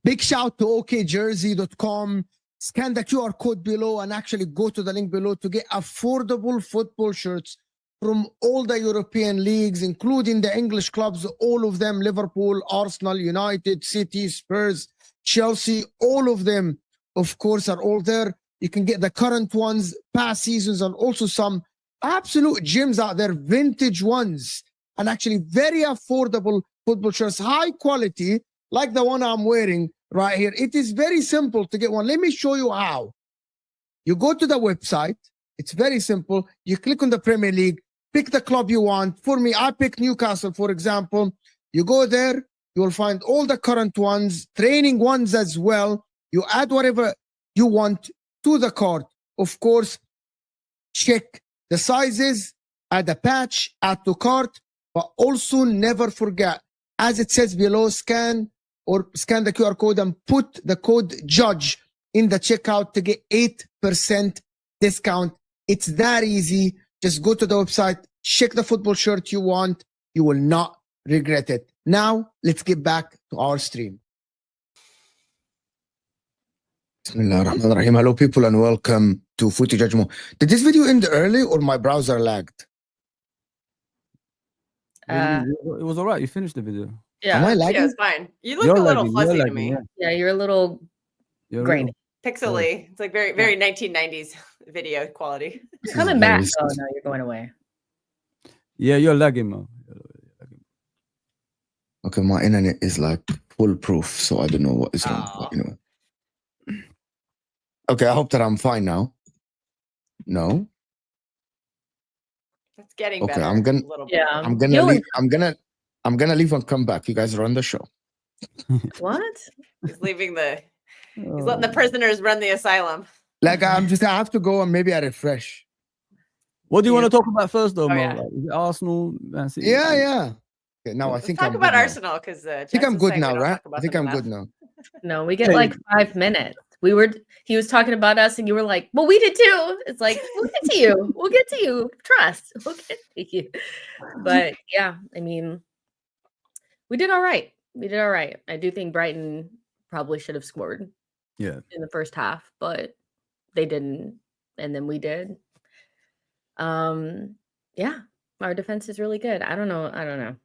Big shout to okjersey.com. Scan the QR code below and actually go to the link below to get affordable football shirts from all the European leagues, including the English clubs, all of them, Liverpool, Arsenal, United, City, Spurs, Chelsea, all of them, of course, are all there. You can get the current ones, past seasons, and also some absolute gems out there, vintage ones, and actually very affordable football shirts, high quality, like the one I'm wearing right here. It is very simple to get one. Let me show you how. You go to the website. It's very simple. You click on the Premier League, pick the club you want. For me, I pick Newcastle, for example. You go there, you will find all the current ones, training ones as well. You add whatever you want to the cart. Of course, check the sizes, add a patch, add to cart, but also never forget, as it says below, scan the QR code and put the code JUDGE in the checkout to get 8% discount. It's that easy. Just go to the website, check the football shirt you want. You will not regret it. Now, let's get back to our stream. Bismillah ar-Rahman ar-Rahim. Hello, people, and welcome to Footy Judgment. Did this video end early or my browser lagged? It was all right. You finished the video. Yeah, Am I lagging? yeah, it's fine. You look a little fuzzy to me. Yeah, you're a little grainy. Pixely. It's like very, very 1990s video quality. You're coming back. Oh, no, you're going away. Yeah, you're lagging, man. Okay, my internet is like foolproof, so I don't know what is wrong. But, you know. Okay, I hope that I'm fine now. No. It's getting okay, better. I'm gonna. Yeah, I'm gonna leave. I'm gonna leave and come back. You guys run the show. What? He's leaving the. He's letting the prisoners run the asylum. Like I have to go and maybe I refresh. What do you want to talk about first, though, Mo? Yeah. Like, is it Arsenal, Man City? Yeah. Okay, now I think talk I'm about good Arsenal because I think I'm good now, right? I think I'm good now. No, we get like 5 minutes. He was talking about us and you were like, well, we did too. It's like, we'll get to you. We'll get to you. Trust. We'll get to you. But yeah, I mean, we did all right. I do think Brighton probably should have scored in the first half, but they didn't. And then we did. Yeah, our defense is really good. I don't know.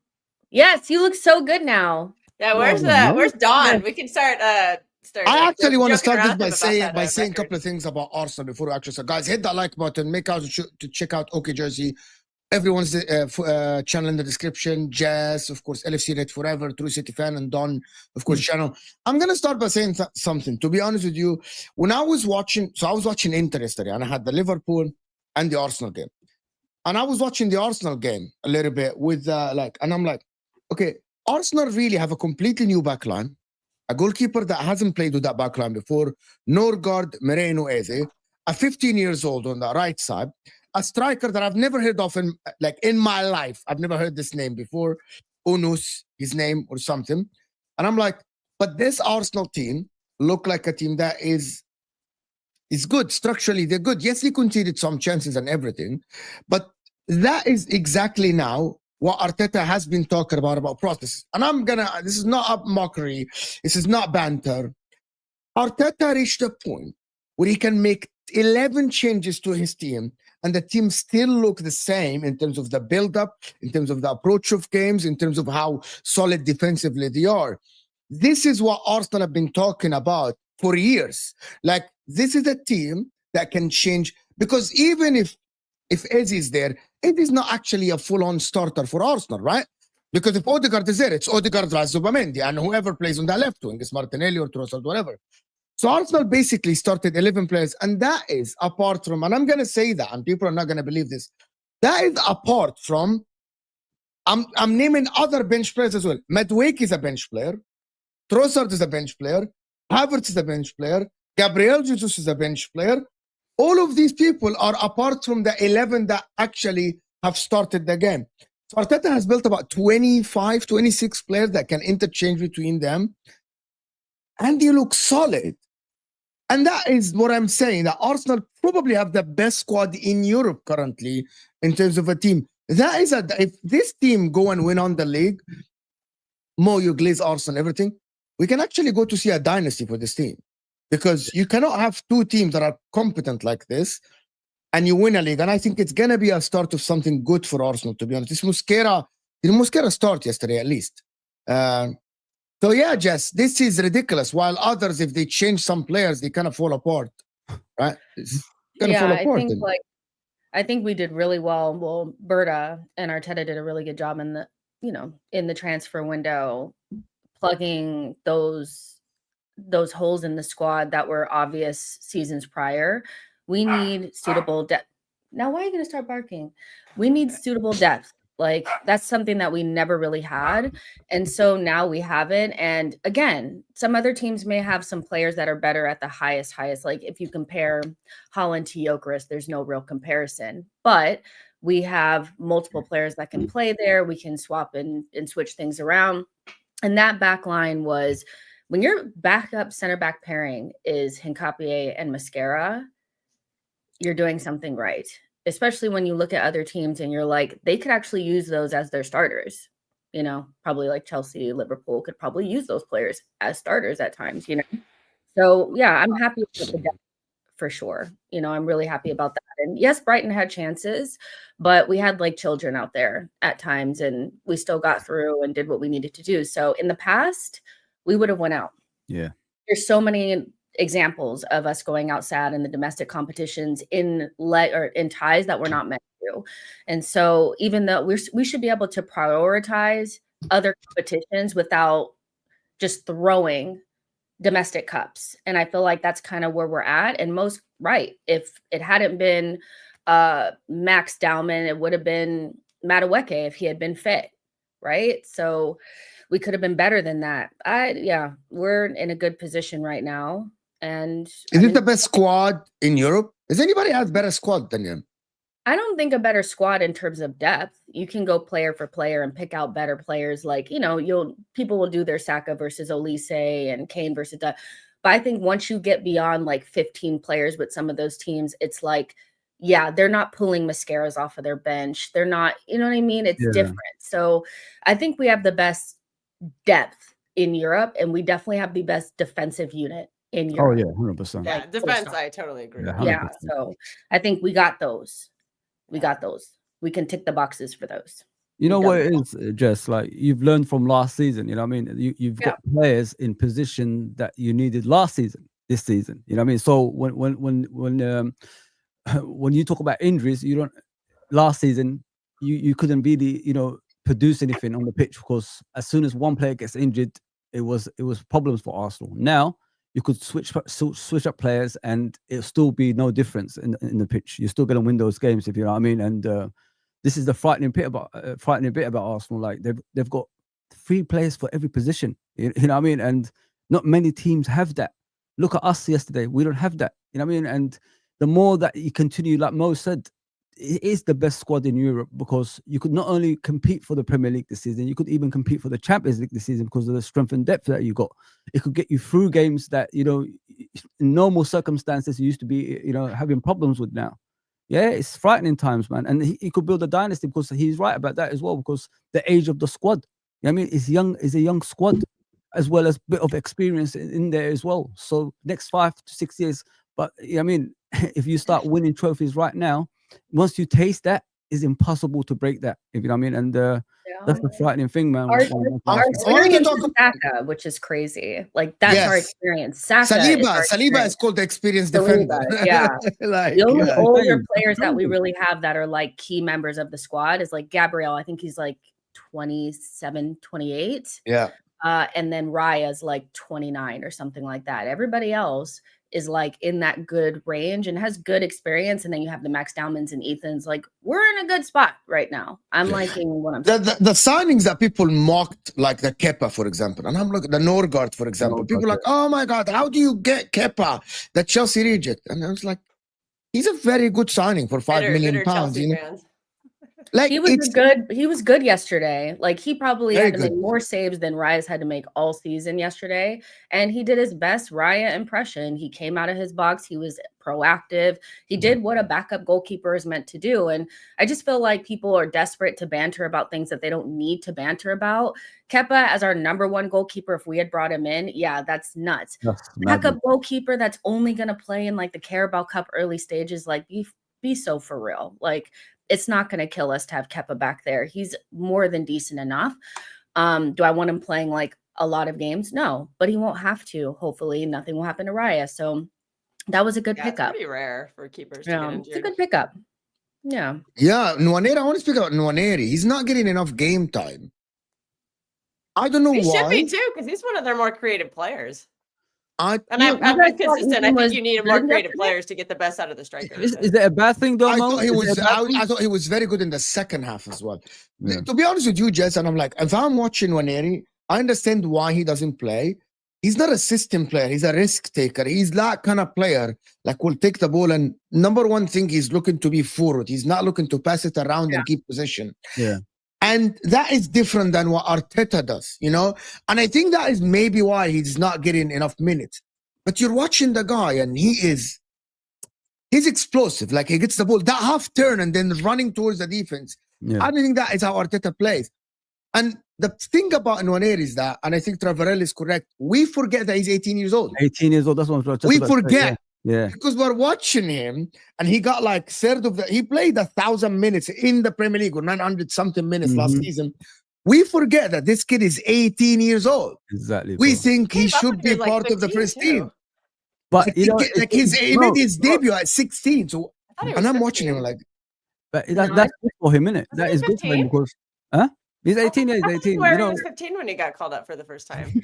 Yes, you look so good now. Yeah, where's Dawn? We can start I actually want to start this by saying a couple of things about Arsenal before we actually start. Guys, hit that like button. Make out to check out OK Jersey. everyone's channel in the description. Jess, of course, LFC Red Forever, True City Fan, and Don, of course, channel. I'm going to start by saying something. To be honest with you, when I was watching, I was watching Inter yesterday, and I had the Liverpool and the Arsenal game. And I was watching the Arsenal game a little bit with, and I'm like, okay, Arsenal really have a completely new backline, a goalkeeper that hasn't played with that backline before, Norgard, Moreno, Eze, a 15 years old on the right side, a striker that I've never heard of in my life. I've never heard this name before, Onus, his name or something. And I'm like, but this Arsenal team look like a team that is good. Structurally, they're good. Yes, they conceded some chances and everything, but that is exactly now what Arteta has been talking about process. And this is not a mockery. This is not banter. Arteta reached a point where he can make 11 changes to his team and the team still look the same in terms of the build-up, in terms of the approach of games, in terms of how solid defensively they are. This is what Arsenal have been talking about for years. Like, this is a team that can change, because even if Eze is there, it is not actually a full-on starter for Arsenal, right? Because if Odegaard is there, it's Odegaard, Zubimendi, and whoever plays on the left wing is Martinelli or Trossard, whatever. So Arsenal basically started 11 players, and that is apart from, and I'm going to say that, and people are not going to believe this, that is apart from, I'm naming other bench players as well. Madueke is a bench player. Trossard is a bench player. Havertz is a bench player. Gabriel Jesus is a bench player. All of these people are apart from the 11 that actually have started the game. So Arteta has built about 25, 26 players that can interchange between them. And they look solid. And that is what I'm saying, that Arsenal probably have the best squad in Europe currently in terms of a team. That is if this team go and win on the league, Mo, you glaze Arsenal, everything, we can actually go to see a dynasty for this team. Because you cannot have two teams that are competent like this and you win a league. And I think it's going to be a start of something good for Arsenal, to be honest. This Mosquera start yesterday, at least. So, yeah, Jess, this is ridiculous. While others, if they change some players, they kind of fall apart, right? I think we did really well. Well, Berta and Arteta did a really good job in the transfer window, plugging those holes in the squad that were obvious seasons prior. We need suitable depth. Now, why are you going to start barking? We need suitable depth. Like, that's something that we never really had. And so now we have it. And again, some other teams may have some players that are better at the highest. Like, if you compare Holland to Gyokeres, there's no real comparison. But we have multiple players that can play there. We can swap and switch things around. And that back line was, when your backup center back pairing is Hincapié and Mosquera, you're doing something right. Especially when you look at other teams and you're like, they could actually use those as their starters. Probably like Chelsea, Liverpool could probably use those players as starters at times, So, yeah, I'm happy with the depth for sure. I'm really happy about that. And yes, Brighton had chances, but we had like children out there at times and we still got through and did what we needed to do. So in the past, we would have went out. Yeah. There's so many examples of us going out sad in the domestic competitions in ties that we're not meant to. And so even though we should be able to prioritize other competitions without just throwing domestic cups. And I feel like that's kind of where we're at. And if it hadn't been Max Dowman, it would have been Madueke if he had been fit. Right. So we could have been better than that. We're in a good position right now. And is it the best squad in Europe? Does anybody have better squad than him? I don't think a better squad in terms of depth. You can go player for player and pick out better players. Like, people will do their Saka versus Olise and Kane versus that. But I think once you get beyond like 15 players with some of those teams, it's like, yeah, they're not pulling Mosqueras off of their bench. They're not, you know what I mean? It's different. So I think we have the best depth in Europe, and we definitely have the best defensive unit in Europe. Oh, yeah, 100%. Yeah, defense, I totally agree. Yeah, so I think we got those. We can tick the boxes for those. You know what it is, Jess? Like, you've learned from last season. You know what I mean? You've got players in position that you needed last season, this season. You know what I mean? So when you talk about injuries, last season you couldn't really, produce anything on the pitch, because as soon as one player gets injured, it was problems for Arsenal. Now you could switch up players and it'll still be no difference in the pitch. You're still going to win those games, if you know what I mean. And this is the frightening bit about Arsenal. Like they've got 3 players for every position. You know what I mean? And not many teams have that. Look at us yesterday. We don't have that. You know what I mean? And the more that you continue, like Mo said, it is the best squad in Europe, because you could not only compete for the Premier League this season, you could even compete for the Champions League this season because of the strength and depth that you got. It could get you through games that, in normal circumstances you used to be, having problems with now. Yeah, it's frightening times, man. And he could build a dynasty, because he's right about that as well, because the age of the squad, you know what I mean, is a young squad, as well as a bit of experience in there as well. So next 5 to 6 years, but I mean, if you start winning trophies right now, once you taste that, it's impossible to break that, if you know what I mean. And that's the frightening thing, man. Our experience is Saka, which is crazy. Like that's our experience. Saka Saliba is called the experienced defender. Yeah. The only older players that we really have that are like key members of the squad is like Gabriel. I think he's like 27, 28. Yeah. And then Raya's like 29 or something like that. Everybody else is like in that good range and has good experience. And then you have the Max Dowmans and Ethans. Like, we're in a good spot right now. I'm liking what I'm saying. The signings that people mocked, like the Kepa, for example, and I'm looking the Norgard, for example. People are like, oh my God, how do you get Kepa, the Chelsea reject? And I was like, he's a very good signing for £5 million. Like he was good yesterday. Like he probably had to make more saves than Raya's had to make all season yesterday. And he did his best Raya impression. He came out of his box. He was proactive. He did what a backup goalkeeper is meant to do. And I just feel like people are desperate to banter about things that they don't need to banter about. Kepa as our #1 goalkeeper, if we had brought him in, that's nuts. Backup goalkeeper that's only going to play in like the Carabao Cup early stages, like be so for real. Like, it's not going to kill us to have Kepa back there. He's more than decent enough. Do I want him playing like a lot of games? No, but he won't have to. Hopefully nothing will happen to Raya. So that was a good pickup. It's pretty rare for keepers to get injured. It's a good pickup. Yeah. Yeah, Nwaneri, I want to speak about Nwaneri. He's not getting enough game time. I don't know why. He should be too, because he's one of their more creative players. I'm consistent. I think you need more creative players to get the best out of the strikers. Is that a bad thing, though? I thought he was very good in the second half as well. Yeah. To be honest with you, Jess, and I'm like, if I'm watching Nwaneri, I understand why he doesn't play. He's not a system player. He's a risk taker. He's that kind of player, like will take the ball and #1 thing, he's looking to be forward. He's not looking to pass it around and keep position. Yeah. And that is different than what Arteta does, And I think that is maybe why he's not getting enough minutes. But you're watching the guy and he's explosive. Like he gets the ball, that half turn and then running towards the defense. Yeah. I don't think that is how Arteta plays. And the thing about Nwaneri is that, and I think Travarelli is correct, we forget that he's 18 years old. 18 years old, that's what I'm we forget. Say, yeah. Because we're watching him and he got like he played 1,000 minutes in the Premier League or 900 something minutes last season. We forget that this kid is 18 years old. Exactly. We think he should be part of the first team. But he made his debut at 16. So and I'm watching him like, but that's good for him, isn't it? That is good for him because he's 18, he's 18. He was 15 when he got called up for the first time.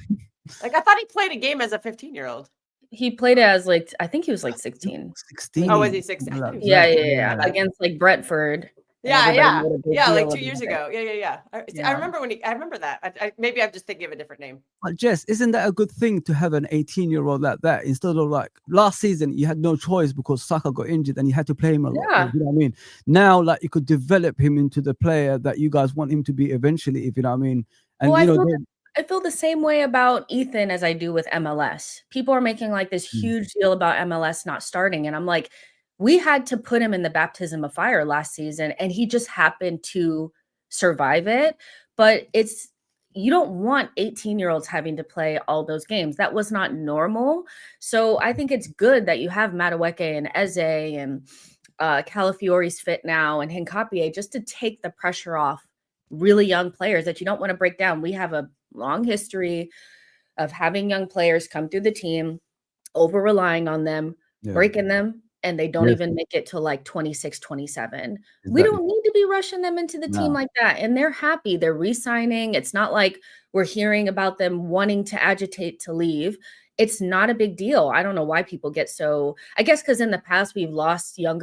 Like I thought he played a game as a 15-year-old. He played as like, I think he was like 16. 16. Oh, was he 16? Yeah. Against like Brentford. Yeah. Like 2 years ago. Yeah. I remember I remember that. Maybe I'm just thinking of a different name. But Jess, isn't that a good thing to have an 18-year-old like that instead of like last season you had no choice because Saka got injured and you had to play him a lot. Yeah. You know what I mean? Now like you could develop him into the player that you guys want him to be eventually, if you know what I mean. And I feel the same way about Ethan as I do with MLS. People are making like this huge deal about MLS not starting. And I'm like, we had to put him in the baptism of fire last season and he just happened to survive it. But you don't want 18-year-olds having to play all those games. That was not normal. So I think it's good that you have Madueke and Eze and Calafiori's fit now and Hincapie just to take the pressure off really young players that you don't want to break down. We have a long history of having young players come through the team, over relying on them, breaking them, and they don't Yes. even make it to like 26, 27. We Exactly. don't need to be rushing them into the team No. like that. And they're happy. They're re-signing. It's not like we're hearing about them wanting to agitate to leave. It's not a big deal. I don't know why people get so, I guess because in the past we've lost young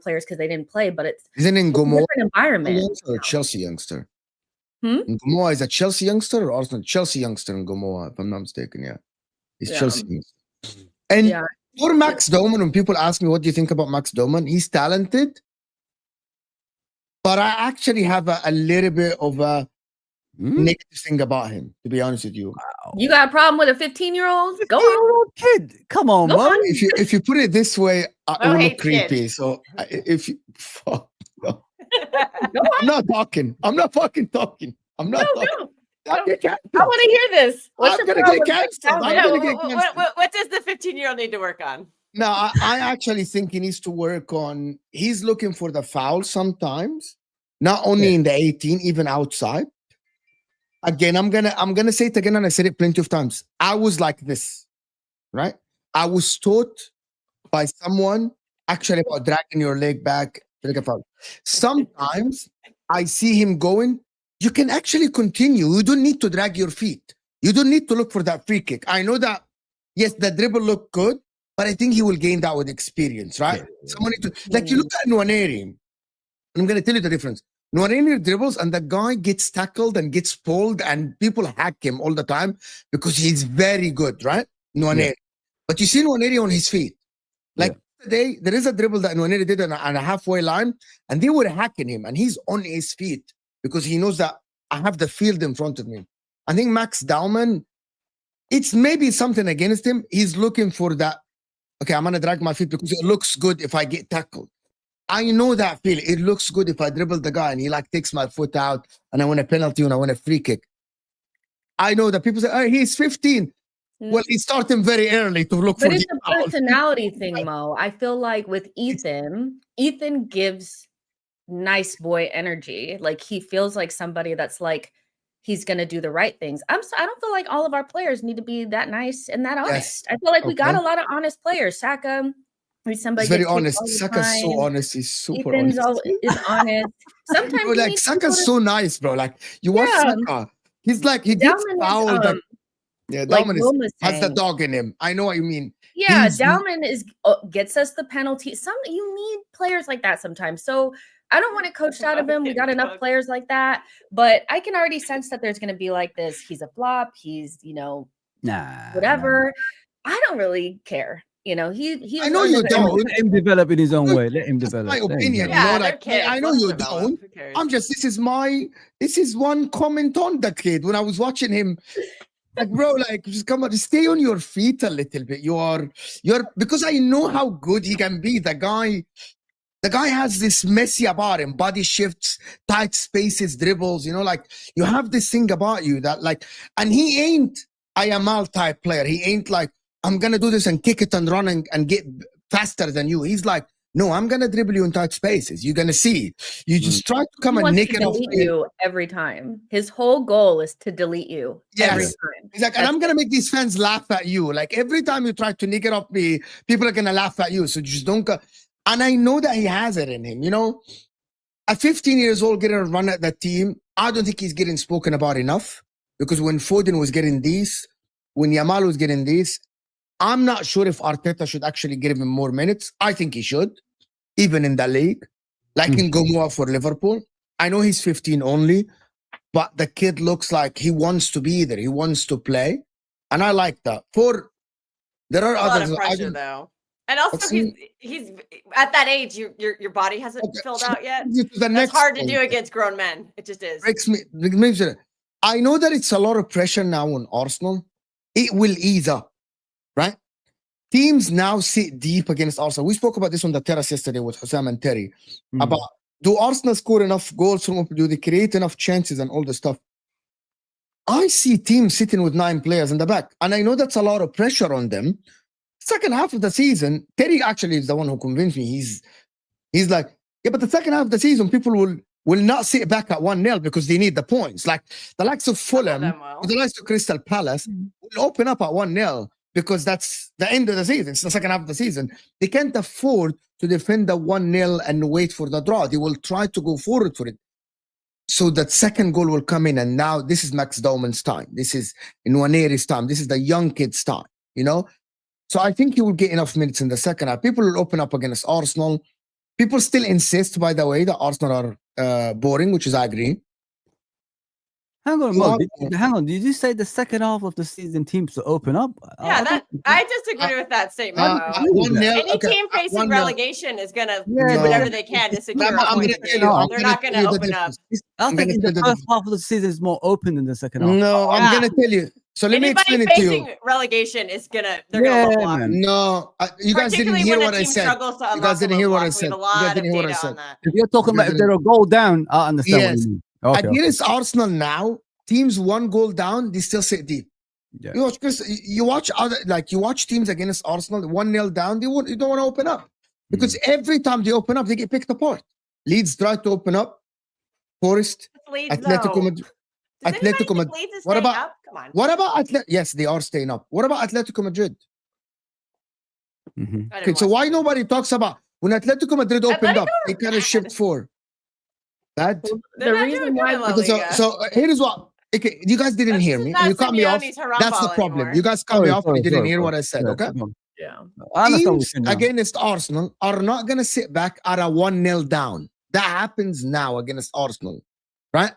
players because they didn't play, but it's Isn't in a Gomoa different environment. or Chelsea youngster? Hmm? Gomoa is a Chelsea youngster or Arsenal? Chelsea youngster in Gomoa, if I'm not mistaken. Yeah, he's Yeah. Chelsea youngster. And Yeah. for Max Dowman, when people ask me what do you think about Max Dowman, he's talented, but I actually have a little bit of a negative thing about him, to be honest with you. You got a problem with a 15-year-old? Go on. 15-year-old kid. Come on, Go man. on. If you put it this way, it Mo will look hates kids. creepy. So if you, fuck, no. Go on. I'm not talking. I'm not fucking talking. I'm not No, talking. no. I'll get canceled. I want to hear this. What's I'm your gonna problem get with canceled. Dowman? I'm No, gonna get canceled. what does the 15-year-old need to work on? No, I actually think he needs to work on. He's looking for the foul sometimes, not only in the 18, even outside. Again, I'm gonna say it again, and I said it plenty of times. I was like this, right? I was taught by someone actually about dragging your leg back to make a foul. Sometimes I see him going. You can actually continue. You don't need to drag your feet. You don't need to look for that free kick. I know that. Yes, the dribble looked good, but I think he will gain that with experience, right? Someone need to, like you look at Nwaneri, and I'm going to tell you the difference. Nwaneri dribbles and the guy gets tackled and gets pulled and people hack him all the time because he's very good, right? Nwaneri. But you see Nwaneri on his feet. Like today, there is a dribble that Nwaneri did on a halfway line and they were hacking him and he's on his feet because he knows that I have the field in front of me. I think Max Dowman, it's maybe something against him. He's looking for that. Okay, I'm going to drag my feet because it looks good if I get tackled. I know that feeling. It looks good if I dribble the guy and he like takes my foot out and I win a penalty and I win a free kick. I know that people say, oh, he's 15. Well, he's starting very early to look But for it's the a personality thing, Mo. I feel like with Ethan gives nice boy energy. Like he feels like somebody that's like he's gonna do the right things. I don't feel like all of our players need to be that nice and that honest. I feel like we got a lot of honest players. Saka, he's somebody He's very gets kicked honest. all the Saka's so time. honest. He's super Ethan's honest. is honest. Sometimes Bro, like Saka's so nice, bro. Like you watch Saka, he's like he gets Dowman fouled. is, yeah, like Dowman Will was has the saying. dog in him. I know what you mean. Yeah, Dowman gets us the penalty. You need players like that sometimes. So I don't want it coached out of him. We got enough players like that, but I can already sense that there's going to be like this. He's a flop. He's whatever. I don't really care. You know, he. I know you don't. Let him develop in his own way. Let him develop. That's my opinion. Yeah, you know, like, I know you don't. I'm just. This is one comment on the kid. When I was watching him, like, bro, like, just come on, just stay on your feet a little bit. You're because I know how good he can be. The guy has this messy about him, body shifts, tight spaces, dribbles. You know, like you have this thing about you that like, and he ain't a Yamal type player. He ain't like, I'm going to do this and kick it and run and get faster than you. He's like, no, I'm going to dribble you in tight spaces. You're going to see. You just try to come and nick it off you every time. His whole goal is to delete you every time. He's like, and I'm going to make these fans laugh at you. Like every time you try to nick it off me, people are going to laugh at you. So just don't go. And I know that he has it in him. You know, at 15 years old, getting a run at that team, I don't think he's getting spoken about enough because when Foden was getting these, when Yamal was getting these, I'm not sure if Arteta should actually give him more minutes. I think he should, even in the league, like in Gomoa for Liverpool. I know he's 15 only, but the kid looks like he wants to be there. He wants to play. And I like that. There are others. A lot of pressure, though. And also, he's at that age. Your body hasn't filled out yet. That's hard to do against grown men. It just is. I know that it's a lot of pressure now on Arsenal. It will ease up, right? Teams now sit deep against Arsenal. We spoke about this on the terrace yesterday with Hussam and Terry about do Arsenal score enough goals from do they create enough chances and all the stuff. I see teams sitting with 9 players in the back, and I know that's a lot of pressure on them. Second half of the season, Terry actually is the one who convinced me. He's like, yeah, but the second half of the season, people will not sit back at 1-0 because they need the points. Like the likes of Fulham, the likes of Crystal Palace will open up at 1-0. because that's the end of the season. It's the second half of the season. They can't afford to defend the 1-0 and wait for the draw. They will try to go forward for it. So that second goal will come in, and now this is Max Dowman's time. This is Nwaneri's time. This is the young kid's time, you know? So I think he will get enough minutes in the second half. People will open up against Arsenal. People still insist, by the way, that Arsenal are boring, which is I agree. Hang on, Mo, hang on. Did you say the second half of the season teams will open up? Yeah, I disagree with that statement. Any team facing relegation is going to do whatever they can to secure a point. They're not going to open up. I think the first half of the season is more open than the second half. No, I'm going to tell you. So let me explain it to you. Anybody facing relegation is they're gonna block. No, you guys didn't hear what I said. You guys didn't hear what I said. If you're talking about if they're a goal down, I understand what you mean. Okay. Against Arsenal now, teams 1 goal down, they still sit deep. Yeah. You watch teams against Arsenal 1-0 down, you don't want to open up because every time they open up, they get picked apart. Leeds try to open up. Forest, Atletico Madrid. What about? Come on. What about Yes, they are staying up. What about Atletico Madrid? Okay, so why nobody talks about when Atletico Madrid opened up? They kind of shipped forward. That the reason why. So here is what. Okay, you guys didn't hear me. You cut me off. That's the problem. Anymore. You guys cut me off. You didn't hear what I said. Okay. Yeah. Teams against Arsenal are not going to sit back at a 1-0 down. That happens now against Arsenal, right?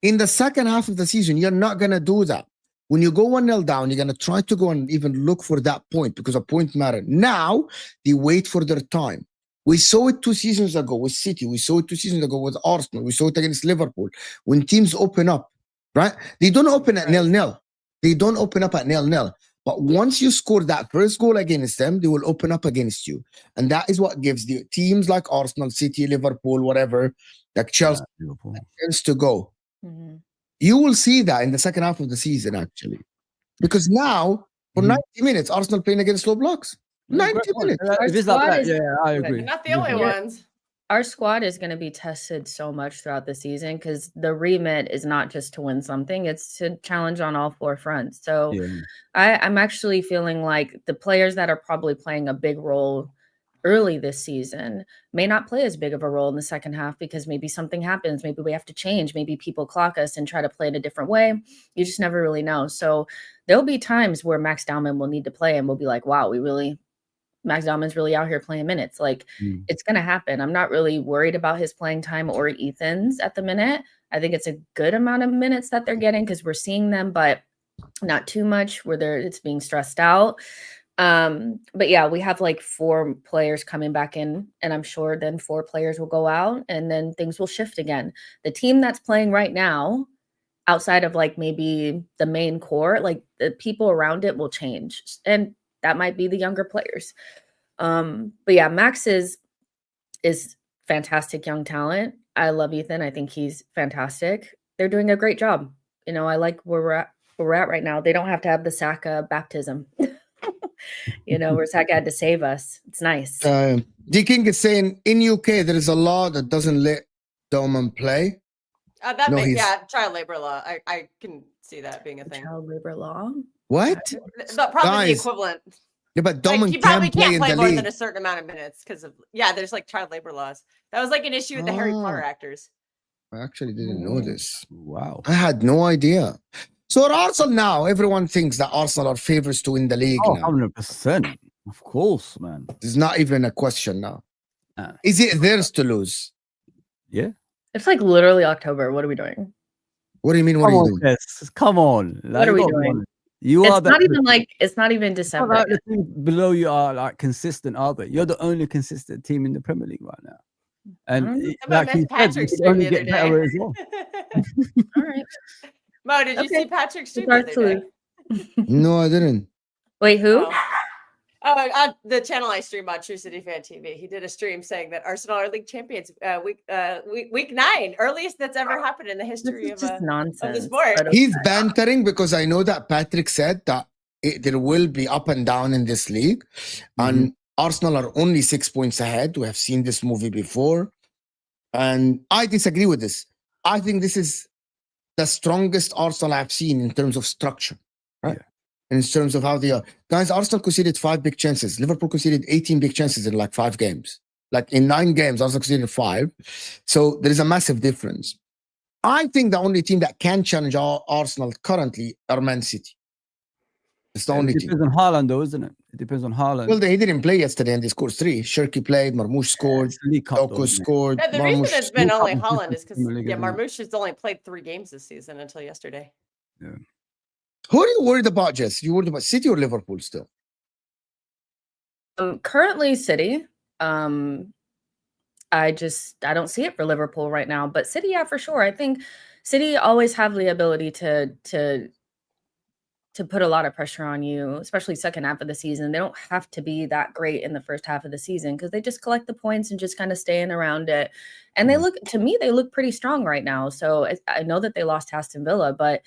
In the second half of the season, you're not going to do that. When you go 1-0 down, you're going to try to go and even look for that point because a point matters. Now, they wait for their time. We saw it 2 seasons ago with City. We saw it 2 seasons ago with Arsenal. We saw it against Liverpool. When teams open up, right? They don't open at 0-0. They don't open up at 0-0. But once you score that first goal against them, they will open up against you. And that is what gives the teams like Arsenal, City, Liverpool, whatever, like Chelsea, a chance to go. Mm-hmm. You will see that in the second half of the season, actually. Because now, for 90 minutes, Arsenal playing against low blocks. 90 minutes. I agree. They're not the only ones. Our squad is going to be tested so much throughout the season because the remit is not just to win something, it's to challenge on all 4 fronts. So I'm actually feeling like the players that are probably playing a big role early this season may not play as big of a role in the second half because maybe something happens. Maybe we have to change. Maybe people clock us and try to play in a different way. You just never really know. So there'll be times where Max Dowman will need to play and we'll be like, wow, Max Dowman's really out here playing minutes. Like it's going to happen. I'm not really worried about his playing time or Ethan's at the minute. I think it's a good amount of minutes that they're getting because we're seeing them, but not too much where it's being stressed out. But yeah, we have like 4 players coming back in and I'm sure then 4 players will go out and then things will shift again. The team that's playing right now, outside of like maybe the main core, like the people around it will change. And that might be the younger players. But yeah, Max is fantastic young talent. I love Ethan. I think he's fantastic. They're doing a great job. You know, I like where we're at right now. They don't have to have the Saka baptism. You know, where Saka had to save us. It's nice. D King is saying in UK there is a law that doesn't let Dowman play. Child labor law. I can see that being a thing. Child labor law. What? Probably the equivalent. Yeah, but Dowman he probably can't play more league. than a certain amount of minutes because of there's like child labor laws. That was like an issue with the Harry Potter actors. I actually didn't know this. Wow. I had no idea. So at Arsenal now, everyone thinks that Arsenal are favorites to win the league now. 100%. Of course, man. There's not even a question now. Is it theirs to lose? Yeah. It's like literally October. What are we doing? What do you mean? What are you doing? Come on. What are we doing? It's not even December. The teams below you are like consistent, are they? You're the only consistent team in the Premier League right now. And like you said, you can only get better as well. All right. Mo, did you see Patrick's stream the other day? No, I didn't. Wait, who? On the channel I stream on True City Fan TV, he did a stream saying that Arsenal are league champions week 9, earliest that's ever happened in the history of the sport. He's bantering because I know that Patrick said that there will be up and down in this league, and Arsenal are only 6 points ahead. We have seen this movie before, and I disagree with this. I think this is the strongest Arsenal I've seen in terms of structure. Right? in terms of how they are. Guys, Arsenal conceded 5 big chances. Liverpool conceded 18 big chances in like 5 games. Like in 9 games, Arsenal conceded 5. So there is a massive difference. I think the only team that can challenge Arsenal currently are Man City. It's the only team. It depends on Haaland, though, isn't it? It depends on Haaland. Well, he didn't play yesterday and they scored 3. Cherki played, Marmoush scored, Oko scored. Yeah, the reason Marmoush it's been only scored. Haaland is because Marmoush has only played 3 games this season until yesterday. Yeah. Who are you worried about, Jess? You worried about City or Liverpool still? Currently City. I don't see it for Liverpool right now, but City, yeah, for sure. I think City always have the ability to put a lot of pressure on you, especially second half of the season. They don't have to be that great in the first half of the season because they just collect the points and just kind of staying around it. And they look pretty strong right now. So I know that they lost to Aston Villa, but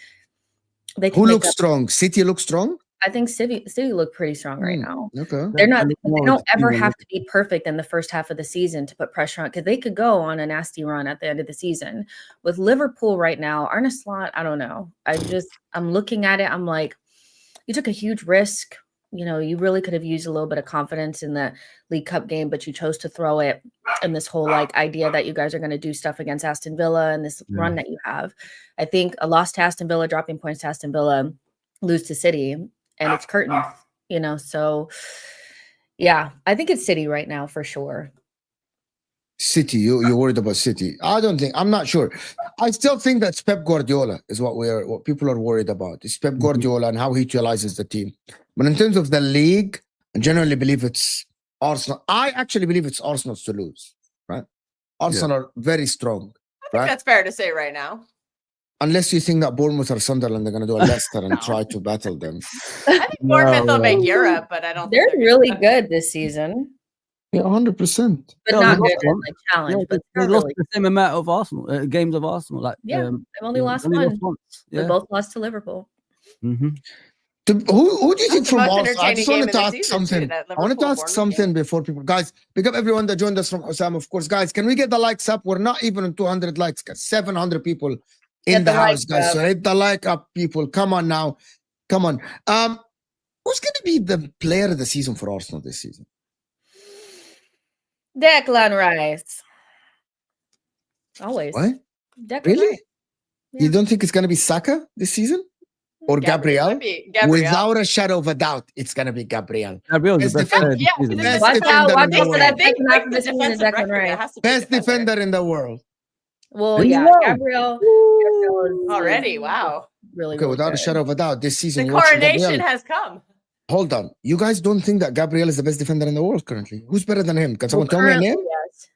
they can. Who looks strong? City looks strong? I think City look pretty strong right now. Okay. They don't ever have to be perfect in the first half of the season to put pressure on, because they could go on a nasty run at the end of the season. With Liverpool right now, Arne Slot, I don't know. I'm looking at it. I'm like, you took a huge risk. You know, you really could have used a little bit of confidence in the League Cup game, but you chose to throw it in this whole like idea that you guys are going to do stuff against Aston Villa and this run that you have. I think a loss to Aston Villa, dropping points to Aston Villa, lose to City, and it's curtains, you know. So yeah, I think it's City right now for sure. City, you're worried about City. I'm not sure. I still think that's Pep Guardiola is what people are worried about. It's Pep Guardiola and how he utilizes the team. But in terms of the league, I generally believe it's Arsenal. I actually believe it's Arsenal's to lose, right? Arsenal are very strong. I think that's fair to say right now. Unless you think that Bournemouth or Sunderland are going to do a Leicester and try to battle them. I think Bournemouth will make Europe, but I don't think they're really good this season. Yeah, 100%. But not good at like challenge. Yeah, but they lost the same amount of Arsenal games of Arsenal. Like they've only lost one. Yeah. They both lost to Liverpool. Who do you think from Arsenal? I just wanted to ask something. I wanted to ask something before people. Guys, pick up everyone that joined us from Osam, of course. Guys, can we get the likes up? We're not even on 200 likes. 700 people in the house, guys. So hit the like up, people. Come on now. Come on. Who's going to be the player of the season for Arsenal this season? Declan Rice. Always. What? Declan Really? Rice. You don't think it's going to be Saka this season? Or Gabriel? Without a shadow of a doubt, it's going to be Gabriel. Gabriel's the best defender in the world. Well, yeah, Gabriel is already, wow. Really, okay, without a shadow of a doubt, this season. The coronation has come. Hold on. You guys don't think that Gabriel is the best defender in the world currently? Who's better than him? Can someone tell me a name? Yes.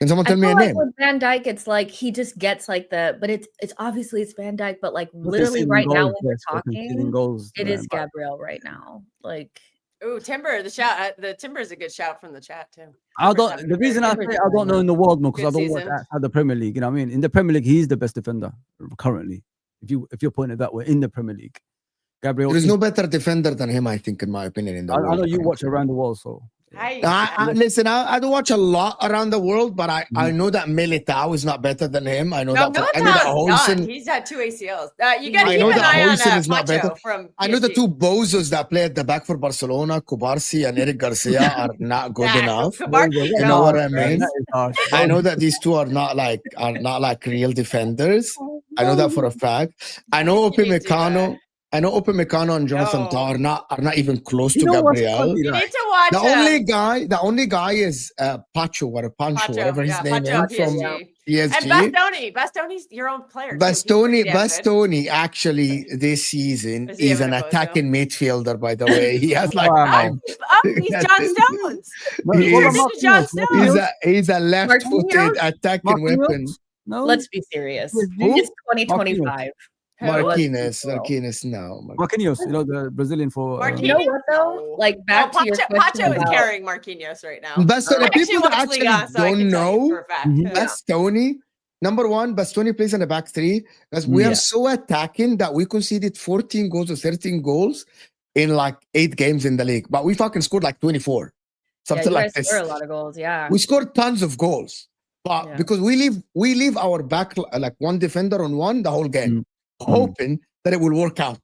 Can someone tell me a name? With Van Dijk, it's like he just gets like but it's obviously it's Van Dijk, but like literally right now when we're talking, it is Gabriel right now. Like, ooh, Timber, the Timber is a good shout from the chat too. The reason I say I don't know in the world more because I don't watch outside the Premier League. You know what I mean? In the Premier League, he's the best defender currently. If you point it that way, in the Premier League. Gabriel, there's no better defender than him, I think, in my opinion. In the world. I know you watch around the world, so listen. I don't watch a lot around the world, but I know that Militao is not better than him. I know that. I know that Holson. He's had 2 ACLs. You got to keep an eye on Pacho from. I know the 2 bozos that play at the back for Barcelona, Kubarsi and Eric Garcia, are not good enough. You know what I mean? I know that these 2 are not like real defenders. I know that for a fact. I know Upamecano and Jonathan Tah are not even close to Gabriel. You need to watch. The only guy is Pacho, whatever his name is from PSG. And Bastoni's your own player. Bastoni actually this season is an attacking midfielder, by the way. He has like he's John Stones. He's a left-footed attacking weapon. No, let's be serious. It's 2025. Marquinhos, no. Marquinhos, you know, the Brazilian for. You know what though? Like back to your question Pacho is carrying Marquinhos right now. The people that actually don't know, Bastoni, number one, Bastoni plays in the back 3. Because we are so attacking that we conceded 14 goals or 13 goals in like 8 games in the league. But we fucking scored like 24. Something like this. Score a lot of goals, yeah. We scored tons of goals. But because we leave our back like one defender on one the whole game. Hoping that it will work out.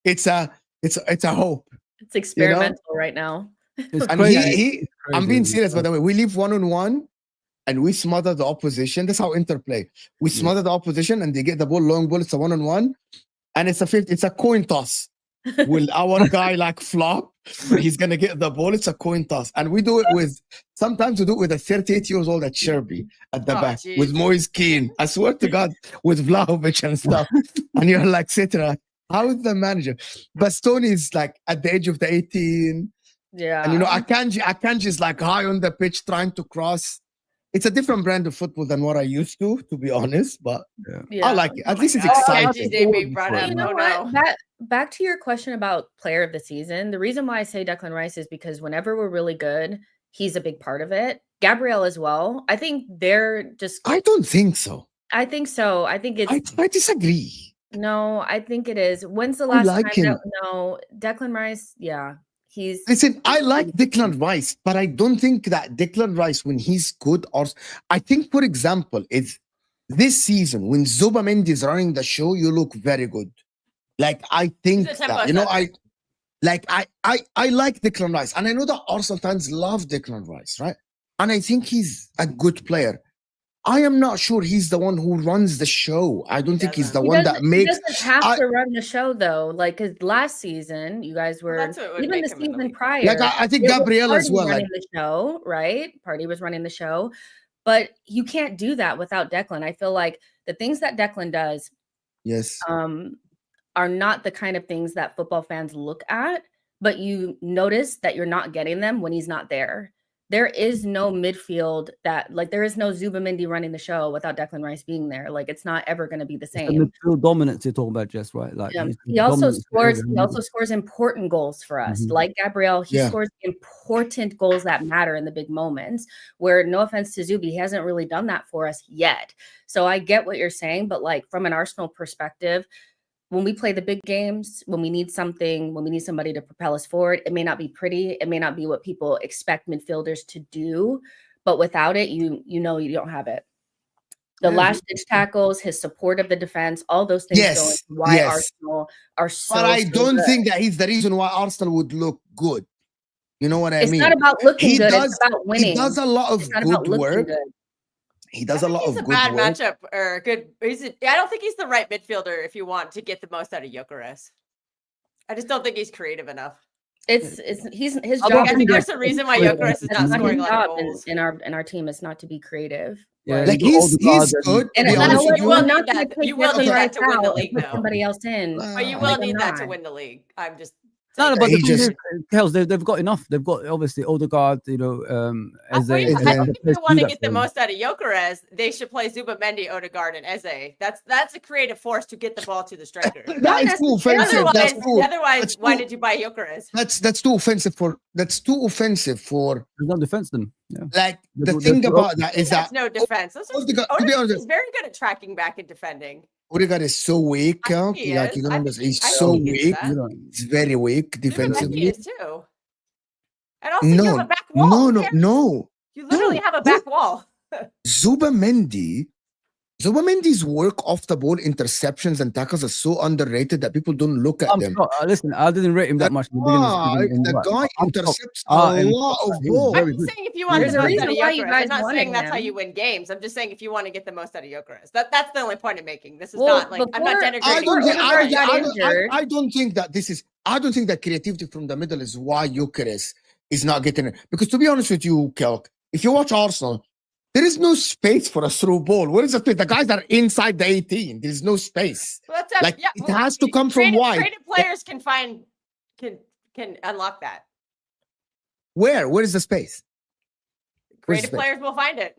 It's a it's a hope. It's experimental right now. It's And crazy. I'm being serious, by the way. We leave 1-on-1 and we smother the opposition. That's how Inter play. We smother the opposition and they get the ball, long ball. It's a 1-on-1 and it's a coin toss. Will our guy like flop? He's gonna get the ball. It's a coin toss, and we do it with. Sometimes we do it with a 38-year-old at Cherki at the back geez. with Moise Keane. I swear to God, with Vlahovic and stuff. And you're like, Citra, how is the manager? Bastoni is like at the age of the 18. Yeah. And Akanji is like high on the pitch trying to cross. It's a different brand of football than what I used to be honest. But I like it. At least it's exciting. You know what? Back to your question about player of the season. The reason why I say Declan Rice is because whenever we're really good, he's a big part of it. Gabriel as well. I think they're just. I don't think so. I think so. I think it's. I disagree. No, I think it is. When's the last like time? him. No, Declan Rice. Yeah. Listen, I like Declan Rice, but I don't think that Declan Rice, when he's good, or I think, for example, it's this season when Zubamendi is running the show, you look very good. Like I think that, I like Declan Rice, and I know that Arsenal fans love Declan Rice, right? And I think he's a good player. I am not sure he's the one who runs the show. I don't think he's the one that makes. He doesn't have to run the show though. Like, cause last season, you guys were even the season prior. Like I think Gabriel as well. Running the show, right? Party was running the show, but you can't do that without Declan. I feel like the things that Declan does, are not the kind of things that football fans look at. But you notice that you're not getting them when he's not there. There is no midfield there is no Zubamendi running the show without Declan Rice being there. Like it's not ever going to be the same. The midfield dominance you're talking about, Jess, right? Like he also scores important goals for us. Like Gabriel, he scores important goals that matter in the big moments. Where no offense to Zubi, he hasn't really done that for us yet. So I get what you're saying, but like from an Arsenal perspective, when we play the big games, when we need somebody to propel us forward, it may not be pretty. It may not be what people expect midfielders to do, but without it, you don't have it. The last ditch tackles, his support of the defense, all those things go into why Arsenal are so. But I don't think that he's the reason why Arsenal would look good. You know what I mean? It's not about looking good. It's about winning. He does a lot of good work. He does a lot of good work. He's a bad matchup or good. I don't think he's the right midfielder if you want to get the most out of Gyokeres. I just don't think he's creative enough. His job. I think there's a reason why Gyokeres is not scoring a lot of goals. In our team is not to be creative. Yeah, like he's good. And you will need that. You will need that to win the league. Put somebody else in. But you will need that to win the league. I'm just. No, but Kels, they've got enough. They've got obviously Odegaard, I think if you want to get the most out of Gyokeres, they should play Zubamendi, Odegaard, and Eze. That's a creative force to get the ball to the striker. That is too offensive. Otherwise, why did you buy Gyokeres? That's too offensive for. That's too offensive for. There's no defense then. Yeah. Like the thing about that is that no defense. Odegaard is very good at tracking back and defending. Odegaard is so weak. He's so weak. He's very weak defensively. He is too. And also, you have a back wall. No. You literally have a back wall. Zubamendi's work off the ball, interceptions and tackles are so underrated that people don't look at them. Listen, I didn't rate him that much. The guy intercepts a lot of balls. I'm saying if you want to get the most out of Gyokeres, I'm not saying that's how you win games. I'm just saying if you want to get the most out of Gyokeres. That's the only point I'm making. This is not like I'm not denigrating. I don't think that creativity from the middle is why Gyokeres is not getting it. Because to be honest with you, Kelk, if you watch Arsenal, there is no space for a through ball. Where is the space? The guys are inside the 18. There is no space. Well, it has to come from wide. Creative players can unlock that. Where is the space? Creative players will find it.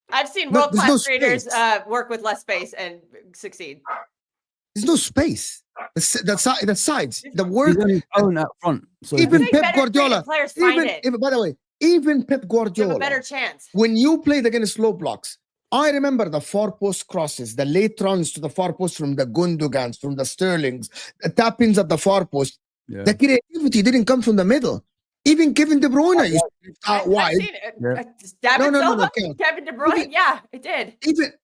I've seen world-class creators work with less space and succeed. There's no space. The sides, the work up front. So even Pep Guardiola. Players find it. By the way, even Pep Guardiola, you have a better chance. When you played against slow blocks, I remember the far post crosses, the late runs to the far post from the Gundogans, from the Sterlings, the tap-ins at the far post. Yeah. The creativity didn't come from the middle. Even Kevin De Bruyne used to drift out wide. I've seen it. David Silva, Kevin De Bruyne. Yeah, it did.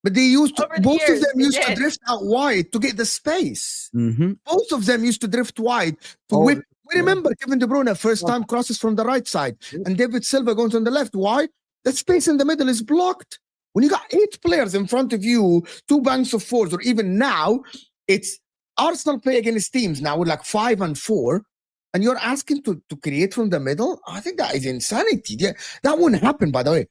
But they used to. Both of them used to did. drift out wide to get the space. Mm-hmm. Both of them used to drift wide to whip. We remember Kevin De Bruyne first time crosses from the right side, and David Silva goes on the left. Why? The space in the middle is blocked. When you got 8 players in front of you, 2 banks of 4s, or even now, it's Arsenal play against teams now with like 5 and 4. And you're asking to create from the middle? I think that is insanity. Yeah, that wouldn't happen, by the way.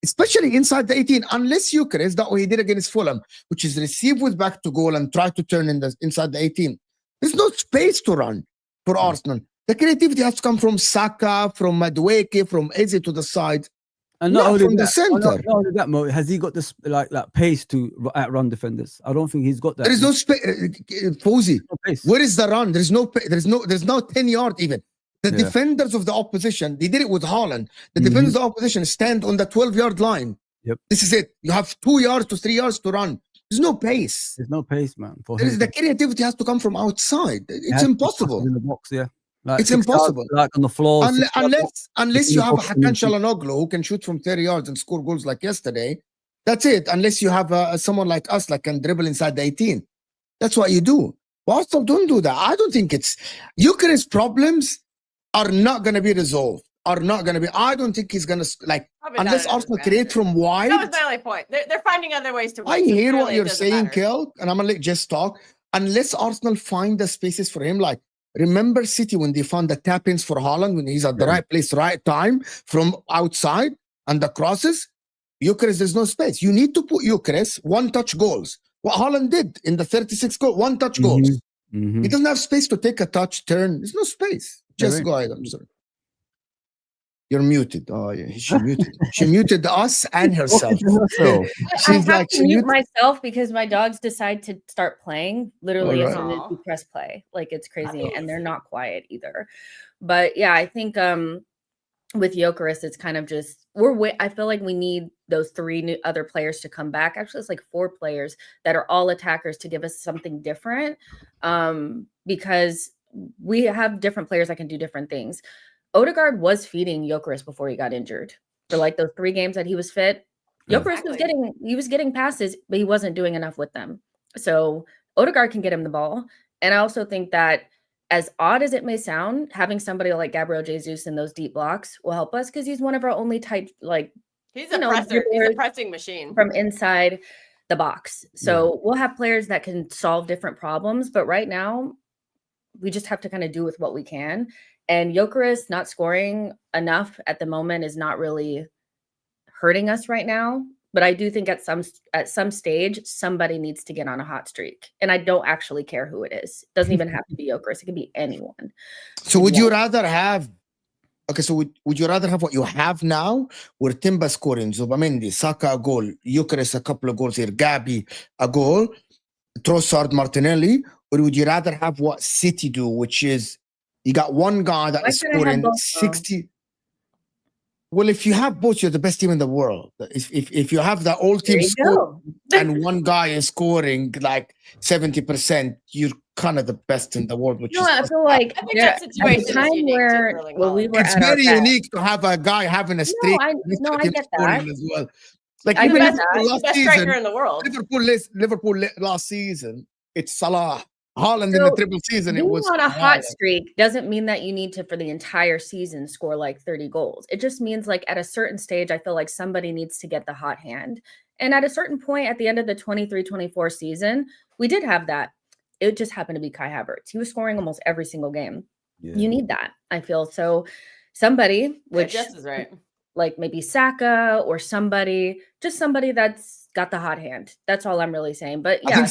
Especially inside the 18, unless Gyokeres, that way he did against Fulham, which is receive with back to goal and try to turn inside the 18. There's no space to run for Arsenal. The creativity has to come from Saka, from Madueke, from Eze to the side. And not only from that, the center. not only that, Mo, has he got this like pace to outrun defenders? I don't think he's got that. There is no space. Fawzi, where is the run? There's no 10 yard even. The defenders of the opposition, they did it with Haaland. The defenders of the opposition stand on the 12-yard line. Yep. This is it. You have 2 yards to 3 yards to run. There's no pace. There's no pace, man. The creativity has to come from outside. It's impossible. In the box, yeah. Like it's impossible. Like on the floor. Unless you have Hakan Çalhanoğlu who can shoot from 30 yards and score goals like yesterday. That's it. Unless you have someone like us that can dribble inside the 18. That's what you do. Arsenal don't do that. I don't think it's... Gyokeres' problems are not going to be resolved. I don't think he's going to... unless Arsenal create from wide... That was my only point. They're finding other ways to win. I hear what you're saying, Kel, and I'm going to let Jess talk. Unless Arsenal find the spaces for him, like... Remember City when they found the tap-ins for Haaland when he's at the right place, right time from outside and the crosses? Gyokeres, there's no space. You need to put Gyokeres one-touch goals. What Haaland did in the 36 goal, one-touch goals. He doesn't have space to take a touch, turn. There's no space. Just go ahead. I'm sorry. You're muted. Oh, yeah. She muted. She muted us and herself. I have to mute myself because my dogs decide to start playing literally as soon as you press play. Like it's crazy, and they're not quiet either. But yeah, I think with Gyokeres, it's kind of just I feel like we need those 3 other players to come back. Actually, it's like 4 players that are all attackers to give us something different. Because we have different players that can do different things. Odegaard was feeding Gyokeres before he got injured. For like those 3 games that he was fit, Gyokeres was getting passes, but he wasn't doing enough with them. So Odegaard can get him the ball. And I also think that as odd as it may sound, having somebody like Gabriel Jesus in those deep blocks will help us because he's one of our only tight, like he's a presser. He's a pressing machine from inside the box. So we'll have players that can solve different problems, but right now we just have to kind of do with what we can. And Gyokeres not scoring enough at the moment is not really hurting us right now. But I do think at some stage, somebody needs to get on a hot streak. And I don't actually care who it is. It doesn't even have to be Gyokeres. It can be anyone. So would you rather have... Okay, so would you rather have what you have now, where Timber scoring, Zubamendi, Saka a goal, Gyokeres a couple of goals here, Gabi a goal, Trossard, Martinelli, or would you rather have what City do, which is you got one guy that is scoring 60... Well, if you have both, you're the best team in the world. If you have the whole team score and one guy is scoring like 70%, you're kind of the best in the world. Which I feel like I think that situation is time where it's very unique to have a guy having a streak. I get that as well. Like I'm even the best striker in the world. Liverpool last season, it's Salah. Haaland in the triple season, it was on a hot streak doesn't mean that you need to for the entire season score like 30 goals. It just means like at a certain stage, I feel like somebody needs to get the hot hand. And at a certain point at the end of the 23-24 season, we did have that. It just happened to be Kai Havertz. He was scoring almost every single game. Yeah. You need that, I feel. So somebody, which Jess is right, like maybe Saka or somebody that's got the hot hand. That's all I'm really saying. But yeah,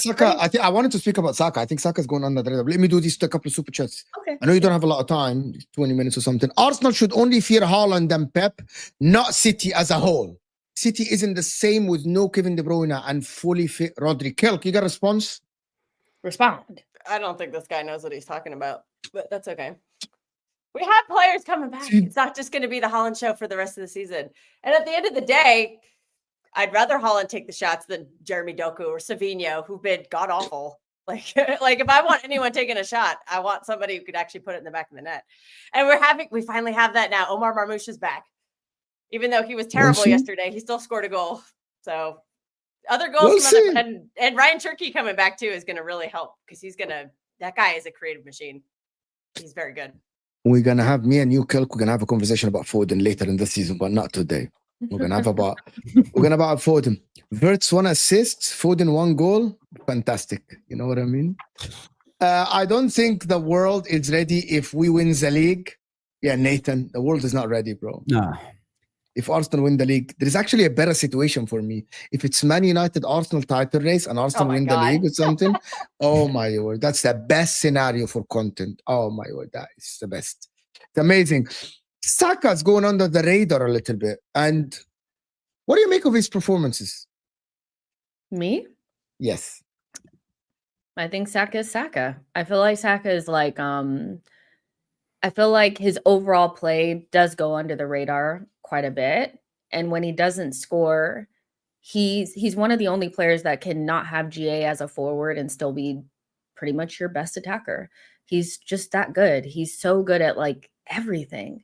I wanted to speak about Saka. I think Saka's going under the radar. Let me do these a couple of super chats. Okay. I know you don't have a lot of time, 20 minutes or something. Arsenal should only fear Haaland and Pep, not City as a whole. City isn't the same with no Kevin De Bruyne and fully fit Rodri. Kelk, you got a response? Respond. I don't think this guy knows what he's talking about, but that's okay. We have players coming back. It's not just going to be the Haaland show for the rest of the season. And at the end of the day, I'd rather Haaland take the shots than Jeremy Doku or Savinho, who've been god-awful. Like if I want anyone taking a shot, I want somebody who could actually put it in the back of the net. And we finally have that now. Omar Marmoush is back. Even though he was terrible yesterday, he still scored a goal. So other goals and Rayan Cherki coming back too is going to really help because that guy is a creative machine. He's very good. We're going to have me and you, Kilk, we're going to have a conversation about Foden later in the season, but not today. We're going to have about Foden. Wirtz 1 assist, Foden 1 goal. Fantastic. You know what I mean? I don't think the world is ready if we win the league. Yeah, Nathan, the world is not ready, bro. Nah. If Arsenal win the league, there is actually a better situation for me. If it's Man United Arsenal title race and Arsenal win the league or something, oh my word, that's the best scenario for content. Oh my word, that is the best. It's amazing. Saka's going under the radar a little bit. And what do you make of his performances? Me? Yes. I think Saka is Saka. I feel like Saka is like, I feel like his overall play does go under the radar quite a bit. And when he doesn't score, he's one of the only players that cannot have GA as a forward and still be pretty much your best attacker. He's just that good. He's so good at like everything.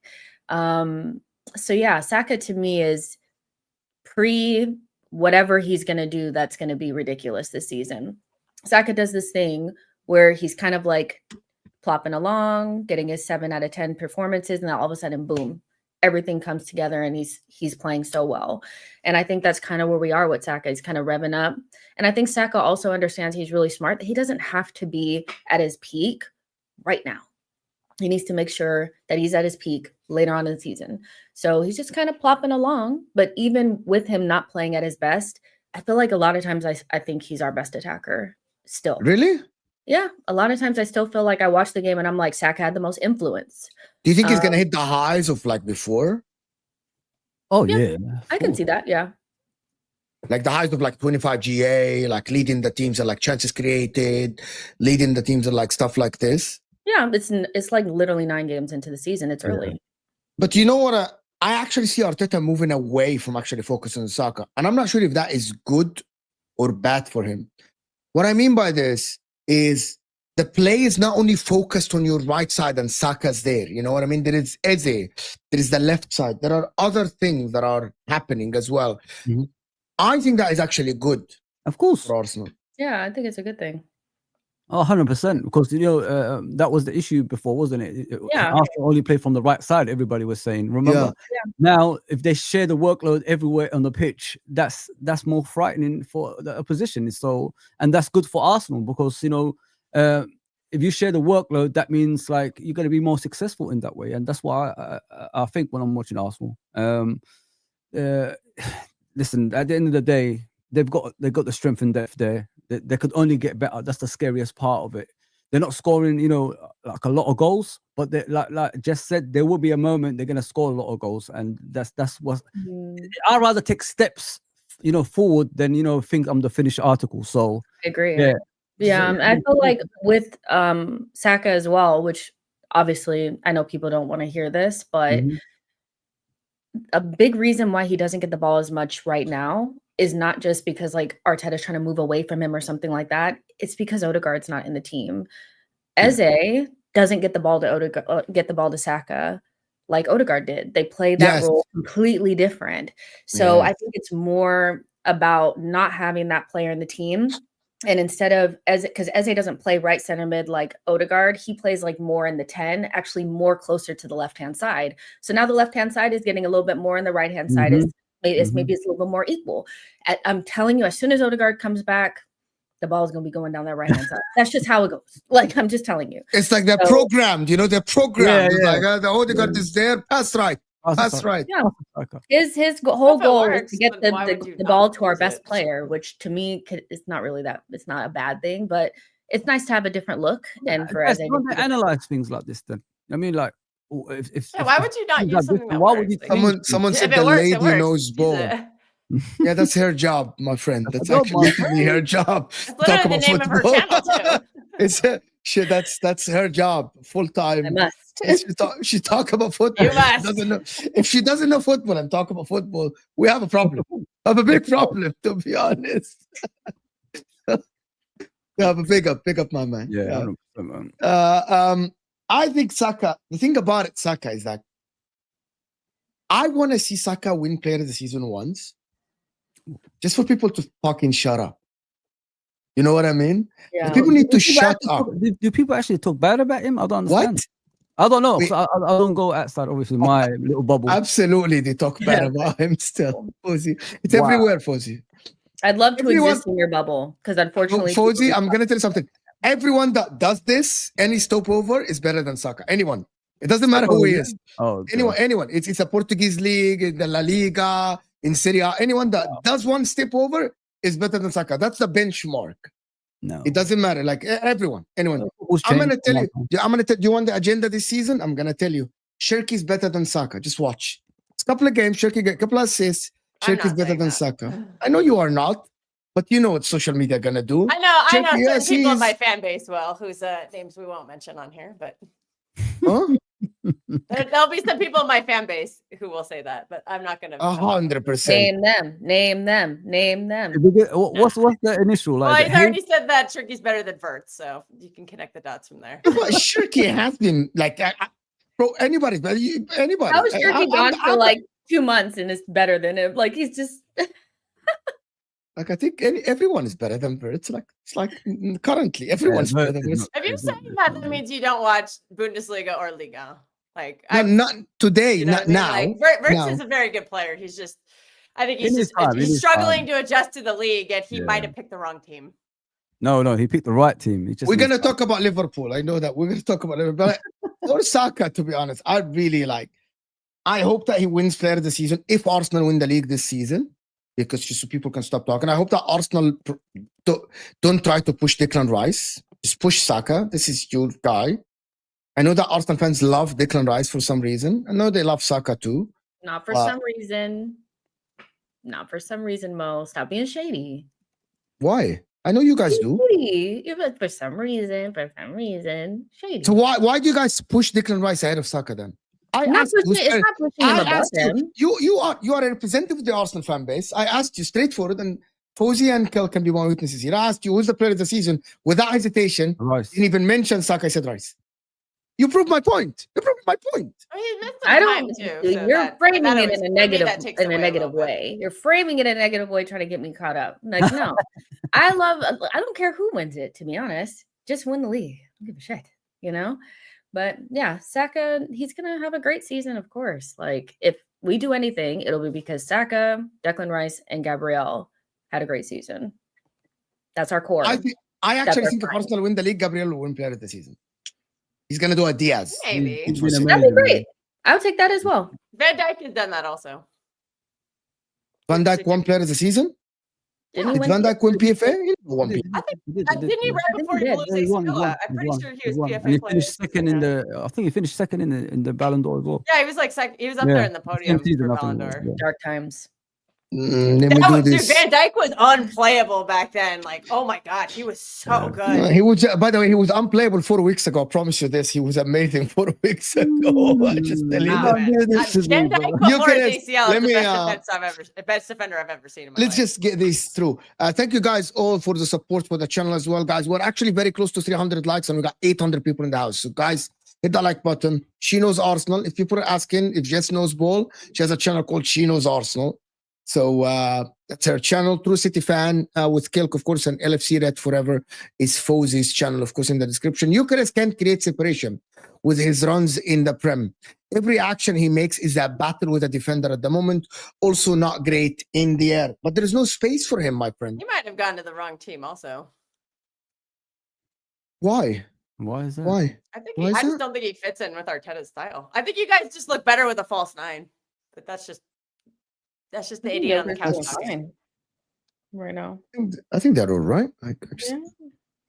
So yeah, Saka to me is whatever he's going to do that's going to be ridiculous this season. Saka does this thing where he's kind of like plopping along, getting his 7 out of 10 performances, and then all of a sudden, boom, everything comes together and he's playing so well. And I think that's kind of where we are with Saka. He's kind of revving up. And I think Saka also understands he's really smart, that he doesn't have to be at his peak right now. He needs to make sure that he's at his peak later on in the season. So he's just kind of plopping along. But even with him not playing at his best, I feel like a lot of times I think he's our best attacker still. Really? Yeah. A lot of times I still feel like I watch the game and I'm like, Saka had the most influence. Do you think he's going to hit the highs of like before? Oh, yeah. I can see that. Yeah. Like the highs of like 25 GA, like leading the teams and like chances created, leading the teams and like stuff like this. Yeah, it's like literally 9 games into the season. It's early. But you know what? I actually see Arteta moving away from actually focusing on Saka. And I'm not sure if that is good or bad for him. What I mean by this is the play is not only focused on your right side and Saka's there. You know what I mean? There is Eze. There is the left side. There are other things that are happening as well. Mm-hmm. I think that is actually good. Of course. For Arsenal. Yeah, I think it's a good thing. Oh, 100%. Because, you know, that was the issue before, wasn't it? Yeah. Arsenal only played from the right side, everybody was saying. Remember? Yeah. Now, if they share the workload everywhere on the pitch, that's more frightening for the opposition. So, and that's good for Arsenal because, you know, if you share the workload, that means like you're going to be more successful in that way. And that's why I think when I'm watching Arsenal. Listen, at the end of the day, they've got the strength and depth there. They could only get better. That's the scariest part of it. They're not scoring, you know, like a lot of goals, but they, like Jess said, there will be a moment they're going to score a lot of goals, and that's what I'd rather take steps, you know, forward than, you know, think I'm the finished article. So I agree. Yeah. I feel like with Saka as well, which obviously I know people don't want to hear this, but a big reason why he doesn't get the ball as much right now is not just because like Arteta's trying to move away from him or something like that. It's because Odegaard's not in the team. Eze doesn't get the ball to Saka like Odegaard did. They play that role completely different. So I think it's more about not having that player in the team. And instead of because Eze doesn't play right center mid like Odegaard, he plays like more in the 10, actually more closer to the left-hand side. So now the left-hand side is getting a little bit more, and the right-hand side is maybe it's a little bit more equal. I'm telling you, as soon as Odegaard comes back, the ball is going to be going down that right-hand side. That's just how it goes. Like, I'm just telling you. It's like they're programmed, you know, they're programmed. Yeah. Like the Odegaard is there, pass right. That's right. Yeah. His whole goal is to get the ball to our best player, which to me is not really that. It's not a bad thing, but it's nice to have a different look. And for us, analyze things like this. Then I mean, like, if why would you not use something that works? Someone said the lady knows ball. Yeah, that's her job, my friend. That's actually her job. Talk about football. It's shit. That's her job, full time. I must. She talk about football. If she doesn't know football and talk about football, we have a problem. I have a big problem, to be honest. Yeah, but pick up my man. Yeah, 100%, man. I think Saka, the thing about it, Saka, is that I want to see Saka win player of the season once, just for people to fucking shut up. You know what I mean? Yeah. People need to Do people shut actually up. do people actually talk bad about him? I don't understand. What? I don't know. Wait. 'Cause I don't go outside, obviously, my little bubble. Absolutely, they talk bad about him still. Footy. It's everywhere, Footy. I'd love to Everyone- exist in your bubble because unfortunately, Footy, I'm going to tell you something. Everyone that does this, any stopover, is better than Saka. Anyone. It doesn't matter who he is. Oh, Anyone. It's a Portuguese league, in the La Liga, in Serie A. Anyone that does one step over is better than Saka. That's the benchmark. no. It doesn't matter. Like everyone, anyone. Football's I'm gonna changed. tell you. I'm gonna tell you want the agenda this season. I'm gonna tell you. Cherki is better than Saka. Just watch. It's a couple of games. Cherki get a couple of assists. I'm Cherki is not better saying than that. Saka. I know you are not, but you know what social media gonna do. I know Cherki, certain yes, people in he's- my fan base will, whose names we won't mention on here, but Huh? there'll be some people in my fan base who will say that, but I'm not gonna. 100%. name them. What's the initial? Well, Like, he's already said that Cherki's better than Vert, so you can connect the dots from there. But Cherki has been like, bro. Anybody's better. Anybody. How is Cherki gone for I'm- like 2 months and it's better than him? Like he's just Like I think everyone is better than Vert. It's like currently everyone's better than Vert. If you say that means you don't watch Bundesliga or Liga. Like No, not today, you know not what I mean? now. Like, Verts now. is a very good player. He's just, I think In he's his just time, in he's his struggling time. to adjust to the league, and he Yeah. might have picked the wrong team. No, he picked the right team. He just We're needs gonna time. talk about Liverpool. I know that we're gonna talk about Liverpool. But or Saka, to be honest, I really like. I hope that he wins Player of the Season if Arsenal win the league this season, because just so people can stop talking. I hope that Arsenal don't try to push Declan Rice. Just push Saka. This is your guy. I know that Arsenal fans love Declan Rice for some reason. I know they love Saka too. not for Wow. some reason. Not for some reason, Mo. Stop being shady. Why? I know you guys do. Shady. Yeah, but for some reason, shady. So why do you guys push Declan Rice ahead of Saka then? I Not asked you pushing, it's straight- not pushing him I above asked him. you are a representative of the Arsenal fan base. I asked you straightforward, and Fawzi and Kel can be my witnesses here. I asked you who's the player of the season without hesitation. Rice. You didn't even mention Saka. I said Rice. You proved my point. You proved my point. I mean, that's some I time don't. too. So You're that framing it always- in a for me, negative, that takes away a negative little bit. way. You're framing it in a negative way, trying to get me caught up. Like, no, I don't care who wins it. To be honest, just win the league. I don't give a shit, you know. But yeah, Saka, he's gonna have a great season, of course. Like, if we do anything, it'll be because Saka, Declan Rice, and Gabriel had a great season. That's our core. I actually That's think if fine. Arsenal win the league, Gabriel will win player of the season. He's gonna do a Diaz. Maybe He's been That'd be amazing, great. man. I'll take that as well. Van Dijk has done that also. Van Dijk won player of the season. Didn't he Did win? Van Dijk win PFA? He never won He PFA. Didn't he right I think before he he did. blew Yeah, he his won, he Sevilla? won, I'm he pretty won, sure he he was won. PFA And he player. finished second in the. I think he finished second in the Ballon d'Or as well. Yeah, he was like he was up Yeah, there in the podium season, for I think Ballon it was, d'Or. yeah. Dark times. Let me That do was, dude, this. Van Dijk was unplayable back then. Like, oh my god, he was so good. He was. By the way, he was unplayable 4 weeks ago. I promise you this. He was amazing 4 weeks ago. I just tell you Nah, that. man. this is Van me, Dijk bro. before Gyokeres, his ACL let is the me, best defender I've ever seen in my Let's life. just get this through. Thank you guys all for the support for the channel as well, guys. We're actually very close to 300 likes and we got 800 people in the house. So, guys, hit that like button. She knows Arsenal. If people are asking if Jess knows ball, she has a channel called She Knows Arsenal. So that's her channel. True City Fan with Kilk, of course, and LFC Red Forever is Fawzi's channel, of course, in the description. Gyokeres can create separation with his runs in the Prem. Every action he makes is a battle with a defender at the moment. Also not great in the air. But there is no space for him, my friend. You might have gone to the wrong team also. Why? Why is that? Why? I think Why is I just that? don't think he fits in with Arteta's style. I think you guys just look better with a false nine. But that's just the idiot on the couch. Joker's talking. fine right now. I think they're all right. I just, Yeah.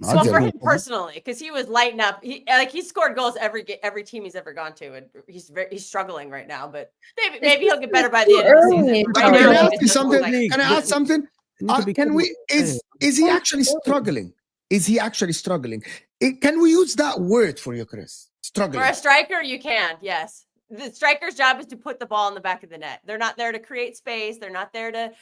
I Well, don't for know. him personally, because he was lighting up. He scored goals every team he's ever gone to, and he's struggling right now. But maybe he'll get better by the too end of the early season. in Right Can now, I he ask just you doesn't something? look like- Can I ask something? It needs to be Can we? covered. Is he actually struggling? Is he actually struggling? Can we use that word for you, Chris? Struggling. For a striker, you can. Yes, the striker's job is to put the ball in the back of the net. They're not there to create space. They're not there to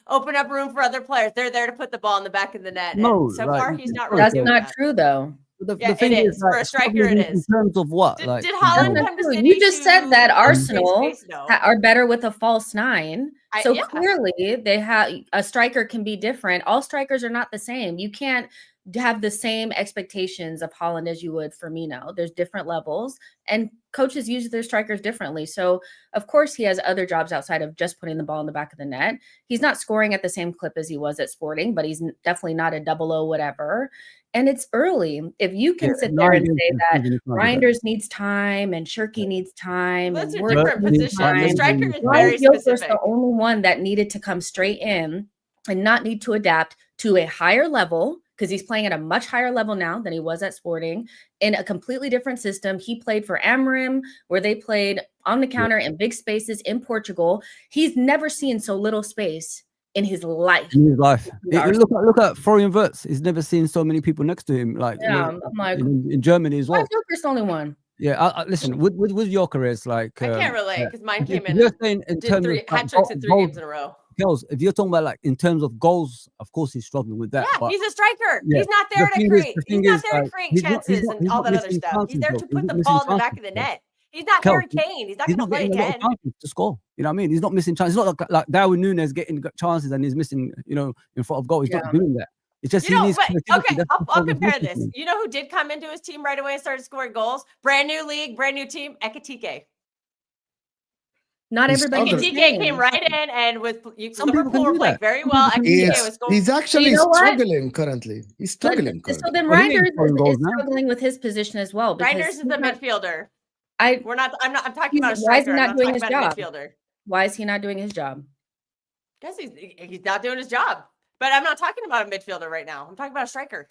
open up room for other players. They're there to put the ball in the back of the net. No, And so like, far he's not really That's doing not that. true, though. The Yeah, thing it is. For a striker, it is. In terms of what? Did Like, Haaland That's come to true. City You just said that to Arsenal increase pace? No. are better with a false nine. So Yeah. clearly they have a striker can be different. All strikers are not the same. You can't have the same expectations of Haaland as you would Firmino. There's different levels, and coaches use their strikers differently. So of course he has other jobs outside of just putting the ball in the back of the net. He's not scoring at the same clip as he was at Sporting, but he's definitely not a 0-0 whatever. And it's early. If you can sit there and say that Reinders needs time and Cherki needs time, Those and are Werner different needs positions. time, The striker is why very is Gyokeres specific. the only one that needed to come straight in and not need to adapt to a higher level? Because he's playing at a much higher level now than he was at Sporting in a completely different system. He played for Amorim, where they played on the counter in big spaces in Portugal. He's never seen so little space in his life. Look at Florian Wirtz. He's never seen so many people next to him. Like, yeah, I'm like, in Germany as well. why is Gyokeres the only one? Yeah, listen, with Gyokeres, like, I can't relate because mine came in. You're saying in Did terms three of hat tricks in 3 games in a row. Girls, if you're talking about like in terms of goals, of course he's struggling with that. Yeah, but he's a striker. yeah, He's not there the to thing is- create. the He's thing not is, there to like, create he's not- chances he's not- and he's all not that other missing stuff. He's there to chances, put though. the He's ball missing in the back of the chances, though. net. He's not Kel, Harry Kane. He's not He's going to not play getting a lot of 10. chances to score. You know what I mean? He's not missing chances. It's not like Darwin Núñez getting chances and he's missing, in front of goal. He's not doing that. It's just he needs creativity. Okay, That's I'll what he's compare missing. this. You know who did come into his team right away and started scoring goals? Brand new league, brand new team, Ekitike. Not everybody. Ekitike came right in and with Some people Liverpool can were do playing that. very well. Ekitike was scoring. He's actually You know what? struggling currently. He's struggling So currently. then Well, he ain't Reinders scoring goals is now. struggling with his position as well. because Reinders is the he's not- midfielder. I'm I'm talking about a Why is he striker. I'm not not doing talking his about a job? midfielder. Why is he not doing his job? Because he's not doing his job. But I'm not talking about a midfielder right now. I'm talking about a striker.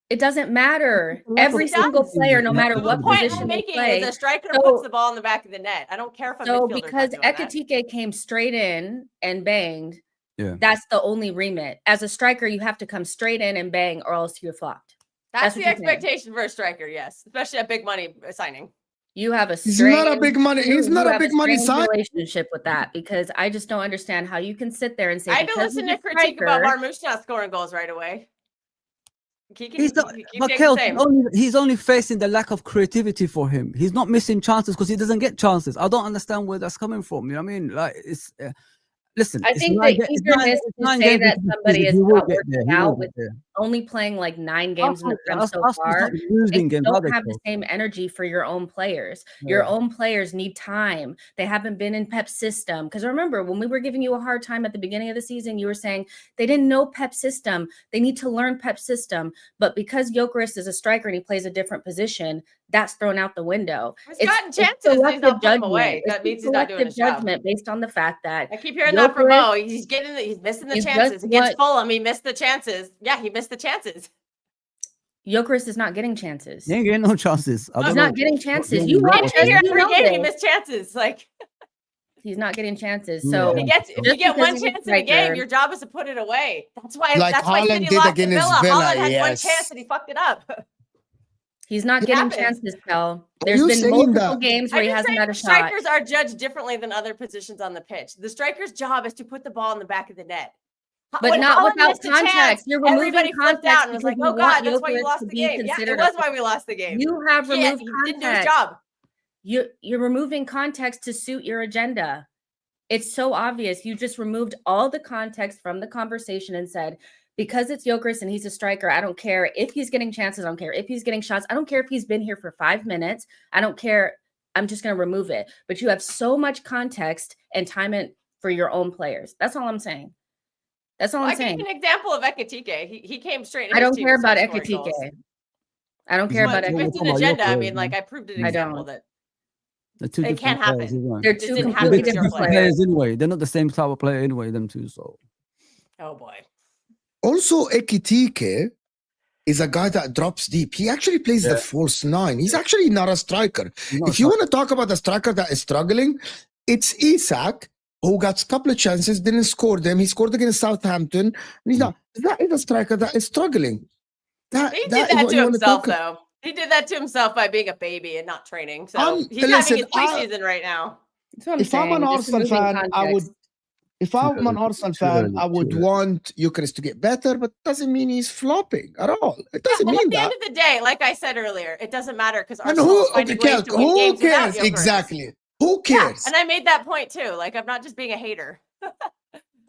It doesn't matter. Well, Every it does. single player, no matter The what point position I'm they making play. is a striker So- puts the ball in the back of the net. I don't care if a So midfielder's because not doing that. Ekitike came straight in and banged, Yeah. that's the only remit. As a striker, you have to come straight in and bang, or else you're flopped. That's what the you're saying. expectation for a striker, yes, especially a big money signing. You have a He's not a strange- big money. He's you not a have big money strange sign. relationship with that, because I just don't understand how you can sit there and say, I've been because listening he's to a critique about striker- Marmoush not scoring goals right away. He He's not, keep but taking Kel, the same. he's only facing the lack of creativity for him. He's not missing chances because he doesn't get chances. I don't understand where that's coming from. You know what I mean? Like, it's listen. I it's think nine the ga- it's eagerness nine- to it's nine say games that into the somebody season. is He will not get working there. He will out get with there. only playing like 9 games in the Prem Us- so us- us far, not losing they games, are don't they, have the Kel? same energy for your own players. Your own players need time. They haven't been in Pep's system. Because remember, when we were giving you a hard time at the beginning of the season, you were saying they didn't know Pep's system. They need to learn Pep's system. But because Gyokeres is a striker and he plays a different position, that's thrown out the window. He's gotten chances and he's selective not putting them judgment. away. It's That means he's not doing his selective job. judgment based on the fact that I keep hearing that from Gyokeres Mo. He's missing the is chances. just Against what- Fulham, he missed the chances. Yeah, he missed the chances. Gyokeres is not getting chances. He ain't getting no chances. I He's don't not know. getting chances. What- You what- watch Every us, year, you every know game, he this. missed chances. Like He's not getting chances. Yeah. So if you get Just one because he's a chance in a game, striker- your job is to put it away. That's why Like that's why Haaland City did lost to against Villa. Villa, Haaland had one yes. chance and he fucked it up. he's not It getting happens. chances, Kel. There's you been saying multiple that? games where I'm he just hasn't saying had a shot. strikers are judged differently than other positions on the pitch. The striker's job is to put the ball in the back of the net. But When not Haaland without missed a chance, context. You're removing everybody flipped context out and was like, because "Oh you want God, that's why you Gyokeres lost to the be game." Yeah, it considered was a- why we lost the game. You have Yeah, removed he didn't do his context. job. You're removing context to suit your agenda. It's so obvious. You just removed all the context from the conversation and said, because it's Gyokeres and he's a striker, I don't care if he's getting chances. I don't care if he's getting shots. I don't care if he's been here for 5 minutes. I don't care. I'm just going to remove it. But you have so much context and time in for your own players. That's all I'm saying. That's all Well, I'm I give saying. you an example of Ekitike. He came straight. I into his don't team care and about started scoring Ekitike. goals. I don't care But about with Ekitike. an agenda, I mean, like I proved an I example don't. that They're two It different can't players, happen. isn't it? They're It two didn't happen completely with your different player. players. Players anyway. They're not the same type of player anyway. Them two. So oh boy. Also, Ekitike is a guy that drops deep. He actually plays the false nine. He's actually not a striker. he's not If you want to talk about a striker that is struggling, it's Isak, who got a couple of chances, didn't score them. He scored against Southampton. And he's not. That is a striker that is struggling. He did is that what to you wanna himself, talk- though. He did that to himself by being a baby and not training. So he's listen, having his preseason right now. That's what I'm If I'm saying. an Just Arsenal removing fan, I would. context. If I'm an early, Arsenal too fan, early, I would too early. want Gyokeres to get better, but doesn't mean he's flopping at all. It doesn't Well, mean at the that. end of the day, like I said earlier, it doesn't matter because And Arsenal who? is Okay, finding ways to win who games without cares? Gyokeres. Exactly. Who Yeah, cares? and I made that point too. Like I'm not just being a hater.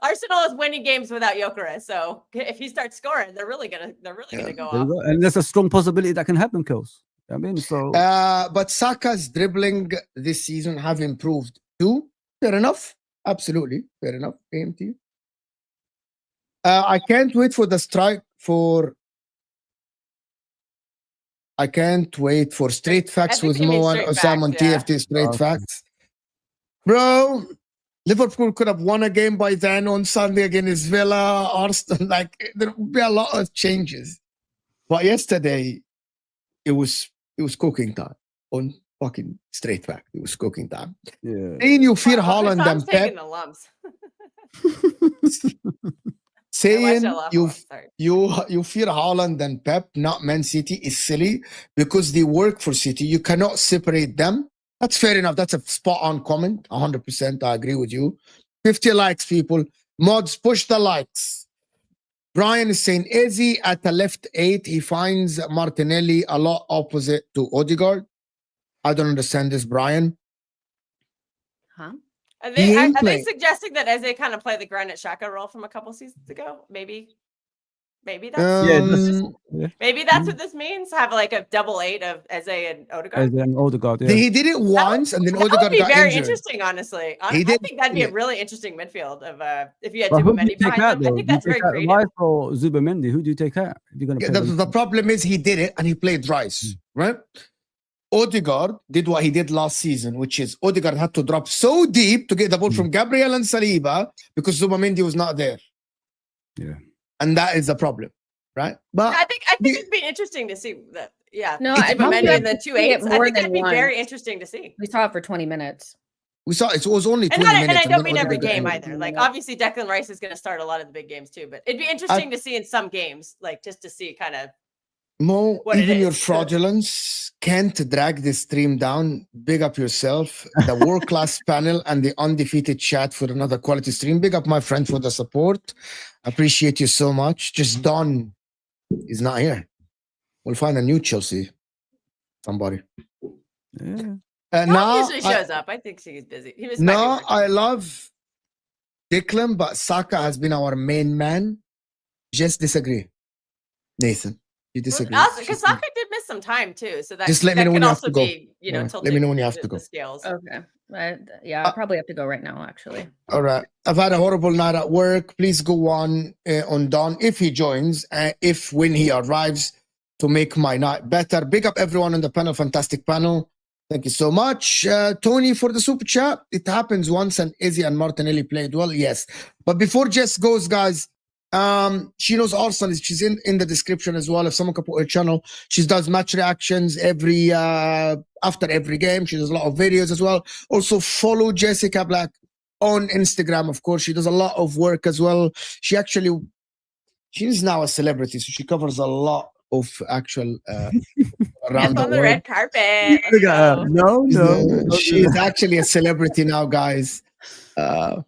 Arsenal is winning games without Gyokeres, so if he starts scoring, they're really gonna go There you off. go. And there's a strong possibility that can happen, Kels. I mean, so But Saka's dribbling this season have improved too. Fair enough. Absolutely. Fair enough. AMT. I can't wait for the strike for. I can't wait for straight facts think with you mean Mo and straight Osam on facts, yeah. TFT. Straight Okay. facts. Bro, Liverpool could have won a game by then on Sunday against Villa, Arsenal. Like there would be a lot of changes. But yesterday, it was cooking time on fucking straight fact. It was cooking time. yeah. Saying you fear Well, Haaland Hussam and taking Pep. the lumps. Saying you you fear Haaland and Pep, not Man City, is silly because they work for City. You cannot separate them. That's fair enough. That's a spot on comment. 100%. I agree with you. 50 likes, people. Mods, push the likes. Brian is saying, Izzy at the left 8, he finds Martinelli a lot opposite to Odegaard. I don't understand this, Brian. Huh? Are He ain't they playing. suggesting that Eze kind of play the Granit Xhaka role from a couple seasons ago? Maybe that's Yeah, maybe that's what this means. Have like a double 8 of Eze and Odegaard. As an Odegaard, yeah. He did it once, and then That would Odegaard be got very injured. interesting, honestly. He I did think that'd be a it. really interesting midfield of if you had But who do you Zubimendi take behind out, them. I though? think Do you that's very take out creative. Rice or Zubimendi? Who do you take out? If you're gonna Yeah, play the problem is he did it, and he played Rice, right? Odegaard did what he did last season, which is Odegaard had to drop so deep to get the ball from Gabriel and Saliba because Zubimendi was not there. Yeah. And that is the problem, right? But I think it'd be interesting to see that. Yeah, No, I Zubimendi think and the 2 8s. I more think that'd than be very once. interesting to see. We saw it for 20 minutes. we saw it was only 20 And minutes. I don't then mean every Odegaard got game injured. either. Like obviously Declan Rice is going to start a lot of the big games too, but it'd be interesting to see in some games, like just to see kind of Mo, what it even your is. fraudulence can't drag this stream down. Big up yourself, the world-class panel, and the undefeated chat for another quality stream. Big up my friend for the support. Appreciate you so much. Just Don is not here. We'll find a new Chelsea somebody. Yeah. Tom Now, usually shows up. I think he's busy. He was no, I love Declan, but Saka has been our main man. Just disagree, Nathan. You disagree? also because Saka did miss some time too, so that Just let me that know when could you have also to go. be Alright, tilted let me know when you have to the go. scales. Okay. Yeah, I'll probably have to go right now, actually. All right. I've had a horrible night at work. Please go on Don if he joins, when he arrives to make my night better. Big up everyone on the panel. Fantastic panel. Thank you so much. Tony for the super chat. It happens once and Izzy and Martinelli played well. Yes. But before Jess goes, guys, she knows Arsenal. She's in the description as well. If someone can put her channel, she does match reactions after every game. She does a lot of videos as well. Also follow Jessica Black on Instagram. Of course, she does a lot of work as well. She's now a celebrity, so she covers a lot of actual around the On the world. red carpet. Look at her. No. She's actually a celebrity now, guys. Well,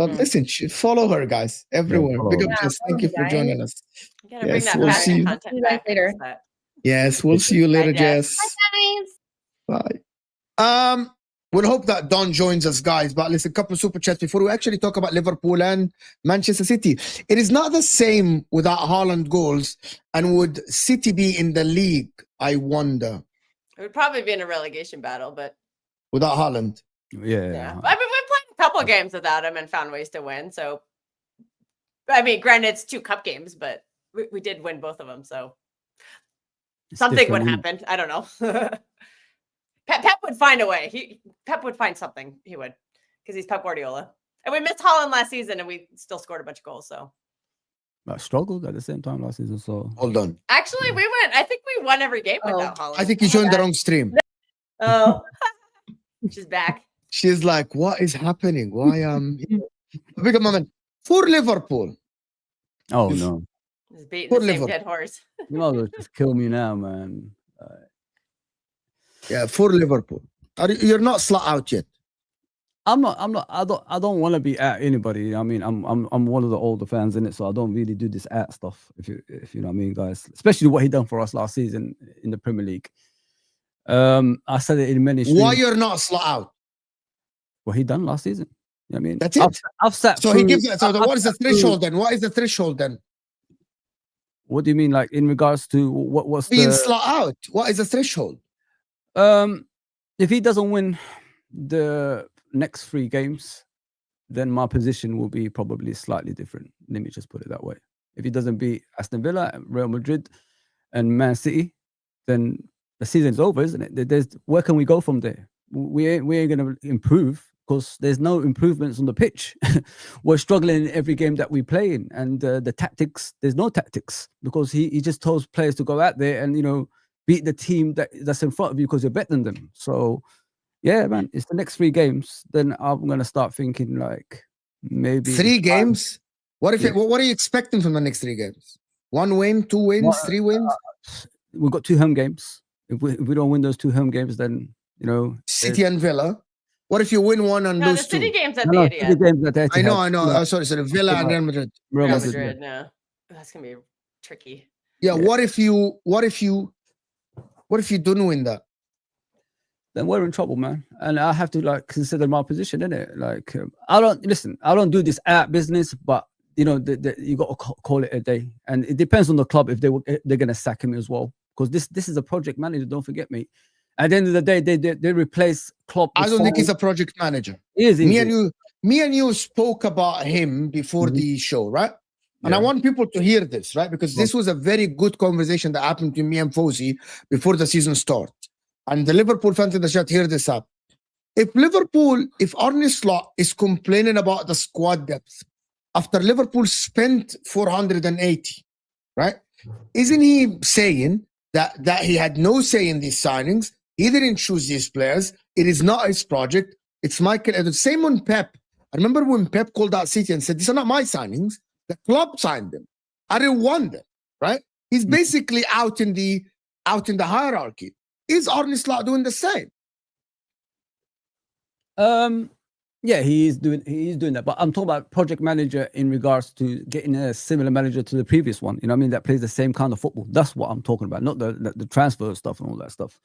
Mhm. listen, follow her, guys, everywhere. follow Big her. up, Yeah, Jess. Thank you for follow me, joining us. You gotta bring Yes, that we'll fashion see you. content See you guys back. later. But Yes, we'll see you later, Jess. Jess. Bye. We'll hope that Don joins us, guys. But listen, a couple of super chats before we actually talk about Liverpool and Manchester City. It is not the same without Haaland goals. And would City be in the league? I wonder. it would probably be in a relegation battle, but Without Haaland. yeah. I mean, we played a couple of games without him and found ways to win. So, I mean, granted, it's 2 cup games, but we did win both of them. So It's something would different. happen. I don't know. Pep would find a way. Pep would find something. He would, because he's Pep Guardiola. And we missed Holland last season, and we still scored a bunch of goals. So I struggled at the same time last season. So Hold on. actually, we went. I think we won every game without Holland. I think you joined the wrong stream. Oh, she's back. She's like, what is happening? Why big moment for Liverpool. oh no, He's beating Poor the same Liverpool. dead horse. you might as well just kill me now, man. Yeah, for Liverpool. You're not slut out yet. I'm not. I don't want to be at anybody. I mean, I'm one of the older fans in it, so I don't really do this at stuff. If you know what I mean, guys. Especially what he done for us last season in the Premier League. I said it in many streams. Why you're not slot out? What he done last season? You know what I mean, That's it. I've sat. So through, he gives it. So what is the threshold then? What is the threshold then? What do you mean, like in regards to what's Being the slot out? What is the threshold? If he doesn't win the next 3 games, then my position will be probably slightly different. Let me just put it that way. If he doesn't beat Aston Villa, Real Madrid, and Man City, then the season's over, isn't it? Where can we go from there? We ain't going to improve because there's no improvements on the pitch. We're struggling in every game that we play in, and the tactics, there's no tactics because he just tells players to go out there and beat the team that's in front of you because you're better than them. So. Yeah, man, it's the next 3 games. Then I'm gonna start thinking like maybe 3 games. What are you expecting from the next 3 games? 1 win, 2 wins, 3 wins. We've got 2 home games. If we don't win those 2 home games, then City and Villa. What if you win 1 and lose 2? The City games at the Etihad. I know. Sorry, Villa and Real Madrid. Real Madrid. No, that's gonna be tricky. Yeah. What if you don't win that? Then we're in trouble, man. And I have to consider my position, innit? Like, I don't do this ad business, but you got to call it a day. And it depends on the club if they're going to sack him as well. Because this is a project manager, don't forget me. At the end of the day, they replace Klopp. I don't think he's a project manager. He is. Me and you spoke about him before the show, right? And I want people to hear this, right? Because this was a very good conversation that happened between me and Footy before the season starts. And the Liverpool fans in the chat, hear this up. If Arne Slot is complaining about the squad depth after Liverpool spent 480, right? Isn't he saying that he had no say in these signings? He didn't choose these players. It is not his project. It's Michael Edwards. Same on Pep. I remember when Pep called out City and said, these are not my signings. The club signed them. I didn't want them, right? He's basically out in the hierarchy. Is Arne Slot doing the same? Yeah, he is doing that. But I'm talking about project manager in regards to getting a similar manager to the previous one. You know what I mean? That plays the same kind of football. That's what I'm talking about, not the transfer stuff and all that stuff.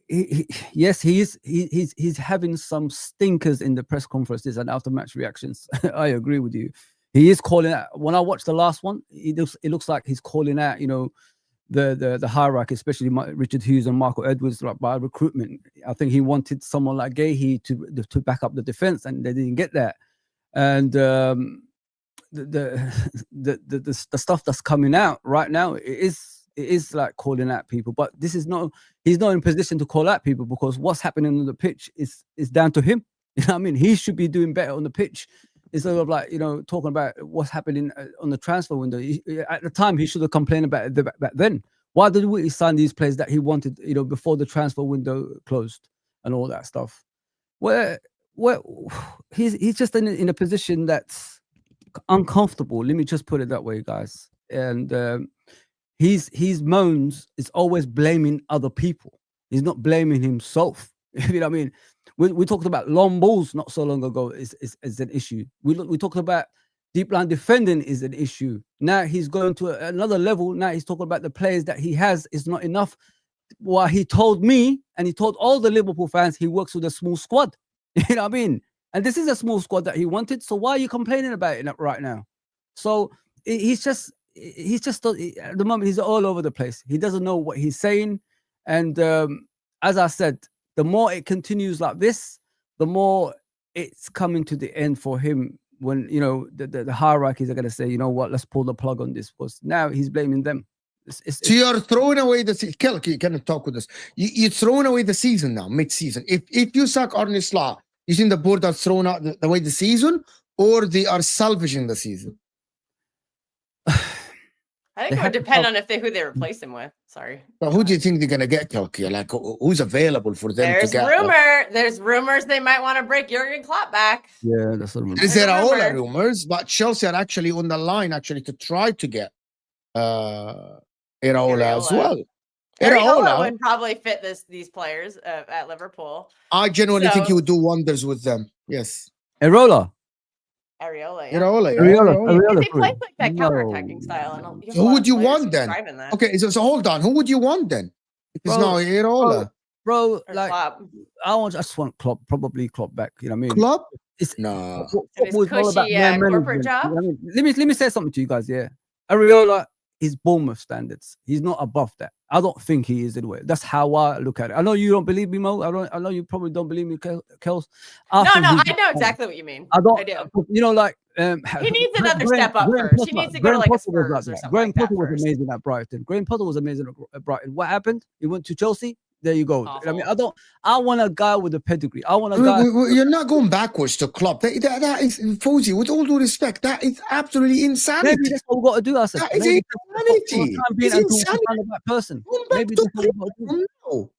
He's having some stinkers in the press conferences and after match reactions. I agree with you. He is calling out. When I watched the last one, it looks like he's calling out, the hierarchy, especially Richard Hughes and Michael Edwards, by recruitment. I think he wanted someone like Gahey to back up the defense, and they didn't get that. And the stuff that's coming out right now, it is like calling out people. But he's not in position to call out people because what's happening on the pitch is down to him. You know what I mean? He should be doing better on the pitch. Instead of talking about what's happening on the transfer window. At the time, he should have complained about it back then. Why did we sign these players that he wanted, before the transfer window closed and all that stuff? Where he's just in a position that's uncomfortable. Let me just put it that way, guys. And his moans is always blaming other people. He's not blaming himself. You know what I mean? We talked about long balls not so long ago is an issue. We talked about deep line defending is an issue. Now he's going to another level. Now he's talking about the players that he has is not enough. While he told me and he told all the Liverpool fans he works with a small squad. You know what I mean? And this is a small squad that he wanted. So why are you complaining about it right now? So he's just at the moment he's all over the place. He doesn't know what he's saying. And as I said, the more it continues like this, the more it's coming to the end for him when, the hierarchies are going to say, you know what, let's pull the plug on this. Because now he's blaming them. So you're throwing away the season. Kelk, you can talk with us. You're throwing away the season now, mid-season. If you sack Arne Slot, you think the board are throwing out away the season or they are salvaging the season? I think it would depend on who they replace him with. Sorry. But who do you think they're going to get, Kelky? Like, who's available for them to get? There's rumors they might want to break Jurgen Klopp back. Yeah, that's what I mean. There are all rumors, but Chelsea are actually on the line to try to get Iraola as well. Areola would probably fit these players at Liverpool. I genuinely think he would do wonders with them. Yes. Areola. Areola. Areola. He plays like that counter-attacking style. And who would you want then? Okay, so hold on. Who would you want then? Because now Areola. Bro, like I just want Klopp, probably Klopp back. You know what I mean? Klopp? It's football's all about corporate job. You know I mean? Let me say something to you guys. Yeah, Areola is Bournemouth standards. He's not above that. I don't think he is anyway. That's how I look at it. I know you don't believe me, Mo. I know you probably don't believe me, Kels. No, I know exactly what you mean. I do. You know, like he needs another step up first. He needs to go to like a Spurs or something. Graham Potter was amazing at Brighton. Graham Potter was amazing at Brighton. What happened? He went to Chelsea. There you go. I mean, I want a guy with a pedigree. I want a guy. You're not going backwards to Klopp. That is Footy. With all due respect, that is absolutely insanity. Maybe that's what we've got to do. I said. That is insanity. It's insanity. That person. Maybe that's what we've got to do. No.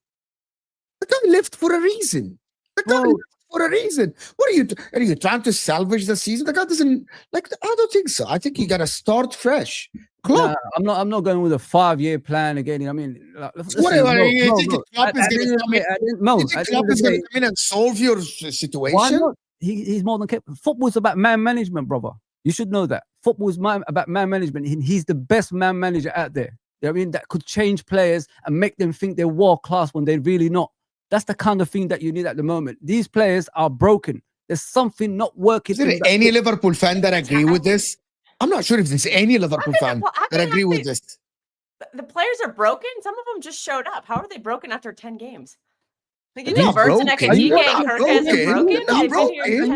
The guy left for a reason. For a reason. What are you trying to salvage the season? The guy doesn't like. I don't think so. I think you got to start fresh. Nah, I'm not going with a 5-year plan again. I mean, whatever. You think Klopp is going to come in and solve your situation? Why not? He's more than capable. Football's about man management, brother. You should know that. Football's about man management. He's the best man manager out there. You know what I mean? That could change players and make them think they're world class when they're really not. That's the kind of thing that you need at the moment. These players are broken. There's something not working. Is there any Liverpool fan that agree with this? I'm not sure if there's any Liverpool fan that agree with this. The players are broken. Some of them just showed up. How are they broken after 10 games? Like, They're not broken. They're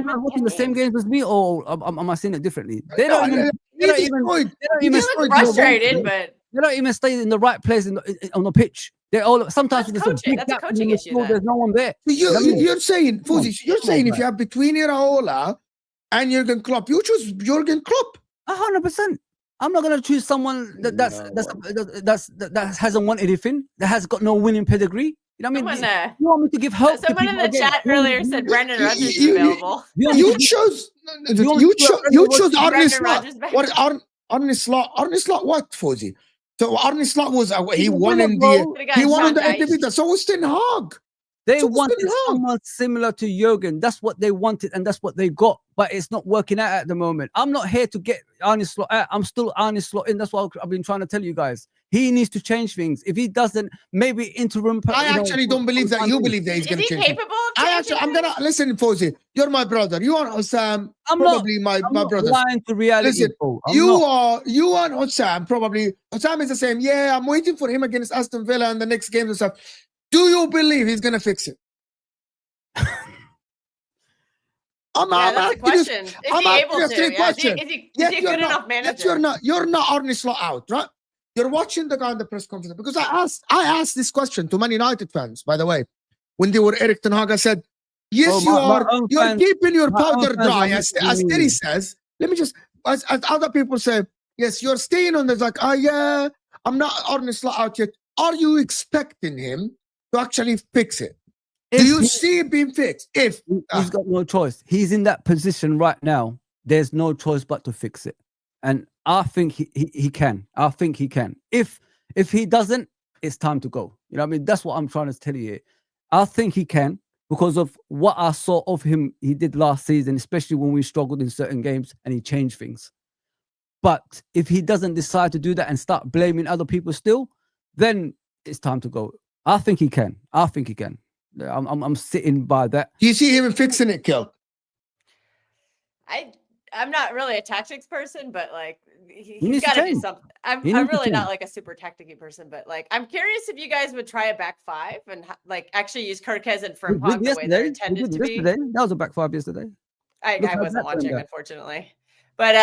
not watching the same games as me, or am I seeing it differently? They don't even frustrated, but they don't even stay in the right place on the pitch. They're all sometimes that's a coaching issue. There's no one there. You're saying, Fuzzy, if you have between Areola and Jurgen Klopp, you choose Jurgen Klopp. 100%. I'm not gonna choose someone that hasn't won anything, that has got no winning pedigree. You know what I mean? You want me to give hope? Someone in the chat earlier said Brendan Rodgers is available. You chose Arne Slot. What Arne Slot? Arne Slot what, Fuzzy? So Arne Slot was he won in the activity. So was Ten Hag. They wanted someone similar to Jurgen. That's what they wanted, and that's what they got. But it's not working out at the moment. I'm not here to get Arne Slot out. I'm still Arne Slot in. That's what I've been trying to tell you guys. He needs to change things. If he doesn't, maybe interim. I actually don't believe that you believe that he's going to change. Is he capable of changing? I'm gonna listen, Fozzy. You're my brother. You are Osam. I'm probably my brother. Lying to reality. Listen, you and Osam probably. Osam is the same. Yeah, I'm waiting for him against Aston Villa and the next games and stuff. Do you believe he's gonna fix it? That's a question. Is he able to? Is he a good enough manager? Yes, you're not Arne Slot out, right? You're watching the guy in the press conference because I asked this question to Man United fans, by the way, when they were Erik ten Hag. I said, yes, you're keeping your powder dry, as Terry says. Let me just, as other people say, yes, you're staying on this, like, yeah, I'm not Arne Slot out yet. Are you expecting him to actually fix it? Do you see it being fixed? If he's got no choice, he's in that position right now. There's no choice but to fix it, and I think he can. I think he can. If he doesn't, it's time to go. You know what I mean? That's what I'm trying to tell you. I think he can because of what I saw of him. He did last season, especially when we struggled in certain games, and he changed things. But if he doesn't decide to do that and start blaming other people still, then it's time to go. I think he can. I think he can. I'm sitting by that. Do you see him fixing it, Kel? I'm not really a tactics person, but like he's got to do something. I'm really not like a super tacticy person, but like I'm curious if you guys would try a back five and like actually use Gyokeres and Frimpong the way they're intended to be. That was a back five yesterday. I wasn't watching, unfortunately, but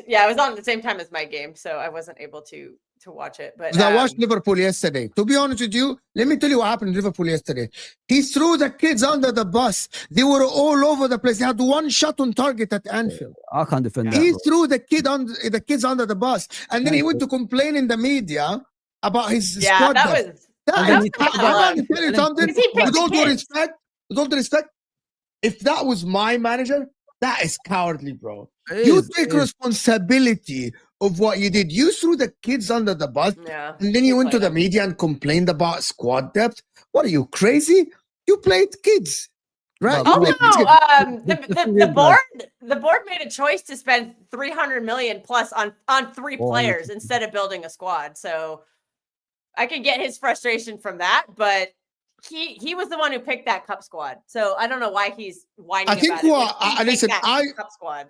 yeah, I was on at the same time as my game, so I wasn't able to watch it. But I watched Liverpool yesterday. To be honest with you, let me tell you what happened in Liverpool yesterday. He threw the kids under the bus. They were all over the place. They had one shot on target at Anfield. I can't defend that. He threw the kids under the bus, and then he went to complain in the media about his squad. With all due respect, if that was my manager, that is cowardly, bro. You take responsibility of what you did. You threw the kids under the bus, and then you went to the media and complained about squad depth. What are you, crazy? You played kids, right? Oh no! The board made a choice to spend 300 million plus on 3 players instead of building a squad. So I can get his frustration from that, but he was the one who picked that cup squad. So I don't know why he's whining about it. Listen, cup squad.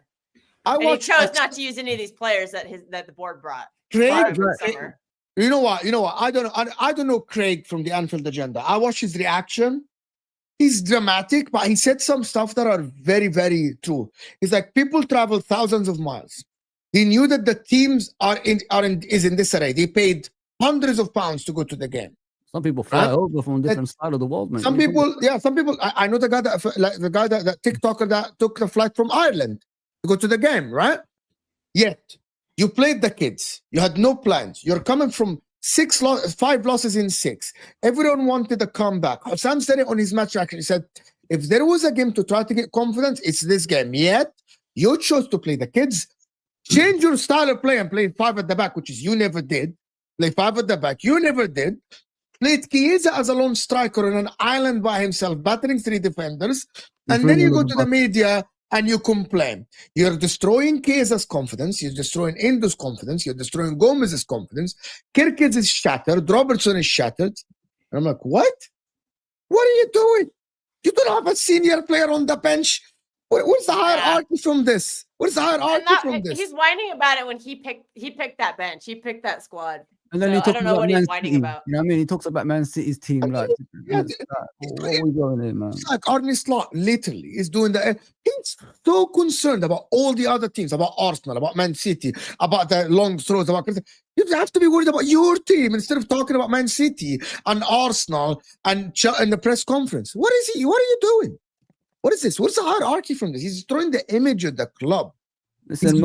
He chose not to use any of these players that the board brought. Craig, you know what? I don't know Craig from the Anfield Agenda. I watched his reaction. He's dramatic, but he said some stuff that are very, very true. He's like, people travel thousands of miles. He knew that the teams is in disarray. They paid hundreds of pounds to go to the game. Some people fly over from different side of the world, man. Some people. I know the guy that TikToker that took the flight from Ireland to go to the game, right? Yet you played the kids. You had no plans. You're coming from 5 losses in 6. Everyone wanted a comeback. Sam said it on his match reaction. He said, if there was a game to try to get confidence, it's this game. Yet you chose to play the kids. Change your style of play and play 5 at the back, which is you never did. Play 5 at the back. You never did. Played Chiesa as a lone striker on an island by himself, battering 3 defenders. And then you go to the media and you complain. You're destroying Chiesa's confidence. You're destroying Endo's confidence. You're destroying Gomez's confidence. Kirkins is shattered. Robertson is shattered. And I'm like, what? What are you doing? You don't have a senior player on the bench. Where's the hierarchy from this? Where's the hierarchy from this? He's whining about it when he picked that bench. He picked that squad. And then I don't know what he's whining about. You know what I mean? He talks about Man City's team. What are we doing here, man? It's like Arne Slot literally is doing that. He's so concerned about all the other teams, about Arsenal, about Man City, about the long throws. You have to be worried about your team instead of talking about Man City and Arsenal and in the press conference. What is he? What are you doing? What is this? What's the hierarchy from this? He's destroying the image of the club. Listen,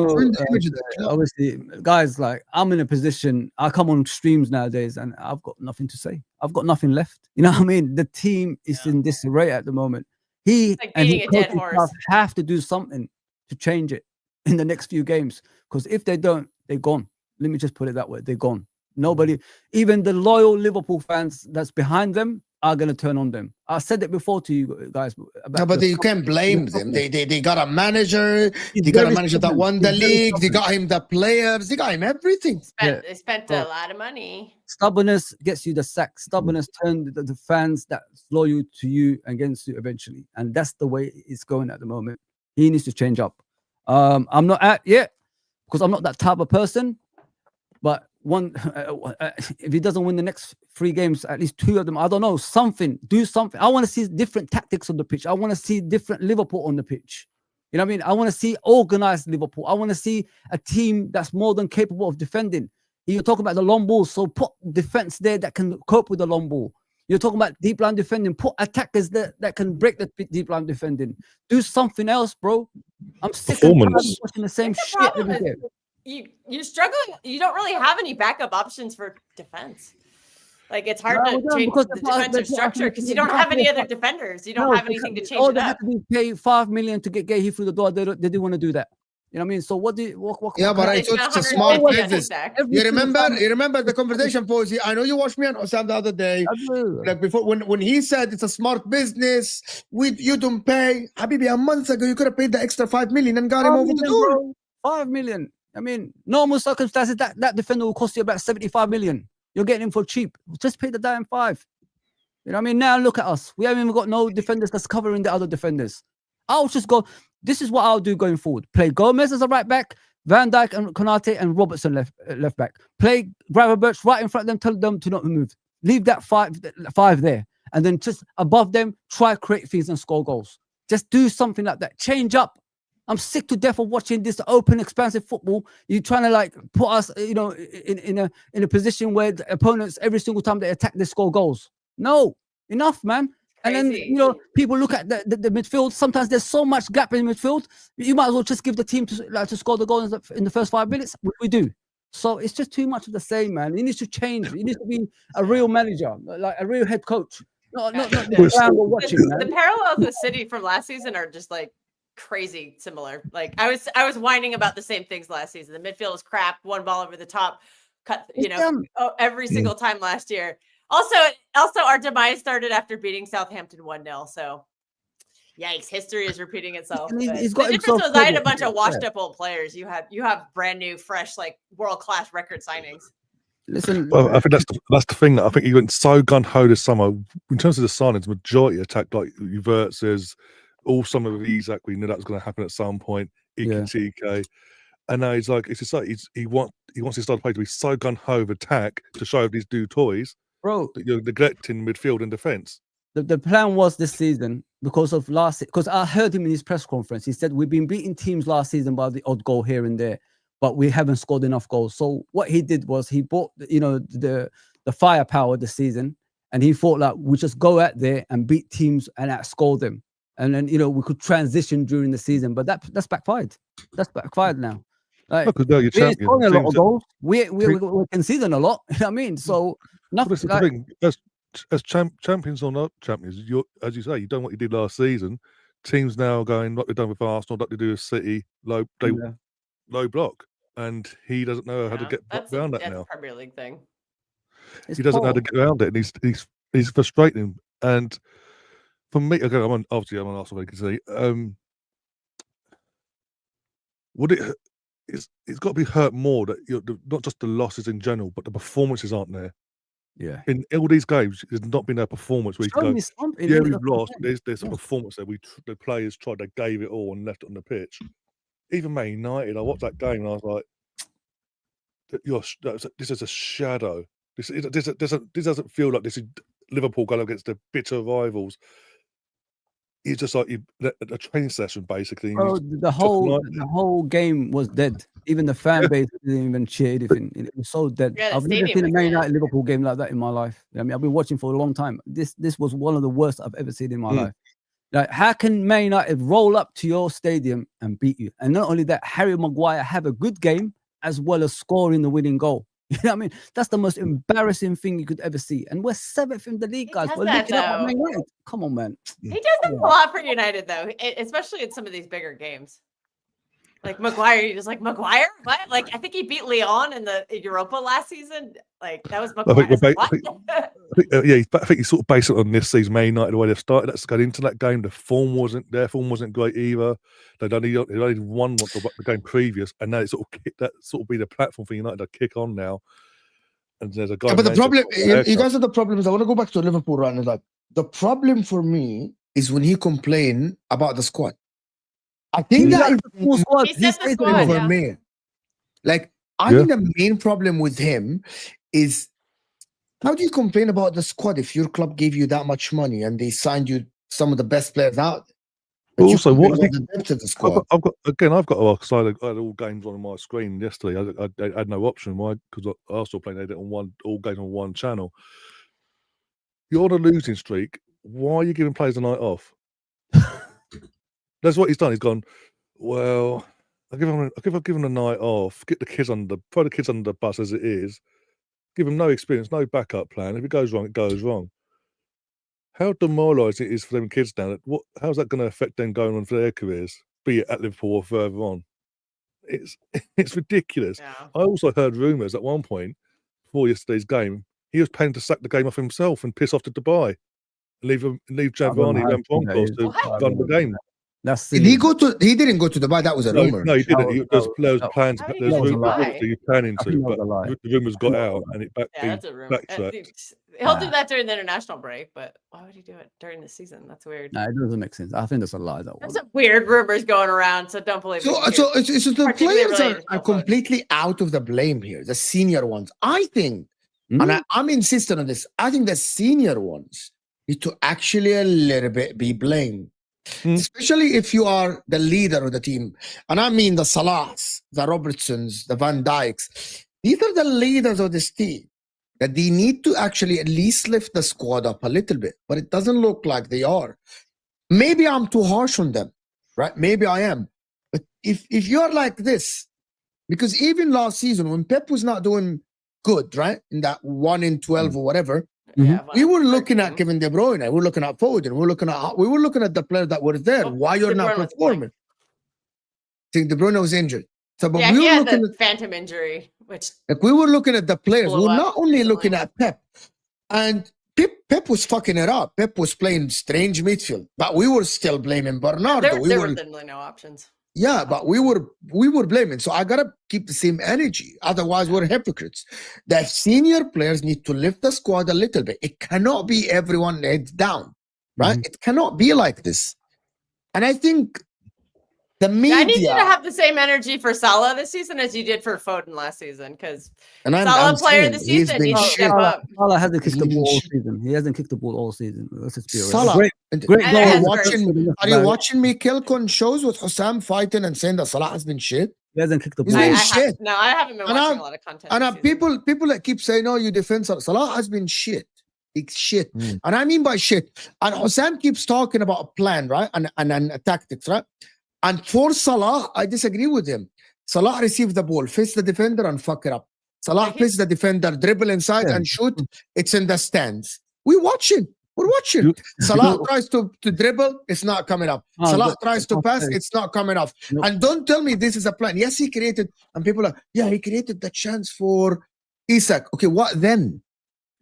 obviously, guys, like I'm in a position, I come on streams nowadays and I've got nothing to say. I've got nothing left. You know what I mean? The team is in disarray at the moment. He and his coaching staff have to do something to change it in the next few games. Because if they don't, they're gone. Let me just put it that way. They're gone. Nobody, even the loyal Liverpool fans that's behind them, are going to turn on them. I said it before to you guys. But you can't blame them. They got a manager. They got a manager that won the league. They got him the players. They got him everything. They spent a lot of money. Stubbornness gets you the sack. Stubbornness turns the fans that loyal to you against you eventually. And that's the way it's going at the moment. He needs to change up. I'm not at yet because I'm not that type of person. But if he doesn't win the next 3 games, at least 2 of them, I don't know, do something. I want to see different tactics on the pitch. I want to see different Liverpool on the pitch. You know what I mean? I want to see organized Liverpool. I want to see a team that's more than capable of defending. You're talking about the long ball, so put defense there that can cope with the long ball. You're talking about deep line defending, put attackers there that can break the deep line defending. Do something else, bro. I'm sick of watching the same shit every day. You're struggling. You don't really have any backup options for defense. Like it's hard to change the defensive structure because you don't have any other defenders. You don't have anything to change it up. They have to pay $5 million to get Gay through the door. They didn't want to do that. You know what I mean? So what? Yeah, but it's a smart business. You remember the conversation, Posey? I know you watched me on Osam the other day. Like before, when he said it's a smart business, you don't pay. Habibi, a month ago you could have paid the extra $5 million and got him over the door. 5 million. I mean, normal circumstances, that defender will cost you about 75 million. You're getting him for cheap. Just pay the damn 5. You know what I mean? Now look at us. We haven't even got no defenders that's covering the other defenders. I'll just go. This is what I'll do going forward. Play Gomez as a right back, Van Dijk and Konate and Robertson left back. Play Gravenberch right in front of them. Tell them to not move. Leave that 5 there, and then just above them, try create things and score goals. Just do something like that. Change up. I'm sick to death of watching this open, expansive football. You're trying to like put us, you know, in a position where the opponents every single time they attack, they score goals. No, enough, man. And then you know people look at the midfield. Sometimes there's so much gap in midfield. You might as well just give the team to score the goal in the first 5 minutes. We do. So it's just too much of the same, man. He needs to change. He needs to be a real manager, like a real head coach. Not the watching, man. The parallels with City from last season are just like crazy similar. Like I was whining about the same things last season. The midfield was crap, one ball over the top, cut, every single time last year. Also, our demise started after beating Southampton 1-0. So, yikes! History is repeating itself. He's The got difference himself was I had a figured, bunch of washed up old players. You have brand new, fresh, like world class record signings. Listen, Well, I think that's the thing that I think he went so gun ho this summer. In terms of the signings, majority attacked like Verts, all some of these that we knew that was going to happen at some point. TK, and now he's like, it's just like he wants his style of play to be so gun ho of attack to show these new toys, bro. That you're neglecting midfield and defense. The plan was this season because I heard him in his press conference. He said we've been beating teams last season by the odd goal here and there, but we haven't scored enough goals. So what he did was he bought the firepower this season, and he thought like we just go out there and beat teams and outscore them, and then we could transition during the season. But that's backfired. That's backfired now. Like, because they're your we're champion. scoring a lot of goals. We're conceding a lot. You know what I mean? So nothing. I think as champions or not champions, as you say, you've done what you did last season. Teams now going like they've done with Arsenal, like they do with City, low block, and he doesn't know how to get around that now. That's a Premier League thing. He doesn't know how to get around it, and he's frustrating. And for me, again, I'm on Arsenal, you can see. It's got to be hurt more that not just the losses in general, but the performances aren't there. Yeah, in all these games, there's not been a performance where you can go, we've lost. There's a performance there. The players tried, they gave it all and left it on the pitch. Even Man United, I watched that game and I was like, this is a shadow. This doesn't feel like this is Liverpool going against the bitter rivals. It's just like a training session, basically. Bro, the whole game was dead. Even the fan base didn't even cheer anything. It was so dead. Yeah, I've never seen a Man United Liverpool game like that in my life. I mean, I've been watching for a long time. This was one of the worst I've ever seen in my life. Like, how can Man United roll up to your stadium and beat you? And not only that, Harry Maguire have a good game as well as scoring the winning goal. You know what I mean? That's the most embarrassing thing you could ever see. And we're 7th in the league, guys. We're looking up at Man United. Come on, man. He does that a lot for United, though, especially in some of these bigger games. Like Maguire, you're just like, Maguire? What? Like, I think he beat Lyon in the Europa last season. Like, that was Maguire. I think you sort of base it on this season, Man United, the way they've started. That's going into that game. Their form wasn't great either. They'd only won the game previous, and now it's sort of be the platform for United to kick on now. And there's a guy. But the problem, you guys are the problems. I want to go back to Liverpool run. Like, the problem for me is when he complained about the squad. I think that is the full squad. He said the squad, for me. Like, I think the main problem with him is, how do you complain about the squad if your club gave you that much money and they signed you some of the best players out? Also, what the depth of the squad? I've got because I had all games on my screen yesterday. I had no option. Why? Because Arsenal playing, they did all games on one channel. You're on a losing streak. Why are you giving players a night off? That's what he's done. He's gone, well, I'll give him a night off, throw the kids under the bus as it is, give them no experience, no backup plan. If it goes wrong, it goes wrong. How demoralising it is for them kids now. How's that going to affect them going on for their careers, be it at Liverpool or further on? It's ridiculous. Yeah. I also heard rumours at one point, before yesterday's game, he was planning to sack the game off himself and piss off to Dubai. Leave Giovanni and Broncos to run the game. Did he go to? He didn't go to Dubai. That was a rumor. No, he didn't. There's plans. There's rumors he's planning to, but the rumors got out, and that's a rumor. He'll do that during the international break, but why would he do it during the season? That's weird. No, it doesn't make sense. I think that's a lie. There's some weird rumors going around, so don't believe it. So the players are completely out of the blame here. The senior ones, I think, and I'm insisting on this. I think the senior ones need to actually a little bit be blamed. Especially if you are the leader of the team. And I mean the Salahs, the Robertsons, the Van Dijks. These are the leaders of this team. That they need to actually at least lift the squad up a little bit. But it doesn't look like they are. Maybe I'm too harsh on them, right? Maybe I am. But if you're like this, because even last season when Pep was not doing good, right? In that 1 in 12 or whatever, we were looking at Kevin De Bruyne. We were looking at Foden. We were looking at the players that were there. Why you're not performing? think De Bruyne was injured. So, but Yeah, we he were had looking the phantom injury, which like we were looking at the players. Blew We're up not only recently. looking at Pep, and Pep was fucking it up. Pep was playing strange midfield, but we were still blaming Bernardo. there we were were literally no options. Yeah, but we were blaming. So I gotta keep the same energy. Otherwise, we're hypocrites. The senior players need to lift the squad a little bit. It cannot be everyone heads down, right? It cannot be like this. And I think the media. I need you to have the same energy for Salah this season as you did for Foden last season, because Salah player of the saying, he's season been needs to shit. step up. Salah hasn't kicked the He's ball all shit. season. He hasn't kicked the ball all season. Let's just be honest. Salah. Great And goal. it Are has you hurt. watching me Kilcon shows with Hussam fighting and saying that Salah has been shit? He hasn't kicked the He's ball. been I shit. haven't been And watching I'm- a lot of content. And this season. people that keep saying, "Oh, you defend Salah." Salah has been shit. It's shit, and I mean by shit. And Hussam keeps talking about a plan, right, and tactics, right. And for Salah, I disagree with him. Salah receives the ball, face the defender, and fuck it up. Salah Like face the defender, dribble inside Yeah. and shoot. It's in the stands. We're watching. Salah tries to dribble, it's not coming up. Oh, Salah but- tries to pass, okay. it's not coming off. Nope. And don't tell me this is a plan. Yes, he created, and people are, yeah, he created the chance for Isak. Okay, what then?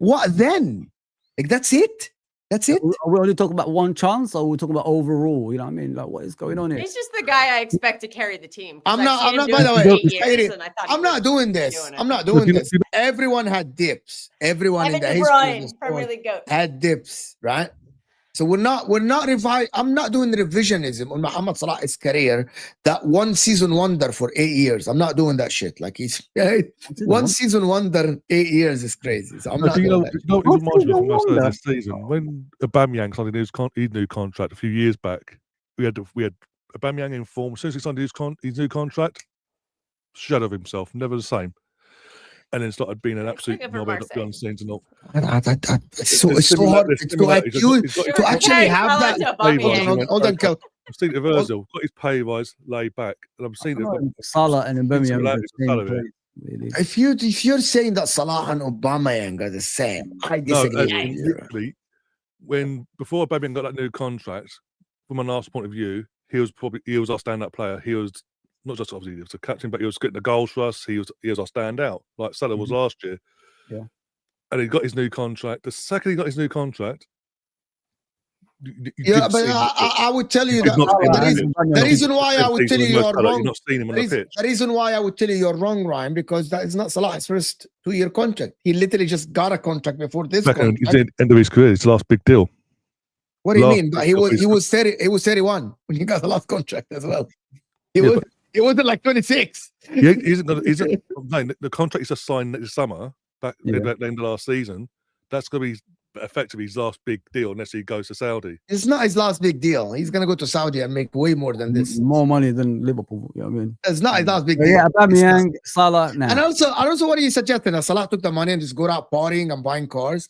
Like, that's it? That's it? Are we only talking about one chance, or are we talking about overall? You know what I mean? Like, what is going on here? He's just the guy I expect to carry the team. 'cause I'm I've not, seen him do by it the for way, 8 years, Katie, and I thought he I'm not was doing this. doing it. I'm not Look, doing you know- this. Everyone had dips. Everyone in Kevin the De history of Bruyne, the Premier sport League GOAT. had dips, right? So we're not I'm not doing revisionism on Mohamed Salah's career, that one season wonder for 8 years. I'm not doing that shit. Like, he's one season wonder, 8 years is crazy. So I'm No, not do you doing know, that. you know what it reminds me from us wonder. this season? When Aubameyang signed his new contract a few years back, we had Aubameyang in form. As soon as he signed his new contract, shadow of himself, never the same. And then started being an absolute good for knobhead Marseille. on scenes and all. It's so hard. It's so accused to actually have that. Hold on, Kel. I've seen it with Ozil, got his pay rise, laid back, and I've seen it. Salah and Aubameyang are Similar- the same similar, place, really. If you're saying that Salah and Aubameyang are the same, I No, disagree with you. literally, before Aubameyang got that new contract, from an Arsenal point of view, he was our stand-up player. He was not just obviously he was a captain, but he was getting the goals for us. He was our standout, like Salah was last year. Yeah. And he got his new contract. The second he got his new contract, Yeah, but I would tell you that the reason why I would tell you you're wrong. You've not seen him on the pitch. The reason why I would tell you you're wrong, Ryan, because that is not Salah's first 2-year contract. He literally just got a contract before this Second, he's contract. at the end of his career. It's the last big deal. What do you last mean? But big he deal. was 31 when he got the last contract as well. Yeah, He wasn't like 26. He isn't gonna. I'm saying the contract he's just signed this summer, back at the end of last season. That's going to be effectively his last big deal, unless he goes to Saudi. It's not his last big deal. He's gonna go to Saudi and make way more than this. More money than Liverpool. You know what I mean? It's not his last big But deal. yeah, It's not. Aubameyang, Salah, now. And also, what are you suggesting? That Salah took the money and just go out partying and buying cars?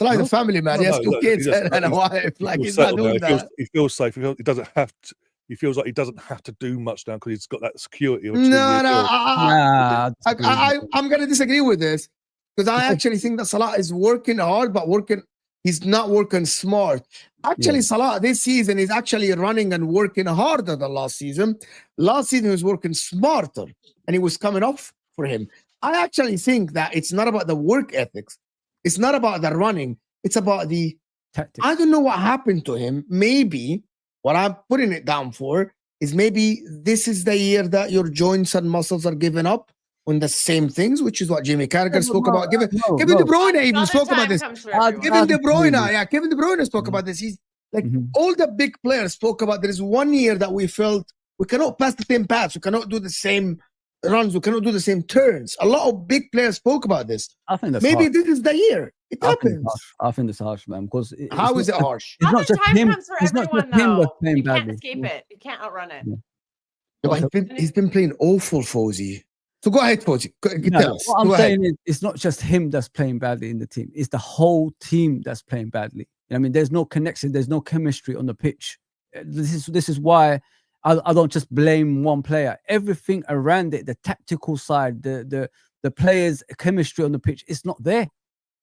Salah's a family man. He has two kids and a wife. Like, he's not doing that. He feels safe. He doesn't have to. He feels like he doesn't have to do much now because he's got that security. Of 2 years No, old. I'm gonna disagree with this because I actually think that Salah is working hard, but he's not working smart. Actually, Salah this season is actually running and working harder than last season. Last season he was working smarter, and it was coming off for him. I actually think that it's not about the work ethics. It's not about the running. It's about the Tactics. I don't know what happened to him. Maybe what I'm putting it down for is maybe this is the year that your joints and muscles are giving up on the same things, which is what Jamie Carragher spoke about. Kevin De Bruyne even spoke about this. Kevin De Bruyne spoke about this. He's like all the big players spoke about. There is 1 year that we felt we cannot pass the same pass. We cannot do the same runs. We cannot do the same turns. A lot of big players spoke about this. I think that's Maybe harsh. this is the year. It happens. I think it's harsh, man. Because How is it harsh? It's not just time him. comes for It's not everyone, just him that's though. playing You can't badly. escape it. You can't outrun it. But he's been playing awful, Fozy. So go ahead, Fozy. Tell us. What I'm Go ahead. saying is, it's not just him that's playing badly in the team. It's the whole team that's playing badly. I mean, there's no connection. There's no chemistry on the pitch. This is why I don't just blame one player. Everything around it, the tactical side, the players' chemistry on the pitch, it's not there.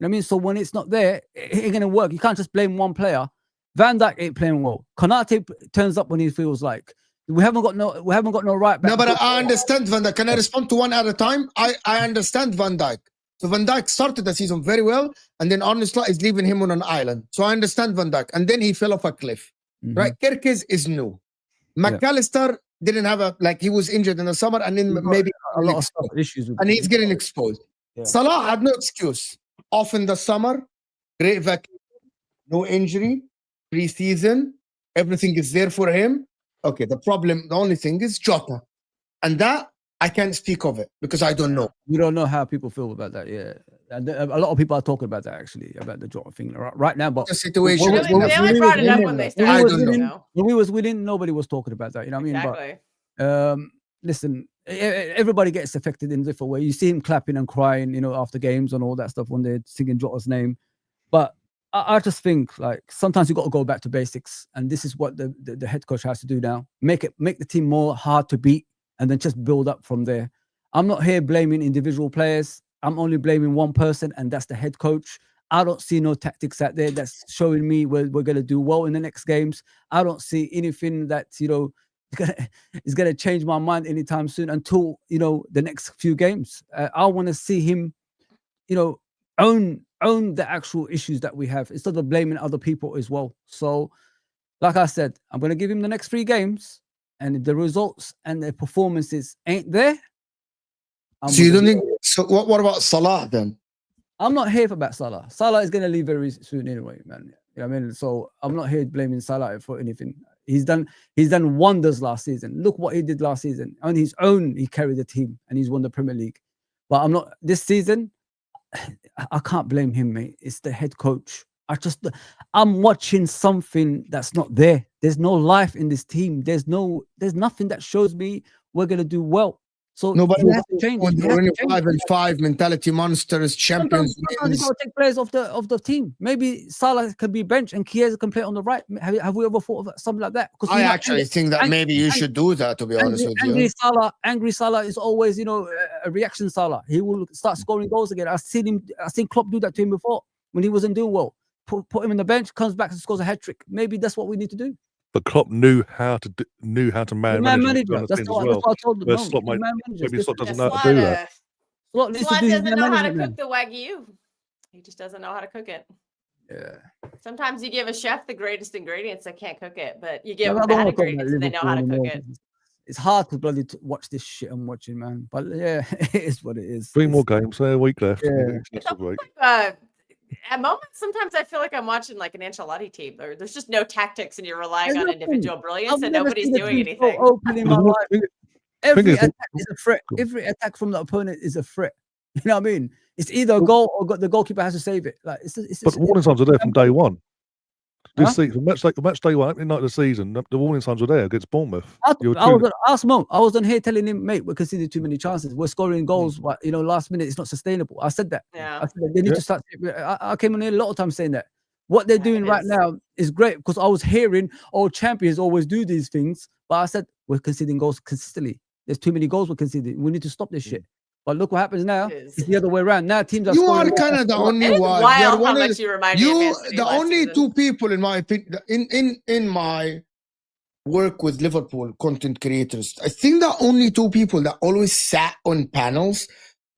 You know what I mean? So when it's not there, it ain't gonna work. You can't just blame one player. Van Dijk ain't playing well. Konate turns up when he feels like. We haven't got no right back. No, but I understand Van Dijk. Can I respond to one at a time? I understand Van Dijk. So Van Dijk started the season very well, and then Arne Slot is leaving him on an island. So I understand Van Dijk, and then he fell off a cliff. Right? Gyokeres is new. McAllister didn't have he was injured in the summer, and then maybe a lot of stuff, issues, and he's getting exposed. Yeah. Salah had no excuse. Off in the summer, great vacation, no injury, pre-season, everything is there for him. Okay, the only thing is Jota, and that I can't speak of it because I don't know. You don't know how people feel about that, yeah. And a lot of people are talking about that actually, about the Jota thing right now. But the situation. They only brought it up when they started. When we was winning, nobody was talking about that. You know what I mean? Exactly. But listen, everybody gets affected in a different way. You see him clapping and crying, you know, after games and all that stuff when they're singing Jota's name. But I just think like sometimes you got to go back to basics, and this is what the head coach has to do now. Make the team more hard to beat, and then just build up from there. I'm not here blaming individual players. I'm only blaming one person, and that's the head coach. I don't see no tactics out there that's showing me we're going to do well in the next games. I don't see anything that, you know, is going to change my mind anytime soon until, you know, the next few games. I want to see him, you know, own the actual issues that we have instead of blaming other people as well. So, like I said, I'm going to give him the next 3 games, and if the results and the performances ain't there, so you don't think? So what about Salah then? I'm not here for about Salah. Salah is going to leave very soon anyway, man. You know what I mean? So I'm not here blaming Salah for anything. He's done wonders last season. Look what he did last season. On his own, he carried the team and he's won the Premier League. But I'm not this season. I can't blame him, mate. It's the head coach. I'm watching something that's not there. There's no life in this team. There's nothing that shows me we're gonna do well. So nobody has to change. We're 5-5 mentality monsters, champions. Sometimes you got to take players off the team. Maybe Salah can be benched and Chiesa can play on the right. Have we ever thought of something like that? I actually think that maybe you should do that. To be honest with you, angry Salah is always, you know, a reaction. Salah, he will start scoring goals again. I've seen Klopp do that to him before when he wasn't doing well. Put him on the bench, comes back and scores a hat trick. Maybe that's what we need to do. But Klopp knew how to manage. That's what I told him. Maybe Slot doesn't know how to do that. Slot doesn't know how to cook the Wagyu. He just doesn't know how to cook it. Yeah. Sometimes you give a chef the greatest ingredients, they can't cook it, but you give them bad ingredients and they know how to cook it. It's hard to bloody watch this shit I'm watching, man. But yeah, it is what it is. 3 more games, a week left. Yeah. At moments, sometimes I feel like I'm watching like an Ancelotti team. There's just no tactics, and you're relying on individual brilliance, and nobody's doing anything. Every attack is a threat. Every attack from the opponent is a threat. You know what I mean? It's either a goal or the goalkeeper has to save it. Like but the warning signs are there from day one. This season, match day one, opening night of the season, the warning signs were there against Bournemouth. I was on here telling him, mate, we're conceding too many chances. We're scoring goals, but you know, last minute it's not sustainable. I said that. Yeah. I said they need to start. I came on here a lot of times saying that. What they're doing right now is great because I was hearing, champions always do these things, but I said we're conceding goals consistently. There's too many goals we're conceding. We need to stop this shit. But look what happens now. It's the other way around. Now teams are you are kind of the only one. Wild how much you remind me of the only two people, in my opinion, in my work with Liverpool content creators, I think the only 2 people that always sat on panels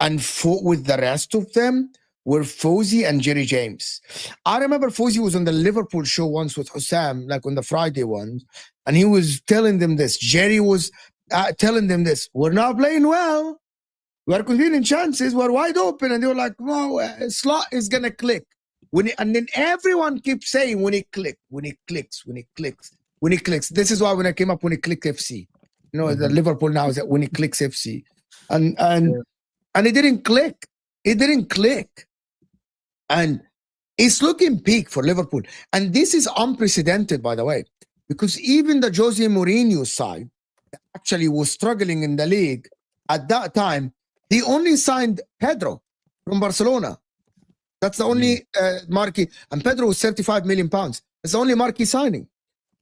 and fought with the rest of them were Footy and Jerry James. I remember Footy was on the Liverpool show once with Hussam, like on the Friday one, and he was telling them this. Jerry was telling them this. We're not playing well. We're conceding chances. We're wide open. And they were like, no, Slot is going to click. And then everyone keeps saying, when he clicks. This is why when I came up, when he clicked FC. You know, the Liverpool now is that when he clicks FC. And it didn't click. It didn't click. And it's looking peak for Liverpool. And this is unprecedented, by the way, because even the Jose Mourinho side actually was struggling in the league at that time. He only signed Pedro from Barcelona. That's the only marquee. And Pedro was 35 million pounds. It's the only marquee signing.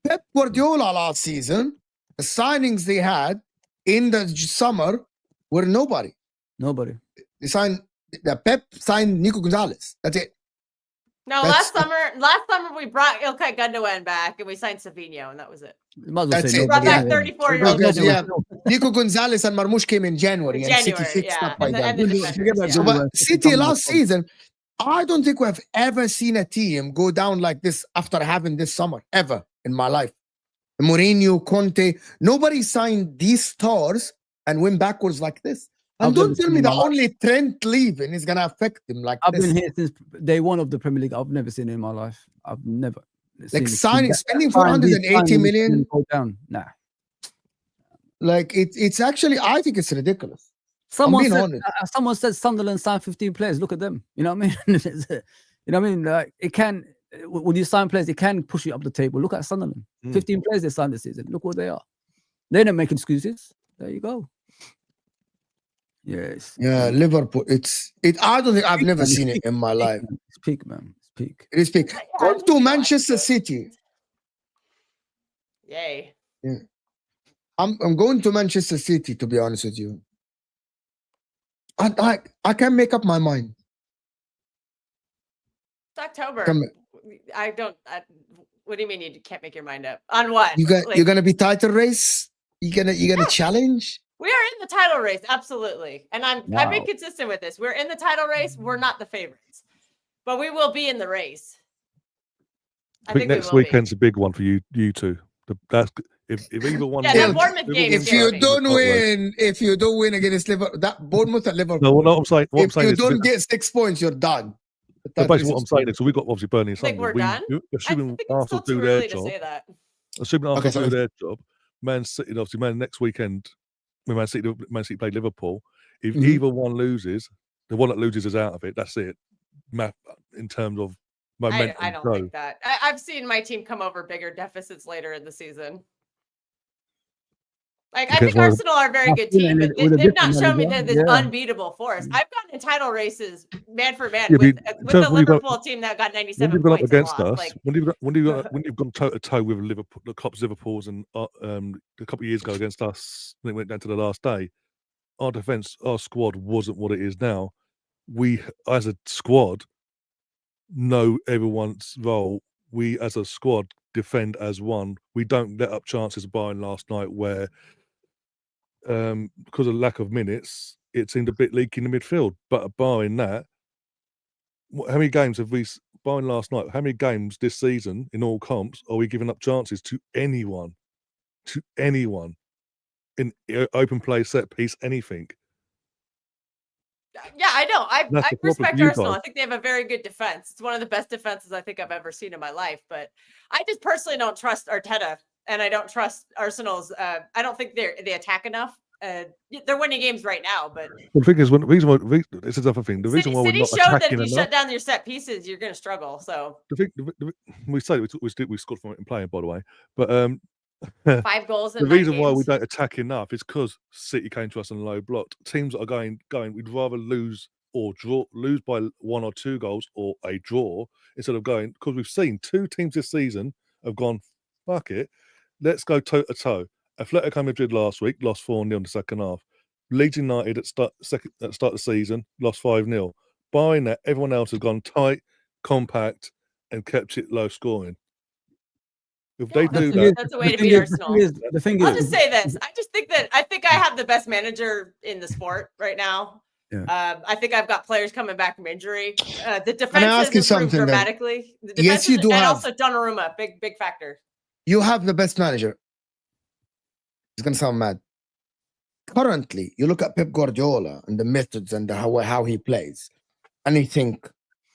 Pep Guardiola last season, the signings they had in the summer were nobody. Nobody. Pep signed Nico Gonzalez. That's it. No, That's- last summer we brought Ilkay Gundogan back and we signed Savino, and that was it. You might as well That's say it. Brought back nobody- 34-year-old. Okay, nobody- yeah. Nico Gonzalez and Marmoush came in January, and City January, fixed yeah. up by And the, then. and the Forget defenders, about yeah. So, Gundogan. but City last season, I don't think we've ever seen a team go down like this after having this summer, ever in my life. Mourinho, Conte, nobody signed these stars and went backwards like this. And I've don't never tell seen me in that my life. only Trent leaving is going to affect him like I've this. been here since day one of the Premier League. I've never seen it in my life. I've never seen Like a team signing, that spending signed these 480 signings million. and go down. Nah. Like it's actually, I think it's ridiculous. Someone being said, honest. someone said Sunderland signed 15 players. Look at them. You know what I mean? You know what I mean? Like, it can, when you sign players, it can push you up the table. Look at Sunderland. 15 players they signed this season. Look what they are. They don't make excuses. There you go. Yes. Yeah, Liverpool. I don't think I've never seen it in my life. It's peak, man. It's peak. It is big. Come to Manchester City. Yay. I'm going to Manchester City, to be honest with you. I can't make up my mind. It's October. Come- What do you mean you can't make your mind up? On what? You're gonna be title race? You're gonna challenge? We are in the title race, absolutely. And I've been Wow. consistent with this. We're in the title race. We're not the favorites, but we will be in the race. I think we next will be. weekend's a big one for you two. That's if either one. Yeah, that wins- Bournemouth either game wins is If you Yeah. don't if you don't win against Liverpool, that Bournemouth at Liverpool. No, what I'm saying. What I'm If saying you is, don't get 6 points, you're done. so basically what I'm saying is, so we've got obviously Burnley and You think Sunderland. we're done? I Assuming think it's Arsenal still do too their early to job, say that. assuming Okay, Arsenal so do their job, Man City, obviously, next weekend, when Man City play Liverpool, if Mhm. either one loses, the one that loses is out of it. That's it. In terms of momentum. I don't think that. I've seen my team come over bigger deficits later in the season. Like, I Against think one of Arsenal are a very good Yeah, team, and but with a they've not different shown me manager, this yeah. unbeatable force. I've gotten in title races man for man Yeah, with but in the terms of when you've got- Liverpool team that got when 97 you've gone up points and against lost. us, Like, when you've gone toe to toe with Liverpool, the Cops Liverpool's, and a couple of years ago against us, when it went down to the last day, our defense, our squad wasn't what it is now. We, as a squad, know everyone's role. We, as a squad, defend as one. We don't let up chances. Barring last night, where because of lack of minutes, it seemed a bit leaky in the midfield. But barring that, how many games have we? Barring last night, how many games this season in all comps are we giving up chances to anyone? To anyone in open play, set piece, anything? yeah, I know. I That's the problem respect for you Arsenal. guys. I think they have a very good defense. It's one of the best defenses I think I've ever seen in my life. But I just personally don't trust Arteta, and I don't trust Arsenal's. I don't think they attack enough. They're winning games right now, but Well, the thing is, this is another thing. The reason why we're City not showed that attacking if you enough. shut down your set pieces, you're going to struggle. So We say we scored from it in playing, by the way, but 5 goals in the 9 reason why we games. don't attack enough is because City came to us in a low block. Teams that are going, we'd rather lose or lose by 1 or 2 goals or a draw instead of going, because we've seen 2 teams this season have gone, fuck it, let's go toe to toe. Atletico Madrid last week lost 4-0 in the second half. Leeds United at start of the season lost 5-0. Barring that, everyone else has gone tight, compact, and kept it low scoring. If they do that, That's a way to beat Arsenal. The thing I'll is, just say this. I think I have the best manager in the sport right now. Yeah. I think I've got players coming back from injury. The defense I ask you has improved something then? dramatically. The Yes, you defense do and have. also Donnarumma, big factor. You have the best manager. It's gonna sound mad. Currently, you look at Pep Guardiola and the methods and how he plays, and you think,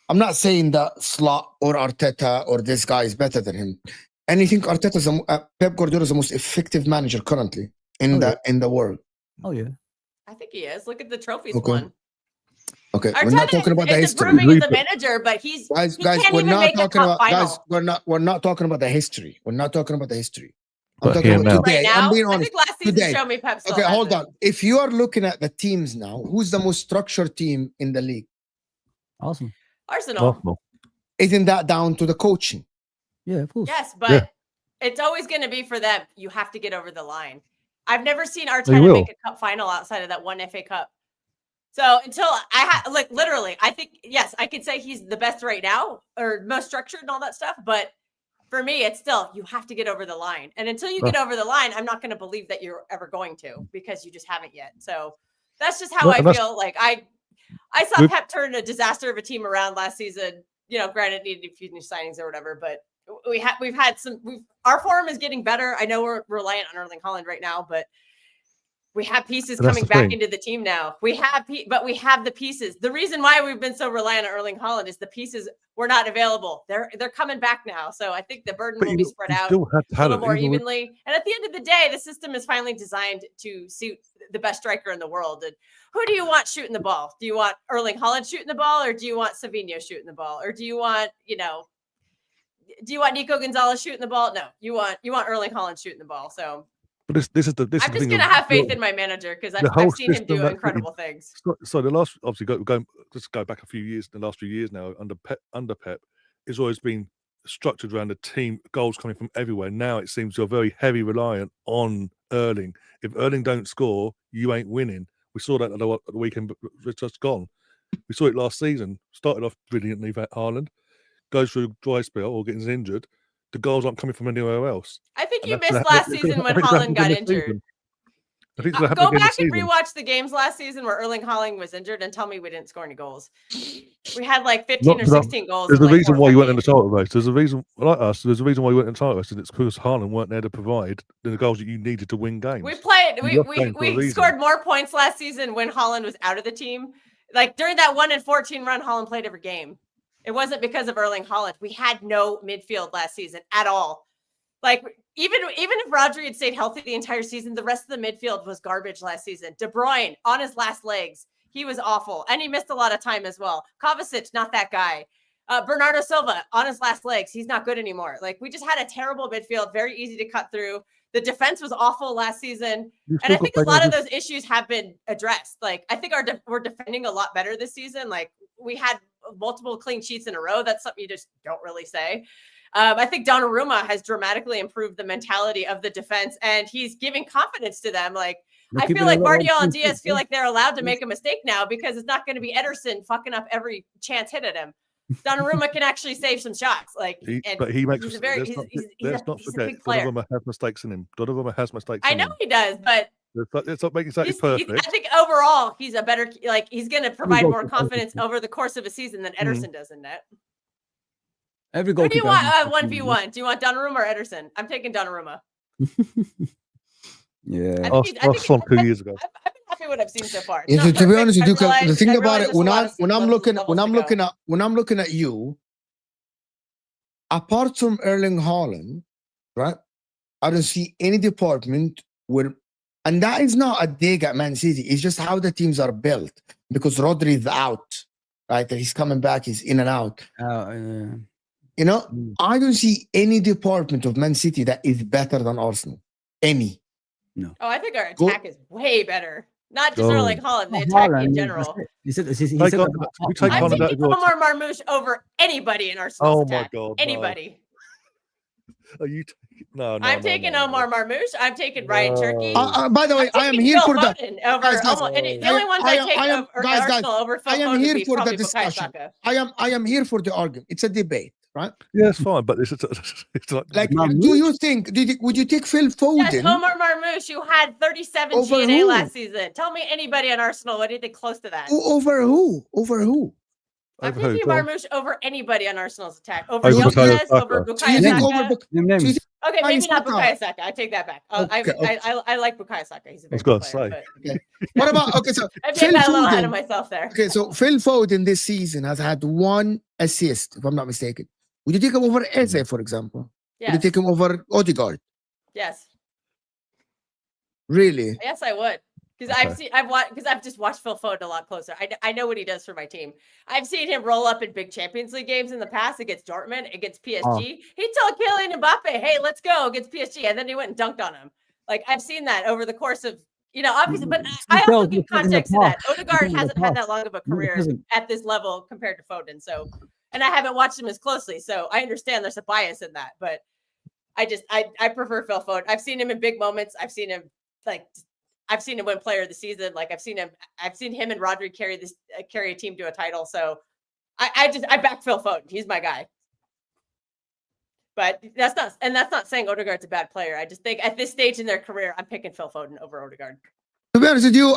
I'm not saying that Slot or Arteta or this guy is better than him. And you think Pep Guardiola is the most effective manager currently in the world. oh yeah, I think he is. Look at the trophies Okay. won. Okay, we're Arteta not talking about the is history. improving as a manager, but he Guys, can't we're even not make a talking cup about final. guys. We're not talking about the history. We're not talking about the history. I'm But talking here about now. today. Right now, I'm being I honest. think last season Today. showed me Pep still Okay, has hold it. on. If you are looking at the teams now, who's the most structured team in the league? awesome. Arsenal. Isn't that down to the coaching? Yeah, of course. Yes, but Yeah. it's always going to be for them. You have to get over the line. I've never seen They Arteta will. make a cup final outside of that one FA Cup. So until literally, I think, yes, I could say he's the best right now or most structured and all that stuff. But for me, it's still, you have to get over the line. And until you get over the line, I'm not going to believe that you're ever going to, because you just haven't yet. So that's just how I feel. Like I saw Pep turn a disaster of a team around last season. Granted, needed a few new signings or whatever, but our form is getting better. I know we're reliant on Erling Haaland right now, but we have pieces coming back into the team now. But we have the pieces. The reason why we've been so reliant on Erling Haaland is the pieces were not available. They're coming back now. So I think the burden will be spread out a little more evenly. And at the end of the day, the system is finally designed to suit the best striker in the world. And who do you want shooting the ball? Do you want Erling Haaland shooting the ball, or do you want Savinho shooting the ball, or do you want Nico Gonzalez shooting the ball? No, you want Erling Haaland shooting the ball. So. But this is the. I'm just gonna have faith in my manager, because I've seen him do incredible things. So the last, obviously, go back a few years. The last few years now under Pep, it's always been structured around the team, goals coming from everywhere. Now it seems you're very heavy reliant on Erling. If Erling don't score, you ain't winning. We saw that at the weekend, it's just gone. We saw it last season. Started off brilliantly for Haaland, goes through a dry spell or gets injured. The goals aren't coming from anywhere else. I think you missed last season when Haaland got injured. Go back and rewatch the games last season where Erling Haaland was injured and tell me we didn't score any goals. We had like 15 or 16 goals. There's a reason why you went in the title race. There's a reason, like us, there's a reason why you went in the title race, and it's because Haaland weren't there to provide the goals that you needed to win games. We scored more points last season when Haaland was out of the team. Like during that 1-14 run, Haaland played every game. It wasn't because of Erling Haaland. We had no midfield last season at all. Like even if Rodri had stayed healthy the entire season, the rest of the midfield was garbage last season. De Bruyne on his last legs, he was awful, and he missed a lot of time as well. Kovacic, not that guy. Bernardo Silva on his last legs, he's not good anymore. Like we just had a terrible midfield, very easy to cut through. The defense was awful last season, and I think a lot of those issues have been addressed. Like I think we're defending a lot better this season. Like we had multiple clean sheets in a row. That's something you just don't really say. I think Donnarumma has dramatically improved the mentality of the defense, and he's giving confidence to them. Like I feel like Guardiola and Diaz feel like they're allowed to make a mistake now, because it's not going to be Ederson fucking up every chance hit at him. Donnarumma can actually save some shots. Like, he's a big player. Donnarumma has mistakes in him. Donnarumma has mistakes. I know he does, but it's not making exactly perfect. I think overall he's a better. Like he's going to provide more confidence over the course of a season than Ederson does in net. Every goal. Who do you want 1v1? Do you want Donnarumma or Ederson? I'm taking Donnarumma. Yeah, I think 2 years ago. I've been happy with what I've seen so far. Yeah, to be honest with you, the thing about it, when I'm looking at you, apart from Erling Haaland, right? I don't see any department where, and that is not a dig at Man City. It's just how the teams are built, because Rodri is out, right? He's coming back. He's in and out. I don't see any department of Man City that is better than Arsenal. Any. No. Oh, I think our attack is way better. Not just Erling Haaland, the attack in general. I'm taking Omar Marmoush over anybody in Arsenal's attack. My God. Anybody. Are you no, I'm taking Omar Marmoush. I'm taking Rayan Cherki. By the way, I am here for the the only ones I take Arsenal over Phil I am here for the discussion. I am here for the argument. It's a debate, right? Yeah, it's fine, but it's like do you think would you take Phil Foden? Yes, Omar Marmoush, who had 37 G&A last season. Tell me anybody on Arsenal anything close to that. Over who? I'm taking Marmoush over anybody on Arsenal's attack. Over Gyokeres, over Bukayo Saka. Okay, maybe not Bukayo Saka. I take that back. I like Bukayo Saka. He's a very good player. Okay. What about so I got a little ahead of myself there. Okay, so Phil Foden this season has had 1 assist, if I'm not mistaken. Would you take him over Eze, for example? Yes. Would you take him over Odegaard? Yes. Really? Yes, I would. Because I've just watched Phil Foden a lot closer. I know what he does for my team. I've seen him roll up in big Champions League games in the past against Dortmund, against PSG. He told Kylian Mbappe, "Hey, let's go against PSG," and then he went and dunked on him. Like I've seen that over the course of obviously, but I also give context to that. Odegaard hasn't had that long of a career at this level compared to Foden. So, and I haven't watched him as closely, so I understand there's a bias in that. But I prefer Phil Foden. I've seen him in big moments. I've seen him like I've seen him win player of the season. Like I've seen him and Rodri carry a team to a title. So I back Phil Foden. He's my guy. But that's not saying Odegaard's a bad player. I just think at this stage in their career, I'm picking Phil Foden over Odegaard. To be honest with you,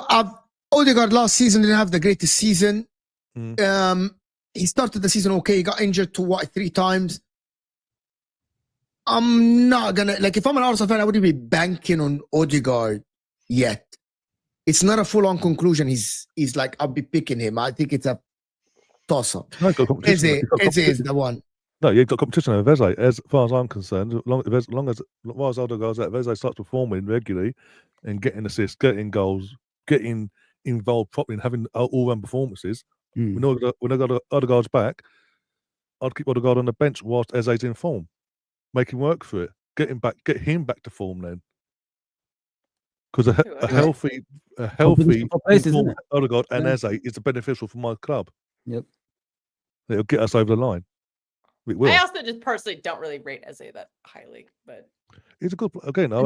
Odegaard last season didn't have the greatest season. He started the season okay. He got injured 3 times. I'm not gonna if I'm an Arsenal fan, I wouldn't be banking on Odegaard yet. It's not a full-on conclusion. He's like I'll be picking him. I think it's a toss-up. Eze is the one. No, you've got competition over Eze. As far as I'm concerned, as long as Odegaard's out, Eze starts performing regularly and getting assists, getting goals, getting involved properly and having all-round performances. When Odegaard's back, I'd keep Odegaard on the bench whilst Eze's in form. Make him work for it. Get him back to form then. Because a healthy Odegaard and Eze is beneficial for my club. Yep. It'll get us over the line. It will. I also just personally don't really rate Eze that highly, but he's a good again. I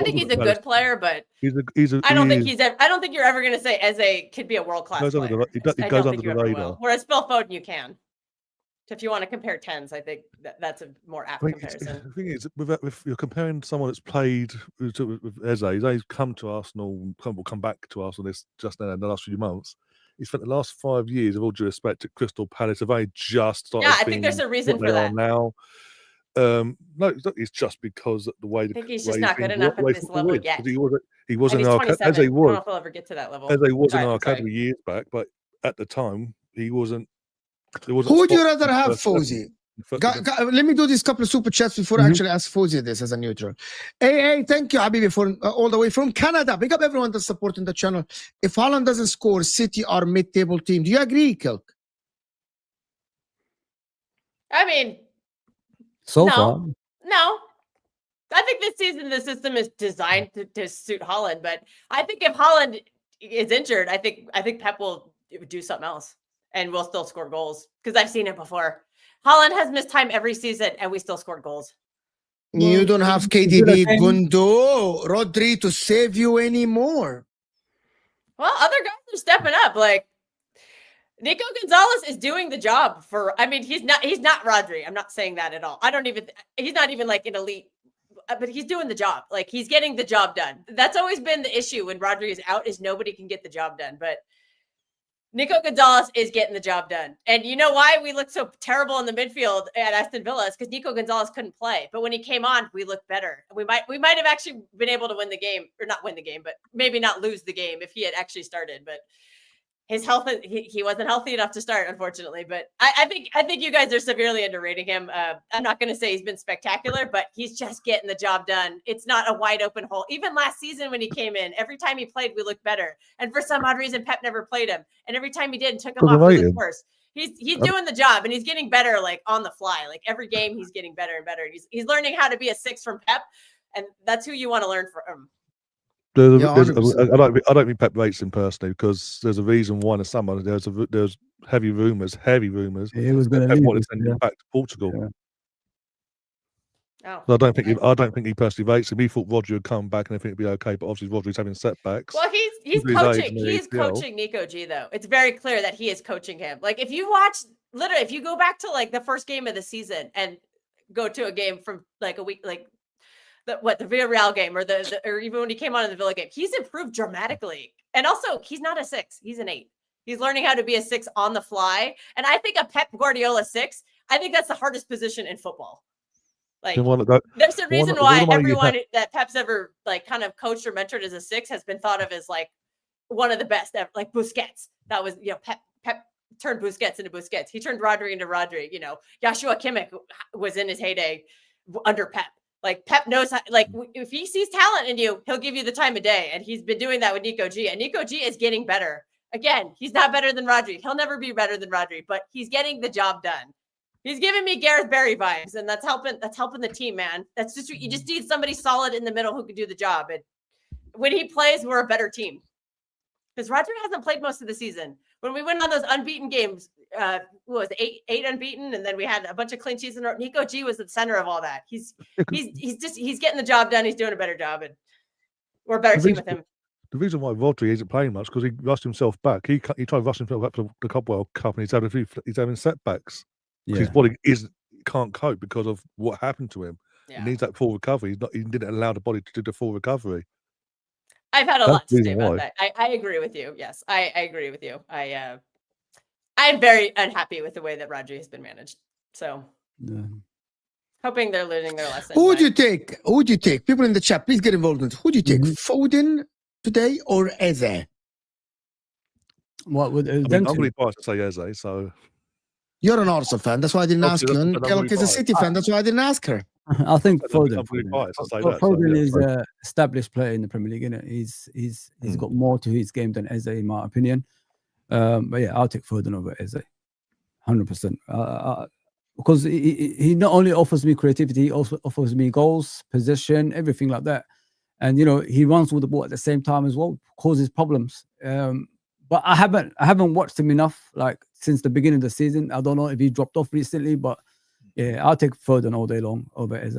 think he's a good player, but I don't think you're ever going to say Eze could be a world class player. He goes under the radar. Whereas Phil Foden, you can. If you want to compare tens, I think that's a more apt comparison. The thing is, if you're comparing someone that's played with Eze, Eze's come to Arsenal, will come back to Arsenal just now in the last few months. He spent the last 5 years, of all due respect, at Crystal Palace. Have only just started. Yeah, I think there's a reason for that. Now, no, it's just because the way. I think he's just not good enough at this level yet. He wasn't in our academy. I don't know if he'll ever get to that level. Eze was in our academy years back, but at the time he wasn't. Who would you rather have, Fawzi? Let me do these couple of super chats before I actually ask Fawzi this as a neutral. Hey, thank you, Habibi, for all the way from Canada. Big up everyone that's supporting the channel. If Haaland doesn't score, City are mid-table team. Do you agree, Kilk? I mean, far, no. I think this season the system is designed to suit Haaland, but I think if Haaland is injured, I think Pep will do something else and we'll still score goals because I've seen it before. Haaland has missed time every season, and we still scored goals. You don't have KDB, Gundo, Rodri to save you anymore. Well, other guys are stepping up. Like Nico Gonzalez is doing the job for. I mean, he's not Rodri. I'm not saying that at all. He's not even like an elite, but he's doing the job. Like he's getting the job done. That's always been the issue when Rodri is out, is nobody can get the job done. But Nico Gonzalez is getting the job done. And you know why we looked so terrible in the midfield at Aston Villa? Is because Nico Gonzalez couldn't play. But when he came on, we looked better. We might have actually been able to win the game, or not win the game, but maybe not lose the game if he had actually started. But his health, he wasn't healthy enough to start, unfortunately. But I think you guys are severely underrating him. I'm not going to say he's been spectacular, but he's just getting the job done. It's not a wide open hole. Even last season when he came in, every time he played, we looked better. And for some odd reason, Pep never played him. And every time he did and took him off, we looked worse. He's doing the job, and he's getting better, like on the fly. Like every game, he's getting better and better. He's learning how to be a 6 from Pep, and that's who you want to learn from. I don't think Pep rates him personally because there's a reason why in the summer there's heavy rumours. He was going to send him back to Portugal. Yeah. So I don't think he personally rates him. He thought Rodri would come back and everything would be okay, but obviously Rodri's having setbacks. Well, he's coaching. He's coaching Nico G though. It's very clear that he is coaching him. Like if you go back to like the first game of the season and go to a game from like a week, like the Villarreal game or even when he came on in the Villa game, he's improved dramatically. And also he's not a 6, he's an 8. He's learning how to be a 6 on the fly. And I think a Pep Guardiola 6, I think that's the hardest position in football. Like there's a reason why everyone that Pep's ever like kind of coached or mentored as a 6 has been thought of as like one of the best ever, like Busquets. That was, Pep turned Busquets into Busquets. He turned Rodri into Rodri. Joshua Kimmich was in his heyday under Pep. Like Pep knows how, like if he sees talent in you, he'll give you the time of day. And he's been doing that with Nico G. And Nico G is getting better. Again, he's not better than Rodri. He'll never be better than Rodri, but he's getting the job done. He's giving me Gareth Barry vibes, and that's helping the team, man. That's just, you just need somebody solid in the middle who can do the job. And when he plays, we're a better team. Because Rodri hasn't played most of the season. When we went on those unbeaten games, what was it, eight unbeaten, and then we had a bunch of clean sheets. And Nico G was the center of all that. He's getting the job done. He's doing a better job, and we're a better team with him. the reason why Rodri isn't playing much because he rushed himself back. He tried rushing himself back to the World Cup, and he's having setbacks. Yeah. His body can't cope because of what happened to him. Yeah. He needs that full recovery. He didn't allow the body to do the full recovery. I've had a That's lot to the say reason about why. that. I agree with you. Yes, I agree with you. I'm very unhappy with the way that Rodri has been managed. So Yeah. hoping they're learning their lesson. Who would but- you take? Who would you take? People in the chat, please get involved in it. Who do you take? Mhm. Foden today or Eze? What would I'm them going to two? be biased to say Eze, so You're an Arsenal fan. That's why I didn't ask Obviously, you. And that's what I'm Kelk is a really City fan. That's why I didn't ask her. I think I'm Foden. really biased to say Foden that, so, Foden yeah, is sorry. an established player in the Premier League, isn't it? He's Mm. got more to his game than Eze, in my opinion. But yeah, I'll take Foden over Eze, 100%. Because he not only offers me creativity, he also offers me goals, position, everything like that. And you know, he runs with the ball at the same time as well, causes problems. But I haven't watched him enough, like since the beginning of the season. I don't know if he dropped off recently, but yeah, I'll take Foden all day long over Eze,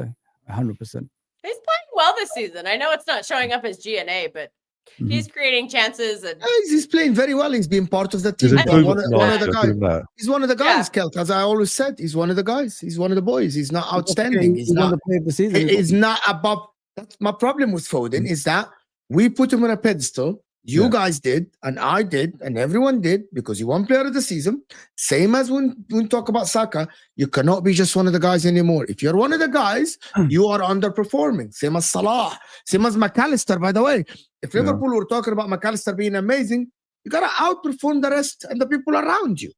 100%. He's playing well this season. I know it's not showing up as GNA, but he's creating chances and He's playing very well. He's been part of the He's team. improved One of the guys. that. He's one of the guys, Yeah. Kelk. As I always said, he's one of the guys. He's one of the boys. He's not outstanding. He's He's won not. the player of the season. He's not above. That's my problem with Foden is that we put him on a pedestal. You Yeah. guys did, and I did, and everyone did because he won player of the season. Same as when we talk about Saka, you cannot be just one of the guys anymore. If you're one of the guys, you are underperforming. Same as Salah, same as McAllister, by the way. If Yeah. Liverpool were talking about McAllister being amazing, you gotta outperform the rest and the people around you.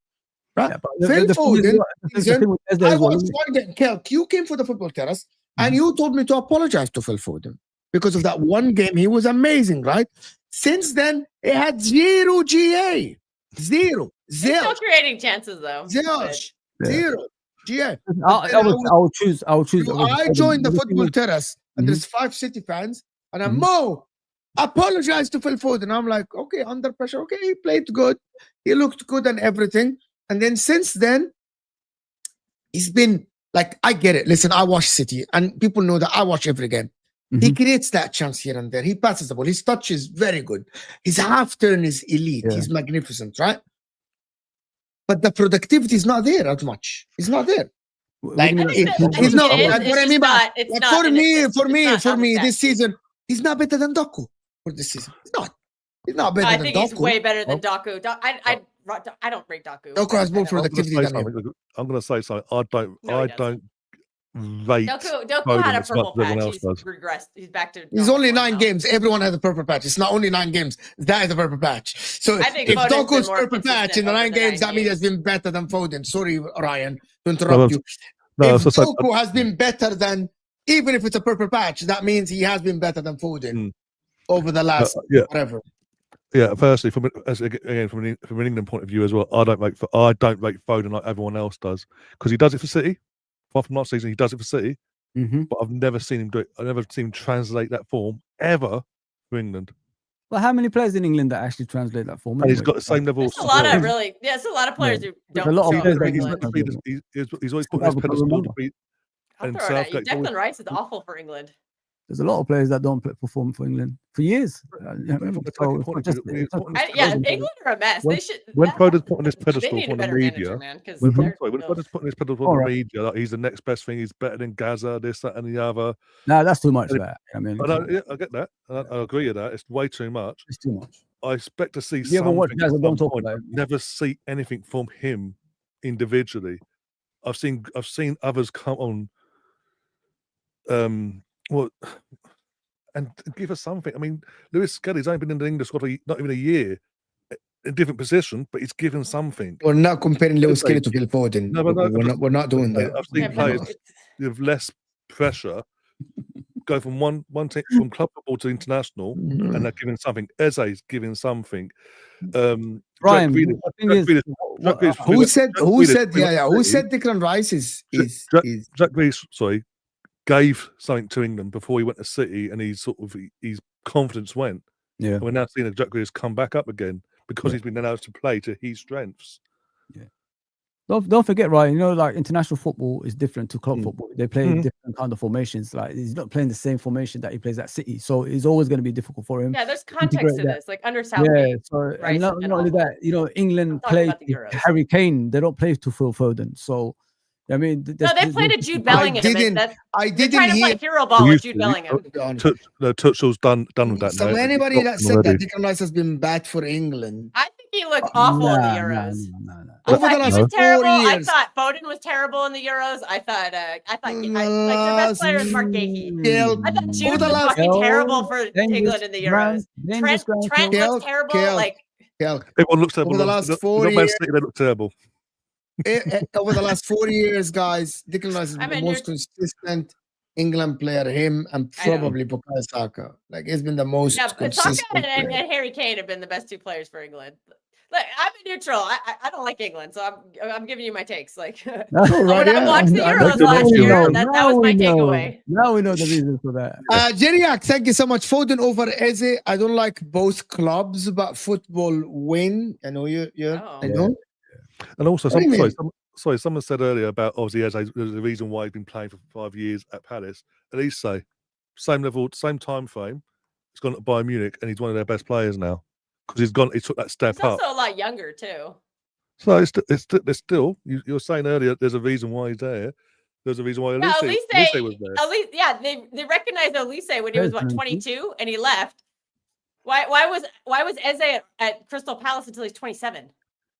Right? Yeah, but Phil thing is Foden, what- the thing with Eze I as well, watched one game. Kelk, you came for the football terrace and you told me to apologize to Phil Foden because of that one game. He was amazing, right? Since then, he had zero GA. Zero. he's still Zero. creating chances though. Zero. But Yeah. Zero. GA. I would choose. I joined the football terrace and Mhm. there's 5 City fans and I'm Mhm. Mo. Apologize to Phil Foden. I'm like, okay, under pressure. Okay, he played good. He looked good and everything. And then since then, he's been like, I get it. Listen, I watch City and people know that I watch every game. He creates that chance here and there. He passes the ball. His touch is very good. His half turn is elite. Yeah. He's magnificent, right? But the productivity is not there as much. It's not there. Like, I think that- I he's think not. it is. That's It's what I just mean by not- it's like, not for in me, it's for me, not for on me, the this stats. season, he's not better than Doku for this season. He's not. He's not better I than think he's Doku. way better than Doku. I don't rate Doku. Doku has more I don't- productivity than him. I'm going to say something. I No, he don't doesn't. rate. Doku Foden had a as much purple as everyone patch. else He's does. regressed. He's back to. He's normal only form 9 now. games. Everyone has a purple patch. It's not only 9 games. That is a purple patch. So I think if Foden's been Doku's more purple patch in the consistent 9 over the games, 9 that means games. he's been better than Foden. Sorry, Ryan, to interrupt you. No, If so- so- Doku has been better than, even if it's a purple patch, that means he has been better than Foden Mm. over the last yeah. whatever. Yeah, firstly, from an England point of view as well, I don't rate Foden like everyone else does because he does it for City. Apart from last season, he does it for City, but I've never seen him do it. I've never seen him translate that form ever for England. Well, how many players in England that actually translate that form? And he's anyway? got the same level. There's a lot of really, it's a lot of players who don't. a lot of show up players for that he's England. not- He's always putting his Chicago pedestal Cup, to beat. I'll and throw it at you. Southgate's always- Declan Rice is awful for England. There's a lot of players that don't perform for England for years. From an attacking point of view, when he's putting his Yeah, pedestal- England are a mess. When- They should. when that- Foden's putting his they pedestal need a on the better media, manager, man. Because when they're. Foden's putting his pedestal on All the right. media, like he's the next best thing. He's better than Gaza, this, that, and the other. No, that's too much. That I mean, I get that. I agree with that. It's way too much. it's too much. I expect to see You ever watch something. Gaza? At Don't some talk point. about it. Never see anything from him individually. I've seen others come on. Well, and give us something. I mean, Lewis Skelly's only been in the English squad not even a year, in a different position, but he's given something. We're not comparing Lewis Okay. Kelly to Phil Foden. No, but no, we're not doing that. I've seen Yeah, but players it's- with less pressure go from one team from club football to international, and they're giving something. Eze's giving something. Ryan, Jack Grealish- the thing Jack is, Grealish- what- Jack Grealish- Who said? Jack Who Grealish- said? Yeah. Who City- said Declan Rice is? Jack Grealish, gave something to England before he went to City, and his confidence went. Yeah. And we're now seeing Jack Grealish come back up again because Yeah. he's been allowed to play to his strengths. Yeah. Don't forget, right? You know, like international football is different to club Mm. football. They play different kind of formations. Like he's not playing the same formation that he plays at City, so it's always going to be difficult for him. Yeah, there's context integrate to that. this. Like under Yeah, Southgate, so Rice and not has been only awful. that, you know, England talking played about the Euros. Harry Kane. They don't play to Phil Foden. So, I mean, No, they played a Jude Bellingham. didn't- and I you're didn't trying to hear. play hero ball We with used Jude to. Bellingham. Tuchel's done with that So now. anybody He's that got said already. that Declan Rice has been bad for England I think he looked awful in the Nah, Euros. nah. I over the thought he last was terrible. 4 I years. thought Foden was terrible in the Euros. I thought like The their best player is Mark last- Gahey. Kel- I thought over Jude the was last- fucking terrible for Dangerous England in the Euros. Dangerous Trent ground. looks Kel- terrible. Kel- Like Kel, Everyone looks terrible. Over the last Not 4 Man years- City, they look terrible. over the last 4 years, guys, Declan Rice has I'm been a the most consistent England player. Him and I know. probably Bukayo Saka. Like he's been the most yeah, but consistent. Saka and player. Harry Kane have been the best two players for England. Like I'm a neutral. I don't like England, so I'm giving you my takes. Like right, when I yeah. watched the I Euros like the last Messi year, one. that was my takeaway. Now we know the reason for that. Jeriak, thank you so much. Foden over Eze. I don't like both clubs, but football win. I know you. Oh. I know. And also, What do you mean? someone said earlier about obviously Eze, there's a reason why he's been playing for 5 years at Palace. At least say same level, same time frame. He's gone to Bayern Munich, and he's one of their best players now because he took that step He's up. also a lot younger too. So it's still. You're saying earlier there's a reason why he's there. There's a reason why Yeah, Elise was there. Yeah, they recognized Elise when he was what 22 and he left. Why was Eze at Crystal Palace until he's 27?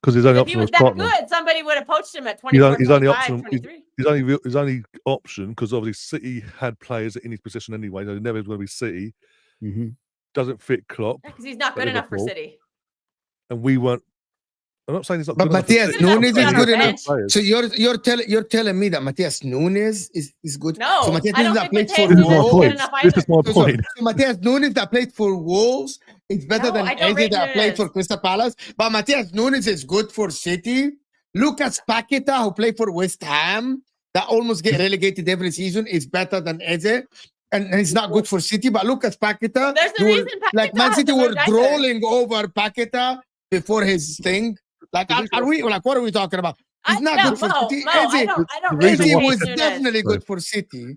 Because his only If he option was was that Tottenham. good, somebody would have poached him at 24, His only 25, option. 23. His only option because obviously City had players in his position anyway. They're never going to be City. Mm-hmm. Doesn't fit Klopp, Because he's not But good enough for Liverpool- City. and we weren't. I'm not saying he's not But good enough for Matthias City, Nunes but is he good has enough. players. So you're telling me that Matthias Nunes is good. No, so Matthias I don't Nunes think that played Matthias for This is my Nunes is Wolves. good point. enough This is my So point. Matthias Nunes that played for Wolves is better No, than I don't Eze rate that played Nunes. for Crystal Palace. But Matthias Nunes is good for City. Lucas Paqueta, who played for West Ham, that almost get relegated every season, is better than Eze. And he's not good for City. But Lucas Paqueta, There's a you were- reason like Paquetá Man has City the were word either. drooling over Paqueta before his thing. Like, The reason are we like what are we talking about? He's not good for City. I Eze, don't the rate reason Eze why was Matthias Nunes. definitely good for City.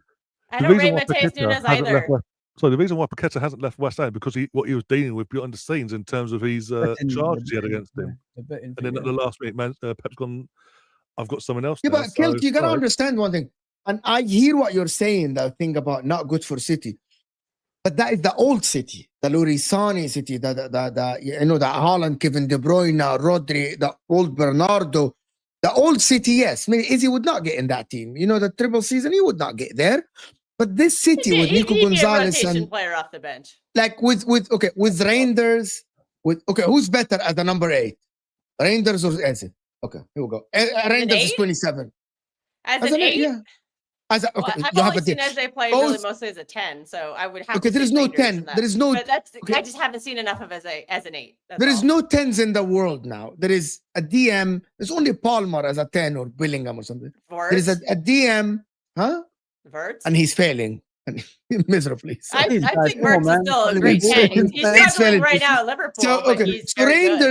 I The don't reason rate why Matthias Paqueta Nunes hasn't either. left West- So the reason why Paqueta hasn't left West Ham because what he was dealing with behind the scenes in terms of his charges he had against him, and then at the last minute, Pep's gone. I've got someone else. Yeah, now, but Kilt, so, you gotta right. understand one thing, and I hear what you're saying. That thing about not good for City, but that is the old City, the Lorisani City, the Haaland, Kevin De Bruyne, Rodri, the old Bernardo, the old City. Yes, I mean, Izzy would not get in that team. You know, the triple season, he would not get there. But this City with Nico He'd be a Gonzalez rotation and player off the bench. like with Reinders, who's better at the number 8, Reinders or Eze? Okay, here we go. Reinders is 8? 27. As an 8? Yeah. As a, Well, okay, I've you have only a seen di- Eze play really both- mostly as a 10, so I would have Okay, to there is say no Reinders 10. in that. There is no. But that's okay. I just haven't seen enough of as an 8. There is no 10s in the world now. There is a DM. There's only Palmer as a 10 or Billingham or something. There is a DM, huh? Verts. And he's failing and miserably. So, I These think guys, come on, Verts is man. still a He's great 10. failing. He's He's struggling failing. right now at Liverpool, so but okay. he's So very good.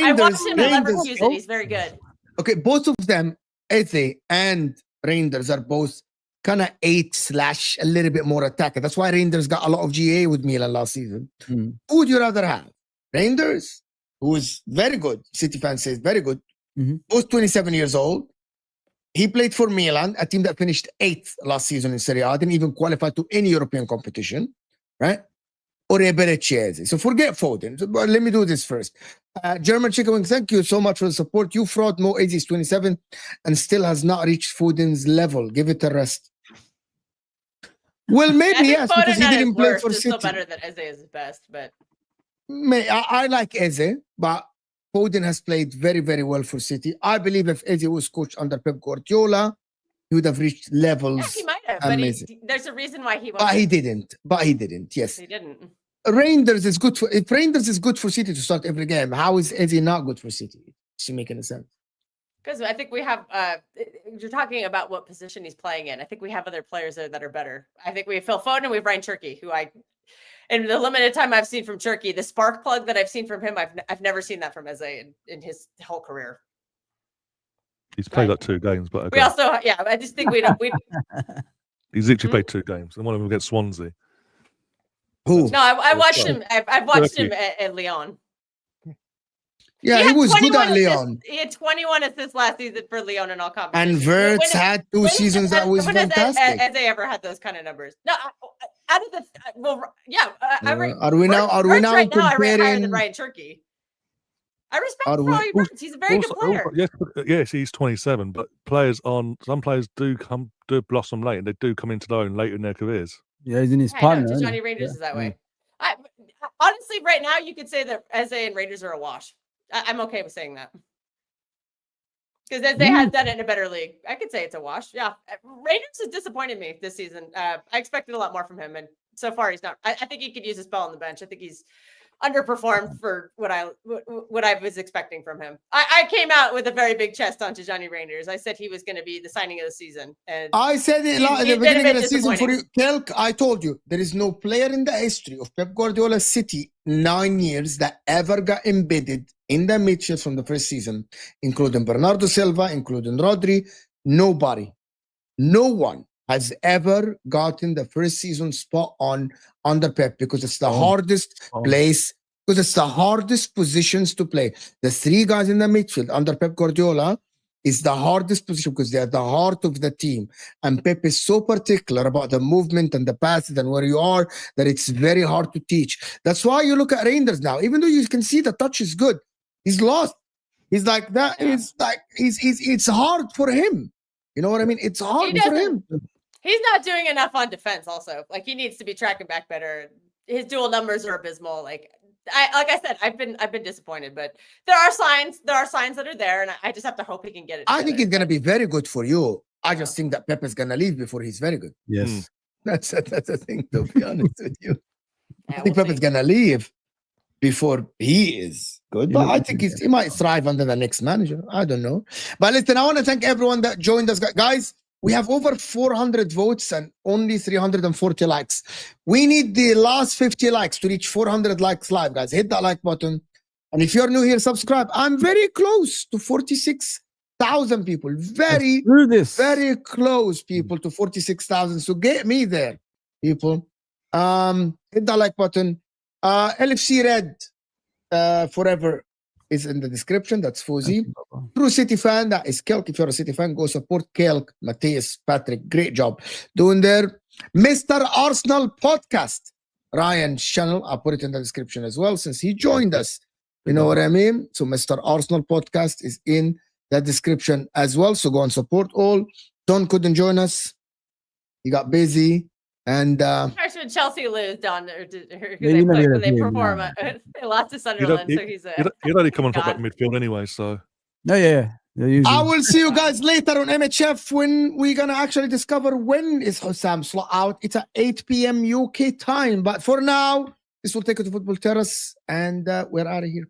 I watched Reinders, him at Reinders. Leverkusen. He's very good. Okay, both of them, Eze and Reinders, are both kind of 8/ a little bit more attacker. That's why Reinders got a lot of GA with Milan last season. Mm. Who would you rather have? Reinders, who is very good. City fans say very good. Mhm. Both 27 years old. He played for Milan, a team that finished 8th last season in Serie A. Didn't even qualify to any European competition, right? Or Eze. So forget Foden. So, but let me do this first. German Chicken Wing, thank you so much for the support. You fraud. Mo Eze is 27 and still has not reached Foden's level. Give it a rest. Well, I maybe think yes, because he Foden at his didn't play worst for is City. still better than Eze is his best, but I like Eze, but Foden has played very, very well for City. I believe if Eze was coached under Pep Guardiola, he would have reached levels. yeah, he might have. But amazing. there's a reason why he But won't. he didn't. Yes. He didn't. Reinders is good for. If Reinders is good for City to start every game, how is Eze not good for City? Does it make any sense? Because I think we have, you're talking about what position he's playing in. I think we have other players there that are better. I think we have Phil Foden and we have Rayan Cherki, who in the limited time I've seen from Cherki, the spark plug that I've seen from him, I've never seen that from Eze in his whole career. He's played Right. like 2 games, but okay. We also, yeah, I just think we don't. He's literally played 2 games, and one of them against Swansea. Who? No, I watched him. I've watched Cherki. him at Lyon. Yeah, he had was good 21 at Lyon. He had 21 assists last season for Lyon in all And competitions. Wirtz had 2 seasons that was fantastic. Has they ever had those kind of numbers? No, out of the I rate Are we now Wirtz right now I rate higher comparing? than Rayan Cherki. I respect Are him we- for all he runs. He's a very good player. Yes, he's 27, but some players do blossom late, and they do come into their own late in their careers. Yeah, he's in his I prime. know, now, isn't Johnny he? Rangers Yeah. is that way. Honestly, right now you could say that Eze and Rangers are a wash. I'm okay with saying that. Because Eze has done it in a better league. I could say it's a wash. Yeah. Rangers has disappointed me this season. I expected a lot more from him, and so far he's not. I think he could use his spell on the bench. I think he's underperformed for what I was expecting from him. I came out with a very big chest on Johnny Rangers. I said he was going to be the signing of the season. And I said it at the he's been a beginning bit of the season for you. disappointing. Kelk, I told you, there is no player in the history of Pep Guardiola's City 9 years that ever got embedded in the midfield from the first season, including Bernardo Silva, including Rodri. Nobody. No one has ever gotten the first season spot on under Pep because it's the hardest place, because it's the hardest positions to play. The 3 guys in the midfield under Pep Guardiola is the hardest position because they are the heart of the team. And Pep is so particular about the movement and the passes and where you are that it's very hard to teach. That's why you look at Rangers now, even though you can see the touch is good, he's lost. He's like that. Yeah. It's hard for him. You know what I mean? It's hard for him. He's not doing enough on defense. Also, like he needs to be tracking back better. His dual numbers are abysmal. Like I said, I've been disappointed, but there are signs that are there, and I just have to hope he can get it. I think together. he's gonna be very good for you. I just think that Pep is gonna leave before he's very good. Yes. That's the thing, to be honest with you. Yeah, I think we'll Pep is see. gonna leave before he is good. But I think he might thrive under the next manager. I don't know. But listen, I want to thank everyone that joined us. Guys, we have over 400 votes and only 340 likes. We need the last 50 likes to reach 400 likes live, guys. Hit that like button. And if you're new here, subscribe. I'm very close to 46,000 people. Very, Through this. very close, people, to 46,000. So get me there, people. Hit that like button. LFC Red forever is in the description. That's Foozy. True City fan, that is Kelk. If you're a City fan, go support Kelk, Matthias, Patrick. Great job doing there. Mr. Arsenal podcast, Ryan's channel. I'll put it in the description as well since he joined us. You know what I mean? So Mr. Arsenal podcast is in the description as well. So go and support all. Don couldn't join us. He got busy. And Actually, when Chelsea lose, Don, you know when the they team, perform, yeah. they lost to Sunderland, so he's He'd only come on top God. back midfield anyway, so. No, yeah. I will see you guys later on MHF when we're going to actually discover when is Hussam slot out. It's at 8 p.m. UK time. But for now, this will take you to Football Terrace, and we're out of here.